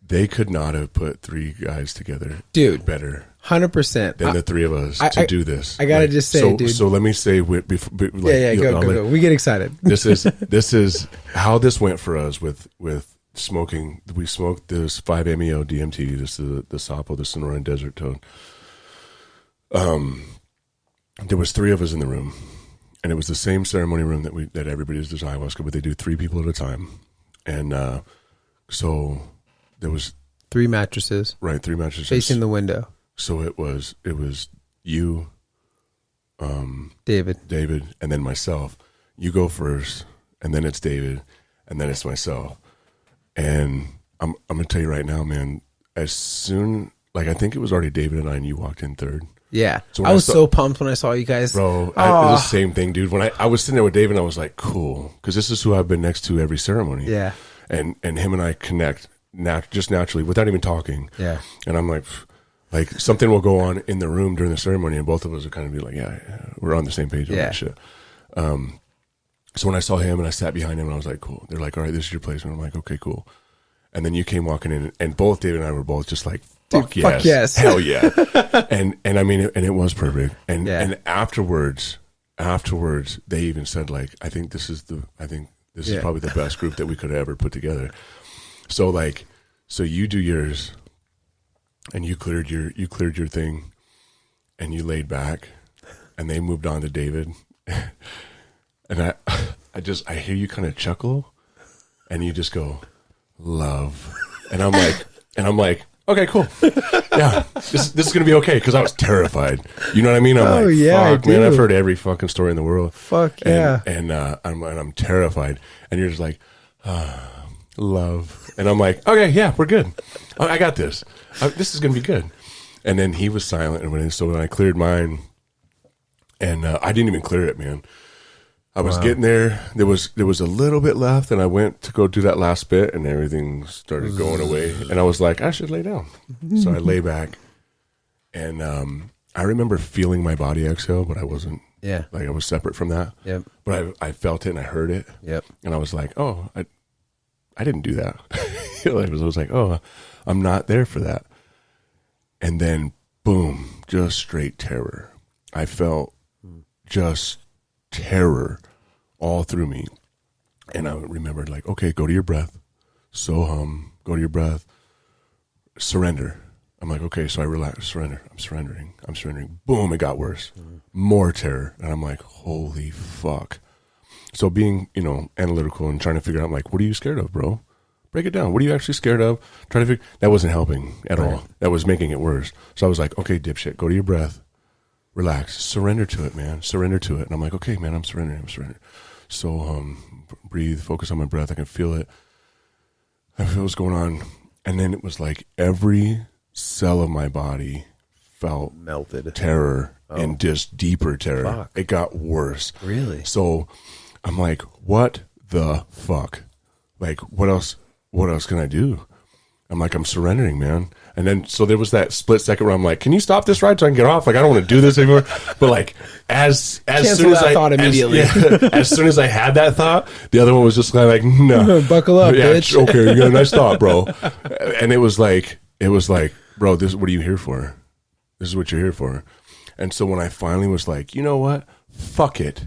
they could not have put 3 guys together, Dude. better 100%. than the 3 of us to do this. I gotta just say, dude. So let me say, Go. We get excited. This is how this went for us with smoking. We smoked this 5-MeO-DMT. This is the Sapo, the Sonoran Desert Toad. There was 3 of us in the room, and it was the same ceremony room that everybody does ayahuasca, but they do 3 people at a time, and so there was 3 mattresses, right, 3 mattresses facing the window. So it was you, David, and then myself. You go first, and then it's David, and then it's myself. And I'm gonna tell you right now, man. As soon, I think it was already David and I, and you walked in third. Yeah, so I was so pumped when I saw you guys, bro. It was the same thing, dude. When I was sitting there with David, I was like, cool, because this is who I've been next to every ceremony. Yeah, and him and I connect just naturally without even talking. Yeah, and I'm like something will go on in the room during the ceremony, and both of us will kind of be like, yeah, we're on the same page on that shit. So when I saw him and I sat behind him, and I was like, cool. They're like, all right, this is your place. And I'm like, okay, cool. And then you came walking in, and both David and I were both just like, fuck yes. Hell yeah. and I mean, and it was perfect. And afterwards, they even said, like, I think this is probably the best group that we could have ever put together. So so you do yours, and you cleared your thing, and you laid back, and they moved on to David. And I hear you kind of chuckle, and you just go, love. And I'm like, okay, cool. Yeah, this is gonna be okay, because I was terrified. You know what I mean? I'm fuck, man, I've heard every fucking story in the world. Fuck yeah. And I'm terrified. And you're just like, love. And I'm like, okay, yeah, we're good. I got this. This is gonna be good. And then he was silent, and so when I cleared mine, and I didn't even clear it, man. I was getting there. There was a little bit left, and I went to go do that last bit, and everything started going away. And I was like, I should lay down. So I lay back, and I remember feeling my body exhale, but I wasn't. Yeah, I was separate from that. Yep. But I felt it and I heard it. Yep. And I was like, oh, I didn't do that. I was like, oh, I'm not there for that. And then boom, just straight terror. I felt just terror all through me. And I remembered, like, okay, go to your breath. So go to your breath. Surrender. I'm like, okay, so I relax, surrender. I'm surrendering. Boom, it got worse. More terror. And I'm like, holy fuck. So being, analytical and trying to figure out, like, what are you scared of, bro? Break it down. What are you actually scared of? Try to figure. That wasn't helping at all. That was making it worse. So I was like, okay, dipshit, go to your breath. Relax. Surrender to it, man. Surrender to it. And I'm like, okay, man, I'm surrendering. So breathe, focus on my breath. I can feel it. I feel what's going on. And then it was like every cell of my body felt melted terror and just deeper terror. Fuck. It got worse. Really? So I'm like, what the fuck? Like, what else can I do? I'm like, I'm surrendering, man. And then, so there was that split second where I'm like, can you stop this ride so I can get off? Like, I don't want to do this anymore. But like, as soon as I thought immediately, as soon as I had that thought, the other one was just like, no, buckle up, bitch. Okay, you got a nice thought, bro. And it was like, bro, what are you here for? This is what you're here for. And so when I finally was like, you know what? Fuck it.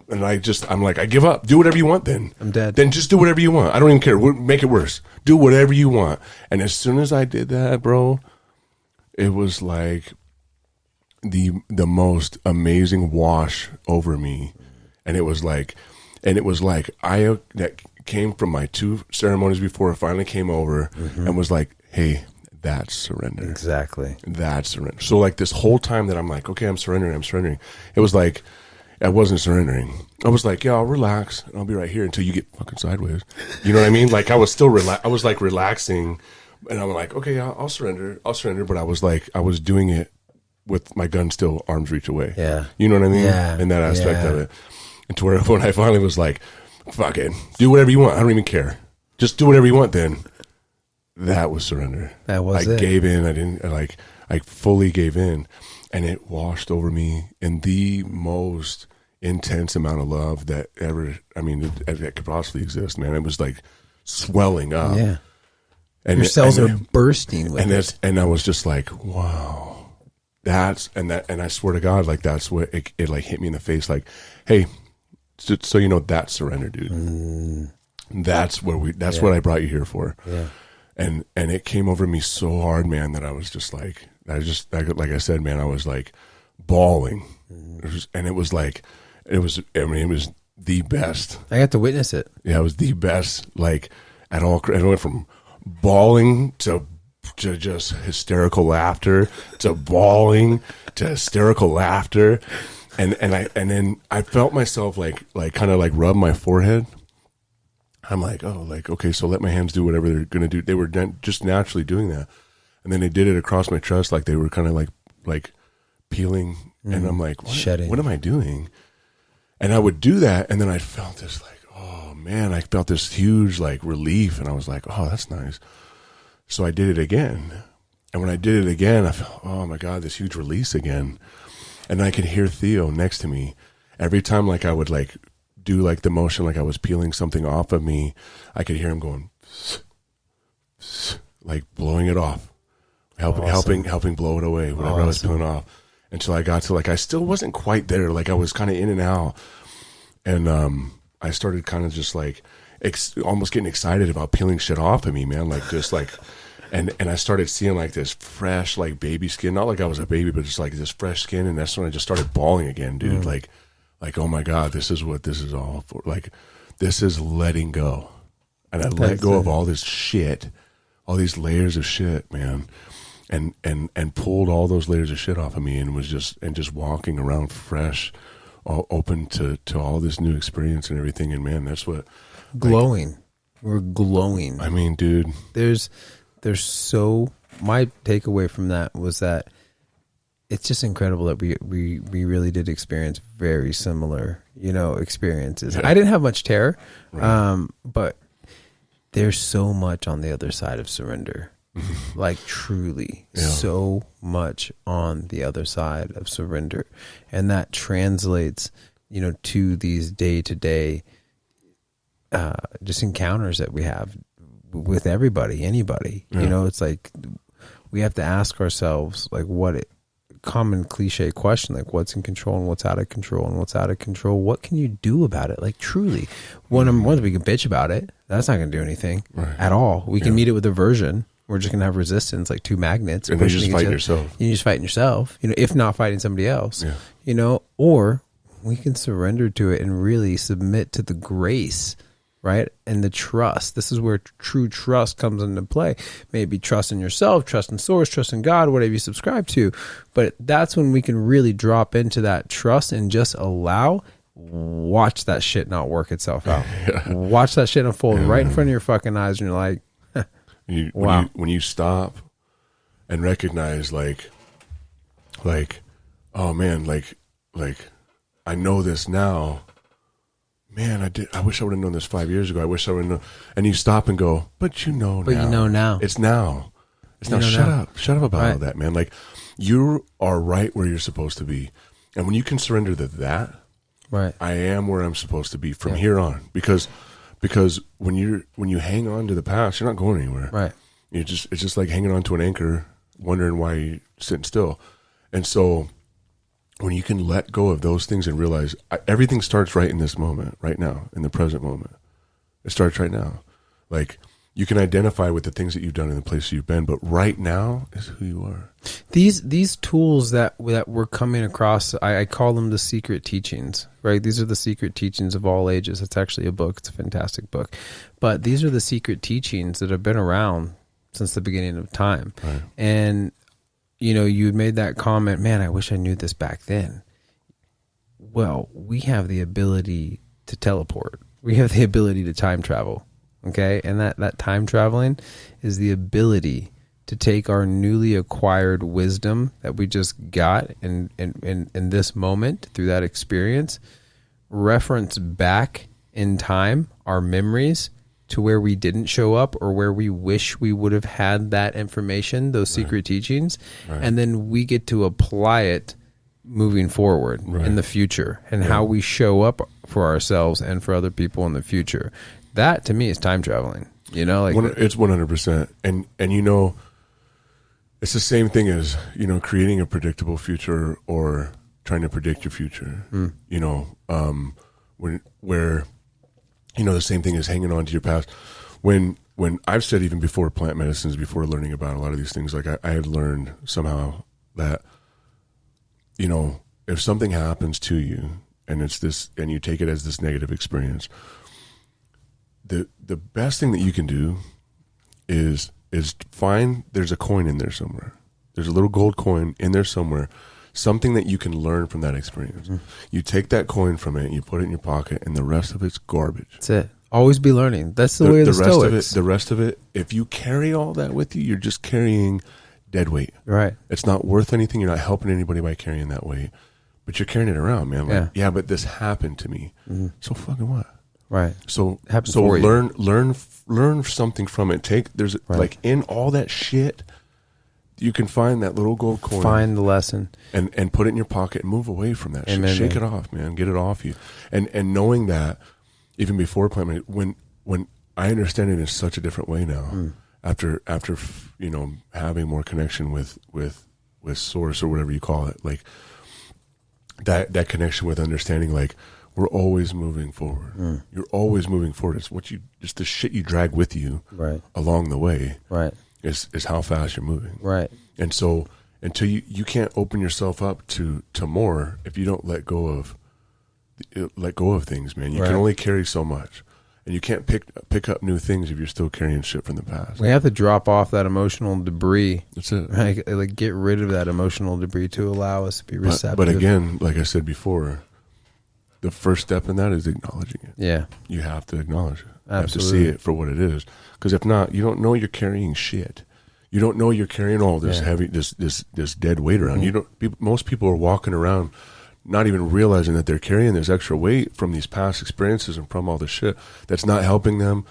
And I'm like, I give up. Do whatever you want then. I'm dead. Then just do whatever you want. I don't even care. Make it worse. Do whatever you want. And as soon as I did that, bro, it was like the most amazing wash over me. And it was like that came from my 2 ceremonies before it finally came over and was like, hey, that's surrender. Exactly. That's surrender. So like this whole time that I'm like, okay, I'm surrendering. It was like, I wasn't surrendering. I was like, yeah, I'll relax and I'll be right here until you get fucking sideways. You know what I mean? Like I was still I was like relaxing, and I'm like, okay, I'll surrender. But I was like, I was doing it with my gun still arm's reach away. Yeah. You know what I mean? Yeah. And that aspect of it. And to where when I finally was like, fuck it, do whatever you want. I don't even care. Just do whatever you want then. That was surrender. That was it. I gave in. I fully gave in. And it washed over me in the most intense amount of love that that could possibly exist, man. It was like swelling up. Yeah. And your cells are bursting with it. And I was just like, wow, and I swear to God, like that's what it like hit me in the face. Like, hey, so you know, that's surrender, dude. That's what I brought you here for. Yeah. And it came over me so hard, man, that I was just like, like I said, man, I was like bawling. And it was the best. I got to witness it. Yeah, it was the best. Like at all, it went from bawling to just hysterical laughter to bawling to hysterical laughter, and then I felt myself like kind of like rub my forehead. I'm like, oh, like okay, so let my hands do whatever they're gonna do. They were just naturally doing that, and then they did it across my chest, like they were kind of like peeling, and I'm like, shedding. What am I doing? And I would do that, and then I felt this like, oh man, I felt this huge like relief, and I was like, oh, that's nice. So I did it again, and when I did it again, I felt, oh my God, this huge release again, and I could hear Theo next to me every time, like I would like do like the motion, like I was peeling something off of me. I could hear him going, like blowing it off, helping blow it away, whatever I was peeling off. Until I got to like, I still wasn't quite there. Like I was kind of in and out. And I started kind of just like almost getting excited about peeling shit off of me, man. Like just like, and I started seeing like this fresh, like baby skin, not like I was a baby, but just like this fresh skin. And that's when I just started bawling again, dude. Like, oh my God, this is what this is all for. Like, this is letting go. And I let go of all this shit, all these layers of shit, man. And pulled all those layers of shit off of me, and was just walking around fresh, all open to all this new experience and everything. And man, that's what glowing. Like, we're glowing. I mean, dude, there's so, my takeaway from that was that it's just incredible that we really did experience very similar, experiences. Yeah. I didn't have much terror, right. But there's so much on the other side of surrender. Like truly so much on the other side of surrender, and that translates to these day-to-day just encounters that we have with anybody. It's like we have to ask ourselves, like, common cliche question, like what's in control and what's out of control, and what's out of control, what can you do about it? Like truly, one, we can bitch about it. That's not going to do anything at all. We can meet it with aversion. We're just going to have resistance, like two magnets. And you just fight yourself. You're just fighting yourself, if not fighting somebody else, or we can surrender to it and really submit to the grace, right? And the trust. This is where true trust comes into play. Maybe trust in yourself, trust in source, trust in God, whatever you subscribe to. But that's when we can really drop into that trust and just watch that shit not work itself out. Watch that shit unfold right in front of your fucking eyes, and you're like, wow. When you stop and recognize like, oh man, like I know this now, man. I wish I would have known this 5 years ago. I wish I would have known. And you stop and go, but you know now. It's now. Shut up about all that, man. Like you are right where you're supposed to be, and when you can surrender to that, right, I am where I'm supposed to be from here on, because when you hang on to the past, you're not going anywhere. Right. It's just like hanging on to an anchor, wondering why you're sitting still. And so when you can let go of those things and realize everything starts right in this moment, right now, in the present moment. It starts right now. Like you can identify with the things that you've done in the places you've been, but right now is who you are. These tools that we're coming across, I call them the secret teachings, right? These are the secret teachings of all ages. It's actually a book. It's a fantastic book. But these are the secret teachings that have been around since the beginning of time. Right. And, you had made that comment, man, I wish I knew this back then. Well, we have the ability to teleport. We have the ability to time travel. Okay, and that time traveling is the ability to take our newly acquired wisdom that we just got in this moment through that experience, reference back in time our memories to where we didn't show up or where we wish we would have had that information, those secret teachings, and then we get to apply it moving forward in the future, and how we show up for ourselves and for other people in the future. That to me is time traveling. You know, like It's 100%. And you know, it's the same thing as, you know, creating a predictable future or trying to predict your future. You know, where you know, the same thing as hanging on to your past. When I've said, even before plant medicines, before learning about a lot of these things, like I had learned somehow that, you know, if something happens to you and it's this, and you take it as this negative experience, the best thing that you can do is find, there's a coin in there somewhere. There's a little gold coin in there somewhere, something that you can learn from that experience. You take that coin from it, you put it in your pocket, and the rest of it's garbage. that's it. Always be learning. That's the way of the rest Stoics. of it, the rest of it, if you carry all that with you, you're just carrying dead weight. Right. It's not worth anything. You're not helping anybody by carrying that weight, but you're carrying it around, man. Like, yeah, but this happened to me. So fucking what? Right. So Happened for you. learn something from it. There's like in all that shit, you can find that little gold coin. Find the lesson and put it in your pocket and move away from that Amen, shit. Shake man. it off, man. Get it off you. And knowing that, even before plant, when I understand it in such a different way now, after you know, having more connection with source or whatever you call it, like that connection with understanding, like we're always moving forward. You're always moving forward. It's just the shit you drag with you along the way. Right. Is how fast you're moving. Right. And so until you can't open yourself up to more if you don't let go of things, man. You can only carry so much. And you can't pick up new things if you're still carrying shit from the past. We have to drop off that emotional debris. That's it. Right? Like get rid of that emotional debris to allow us to be receptive. But again, like I said before, the first step in that is acknowledging it. Yeah. You have to acknowledge it. Absolutely. You have to see it for what it is. Because if not, you don't know you're carrying shit. You don't know you're carrying all this heavy, this dead weight around. You don't. Most people are walking around not even realizing that they're carrying this extra weight from these past experiences and from all this shit that's not helping them,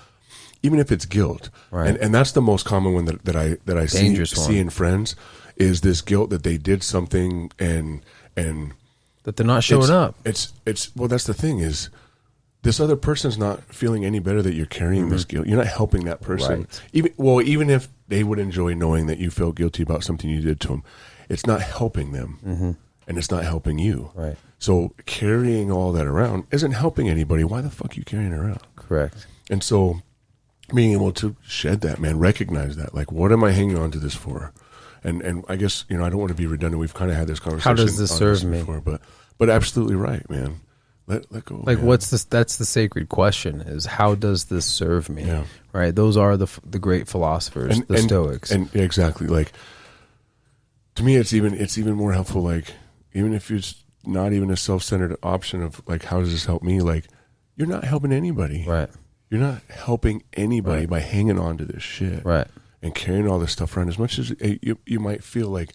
even if it's guilt. Right. And that's the most common one that I see in friends, is this guilt that they did something and that they're not showing up. It's well, that's the thing, is this other person's not feeling any better that you're carrying this guilt. You're not helping that person. Right. Even if they would enjoy knowing that you felt guilty about something you did to them, it's not helping them. And it's not helping you. Right. So carrying all that around isn't helping anybody. Why the fuck are you carrying it around? Correct. And so being able to shed that, man, recognize that. Like, what am I hanging on to this for? And I guess, you know, I don't want to be redundant. We've kind of had this conversation. How does this serve me? Before, but absolutely right, man. Let go. Like, man. what's this? That's the sacred question: is how does this serve me? Yeah. Right. Those are the great philosophers, the Stoics. And exactly, like, to me, it's even more helpful. Like, even if it's not even a self-centered option of like, how does this help me? Like, you're not helping anybody. Right. You're not helping anybody by hanging on to this shit. Right. And carrying all this stuff around. As much as you might feel like,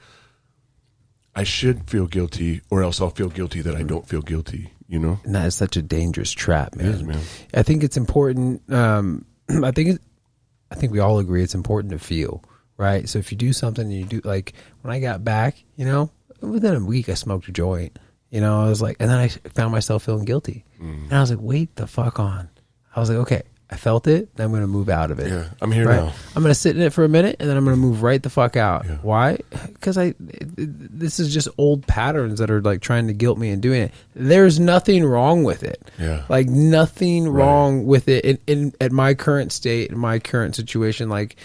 I should feel guilty, or else I'll feel guilty that I don't feel guilty, you know? And that is such a dangerous trap, man. It is, man. I think it's important. I think we all agree it's important to feel, right? So if you do something and you do, like when I got back, you know, within a week I smoked a joint, you know, I was like, and then I found myself feeling guilty. And I was like, wait the fuck on. I was like, okay, I felt it. Then I'm going to move out of it. Yeah, I'm here now. I'm going to sit in it for a minute, and then I'm going to move right the fuck out. Yeah. Why? Because this is just old patterns that are like trying to guilt me and doing it. There's nothing wrong with it. Yeah. Like nothing wrong with it in at my current state, in my current situation. Like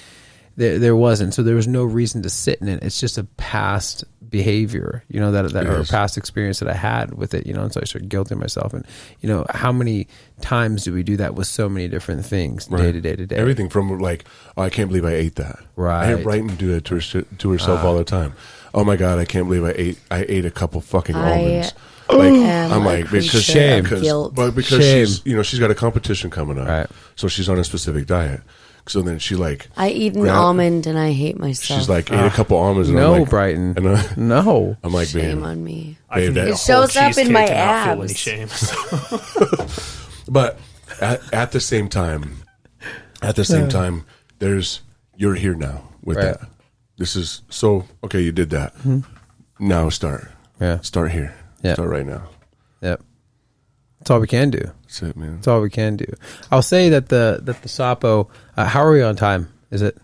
there wasn't. So there was no reason to sit in it. It's just a past behavior, you know, that or a past experience that I had with it, you know, and so I started guilting myself. And, you know, how many times do we do that with so many different things day to day to day? Everything from like, oh, I can't believe I ate that. Right. I hear Brighton do that to herself all the time. Oh my God, I can't believe I ate a couple fucking almonds. Like, I'm like, because she's got a competition coming up. Right. So she's on a specific diet. So then she like, I eat an almond and I hate myself. she's like, ate a couple almonds. And No, I'm like, Brighton. And No. I'm like, Shame babe. on me. Babe, that- It shows up in my Feel any abs. shame. But at the same time, you're here now with Right. that. This is so okay. You did that. Now start. Yeah. Start here. Yeah. Start right now. Yep. That's all we can do. That's it, man. That's all we can do. I'll say that the Sapo. How are we on time? Is it?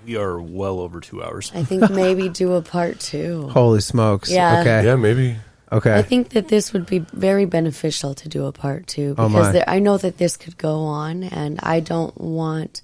We are well over 2 hours. I think maybe do a part 2. Holy smokes! Yeah. Okay. Yeah, maybe. Okay. I think that this would be very beneficial to do a part 2 Oh, because my. I know that this could go on, and I don't want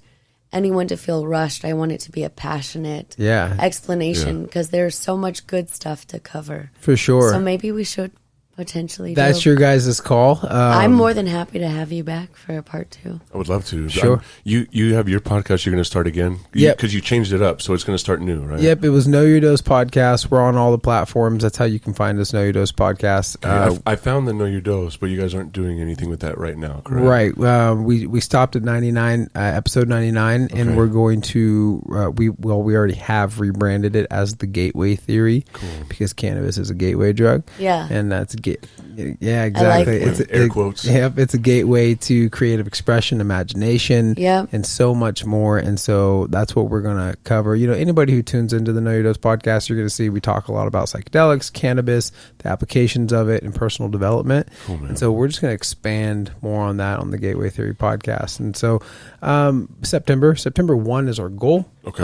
anyone to feel rushed. I want it to be a passionate Yeah. explanation because there's so much good stuff to cover. For sure. So maybe we should potentially. That's your guys' call. I'm more than happy to have you back for a part 2. I would love to. Sure. You have your podcast. You're going to start again. Yep. Because you changed it up, so it's going to start new, right? Yep, it was Know Your Dose podcast. We're on all the platforms. That's how you can find us. Know Your Dose podcast. I found the Know Your Dose, but you guys aren't doing anything with that right now, correct? Right. We stopped at 99, episode 99, and we're going to we already have rebranded it as the Gateway Theory because cannabis is a gateway drug. Yeah. And that's yeah, exactly. I like that. Air quotes. Yep, it's a gateway to creative expression, imagination, Yep. and so much more. And so that's what we're going to cover. You know, anybody who tunes into the Know Your Dose podcast, you're going to see we talk a lot about psychedelics, cannabis, the applications of it, and personal development. Cool, man. And so we're just going to expand more on that on the Gateway Theory podcast. And so September 1 is our goal. Okay.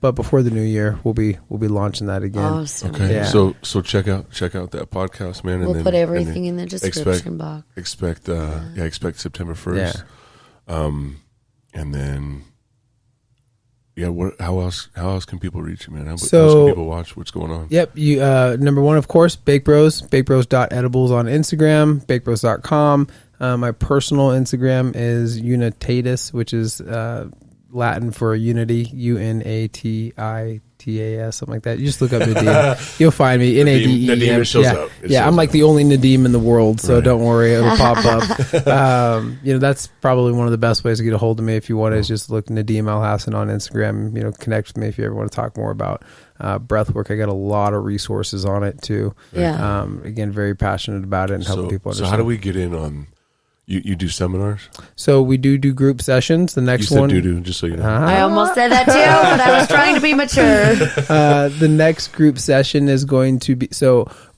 But before the new year, we'll be launching that again. Awesome. Okay. Yeah. So check out that podcast, man. We'll and put then, everything in the description box. Expect September 1st. Yeah. And then how else can people reach you, man? How else So- can people watch what's going on? Yep. You number one, of course, bakedbros.edibles on Instagram, bakedbros.com. My personal Instagram is Unitatis, which is Latin for unity, Unatitas, something like that. You just look up Nadeem. You'll find me. Nadeem. Nadeem, it shows yeah. up. It Yeah, shows I'm like up. the only Nadeem in the world, so Right. don't worry, it'll pop up. That's probably one of the best ways to get a hold of me if you want to is just look Nadeem Al Hassan on Instagram. Connect with me if you ever want to talk more about breath work. I got a lot of resources on it too. Yeah. Again, very passionate about it and helping people So understand. how do we get in on? You do seminars? So we do group sessions. The You next said one, doo-doo, just so you know. I almost said that too, but I was trying to be mature. the next group session is going to be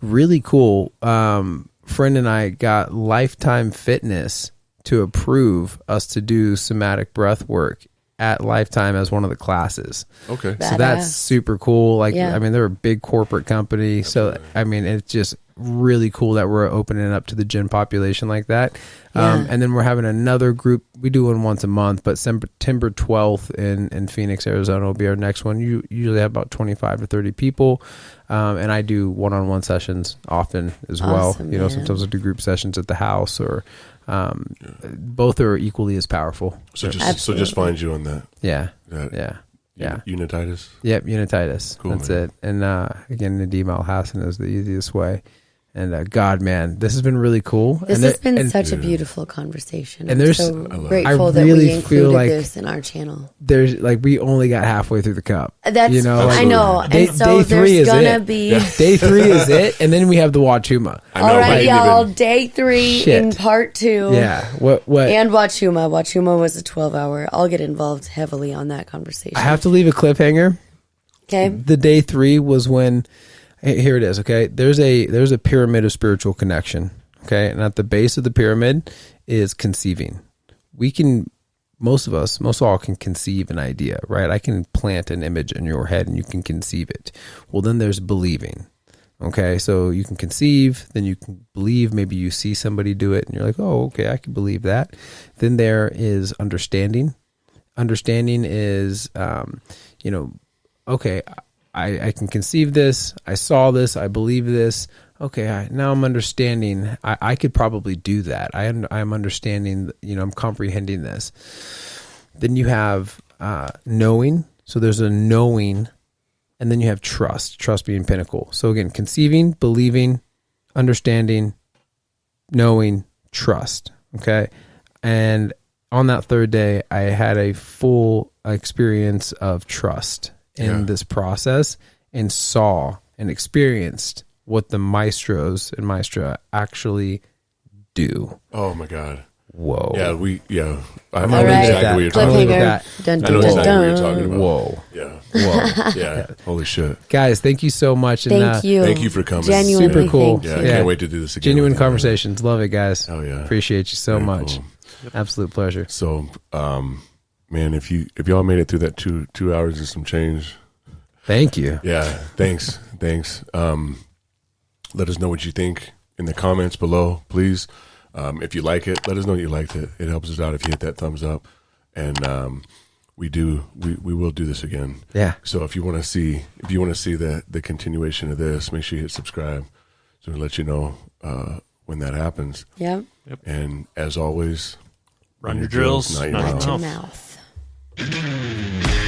really cool. Friend and I got Lifetime Fitness to approve us to do somatic breath work at Lifetime as one of the classes. Okay. So that's Badass. super cool. Yeah. They're a big corporate company. So, it's just really cool that we're opening it up to the gen population like that. Yeah. And then we're having another group. We do one once a month, but September 12th in Phoenix, Arizona will be our next one. You usually have about 25 to 30 people. And I do one-on-one sessions often as well. Awesome, man. Sometimes I do group sessions at the house or both are equally as powerful. So just Absolutely. find you on that. Yeah. That Yeah. Unititis. Yep, Unititis. Cool, That's man. it. And again, Nadeem Al Hassan is the easiest way. And God, man, this has been really cool. This has been such a yeah. beautiful conversation. And I'm there's- so I love it. grateful I that really we feel included like- this in our channel. There's we only got halfway through the cup. That's like, I know, Day, and so day 3 there's is gonna it. be. Day 3 is it, and then we have the Wachuma. I know, All but right, I didn't y'all. even- Day 3 Shit. in part 2. Yeah. What? And Wachuma. Wachuma was a 12-hour. I'll get involved heavily on that conversation. I have to leave a cliffhanger. Okay. The day 3 was when. Here it is. Okay, there's a pyramid of spiritual connection. Okay, and at the base of the pyramid is conceiving. Most all can conceive an idea, right? I can plant an image in your head and you can conceive it. Well, then there's believing. Okay, so you can conceive, then you can believe. Maybe you see somebody do it and you're like, oh, okay, I can believe that. Then there is understanding. Understanding is, okay, I can conceive this. I saw this. I believe this. Okay, now I'm understanding. I could probably do that. I'm understanding. I'm comprehending this. Then you have knowing. So there's a knowing, and then you have trust. Trust being pinnacle. So again, conceiving, believing, understanding, knowing, trust. Okay, and on that third day, I had a full experience of trust in this process, and saw and experienced what the maestros and maestra actually do. Oh my God. Whoa. Yeah, I All know right. exactly what you're talking Cliffhanger. about. Dun, I dun, know dun, exactly what you're dun. talking about. Whoa. Yeah. Whoa. Yeah. Holy shit. Guys, thank you so much. And, Thank you. Thank you for coming. Genuinely, Super cool. thank Yeah, I you. can't wait to do this again. Genuine with you, man. conversations. Love it, guys. Oh, yeah. Appreciate you so Very much. cool. Absolute pleasure. So, man, if y'all made it through that two hours and some change, Thank you. yeah, thanks. Let us know what you think in the comments below, please. If you like it, let us know you liked it. It helps us out if you hit that thumbs up. And we will do this again. Yeah. So if you want to see the continuation of this, make sure you hit subscribe so we'll let you know when that happens. Yep. And as always, Run your drills, not your not your mouth. Mouth.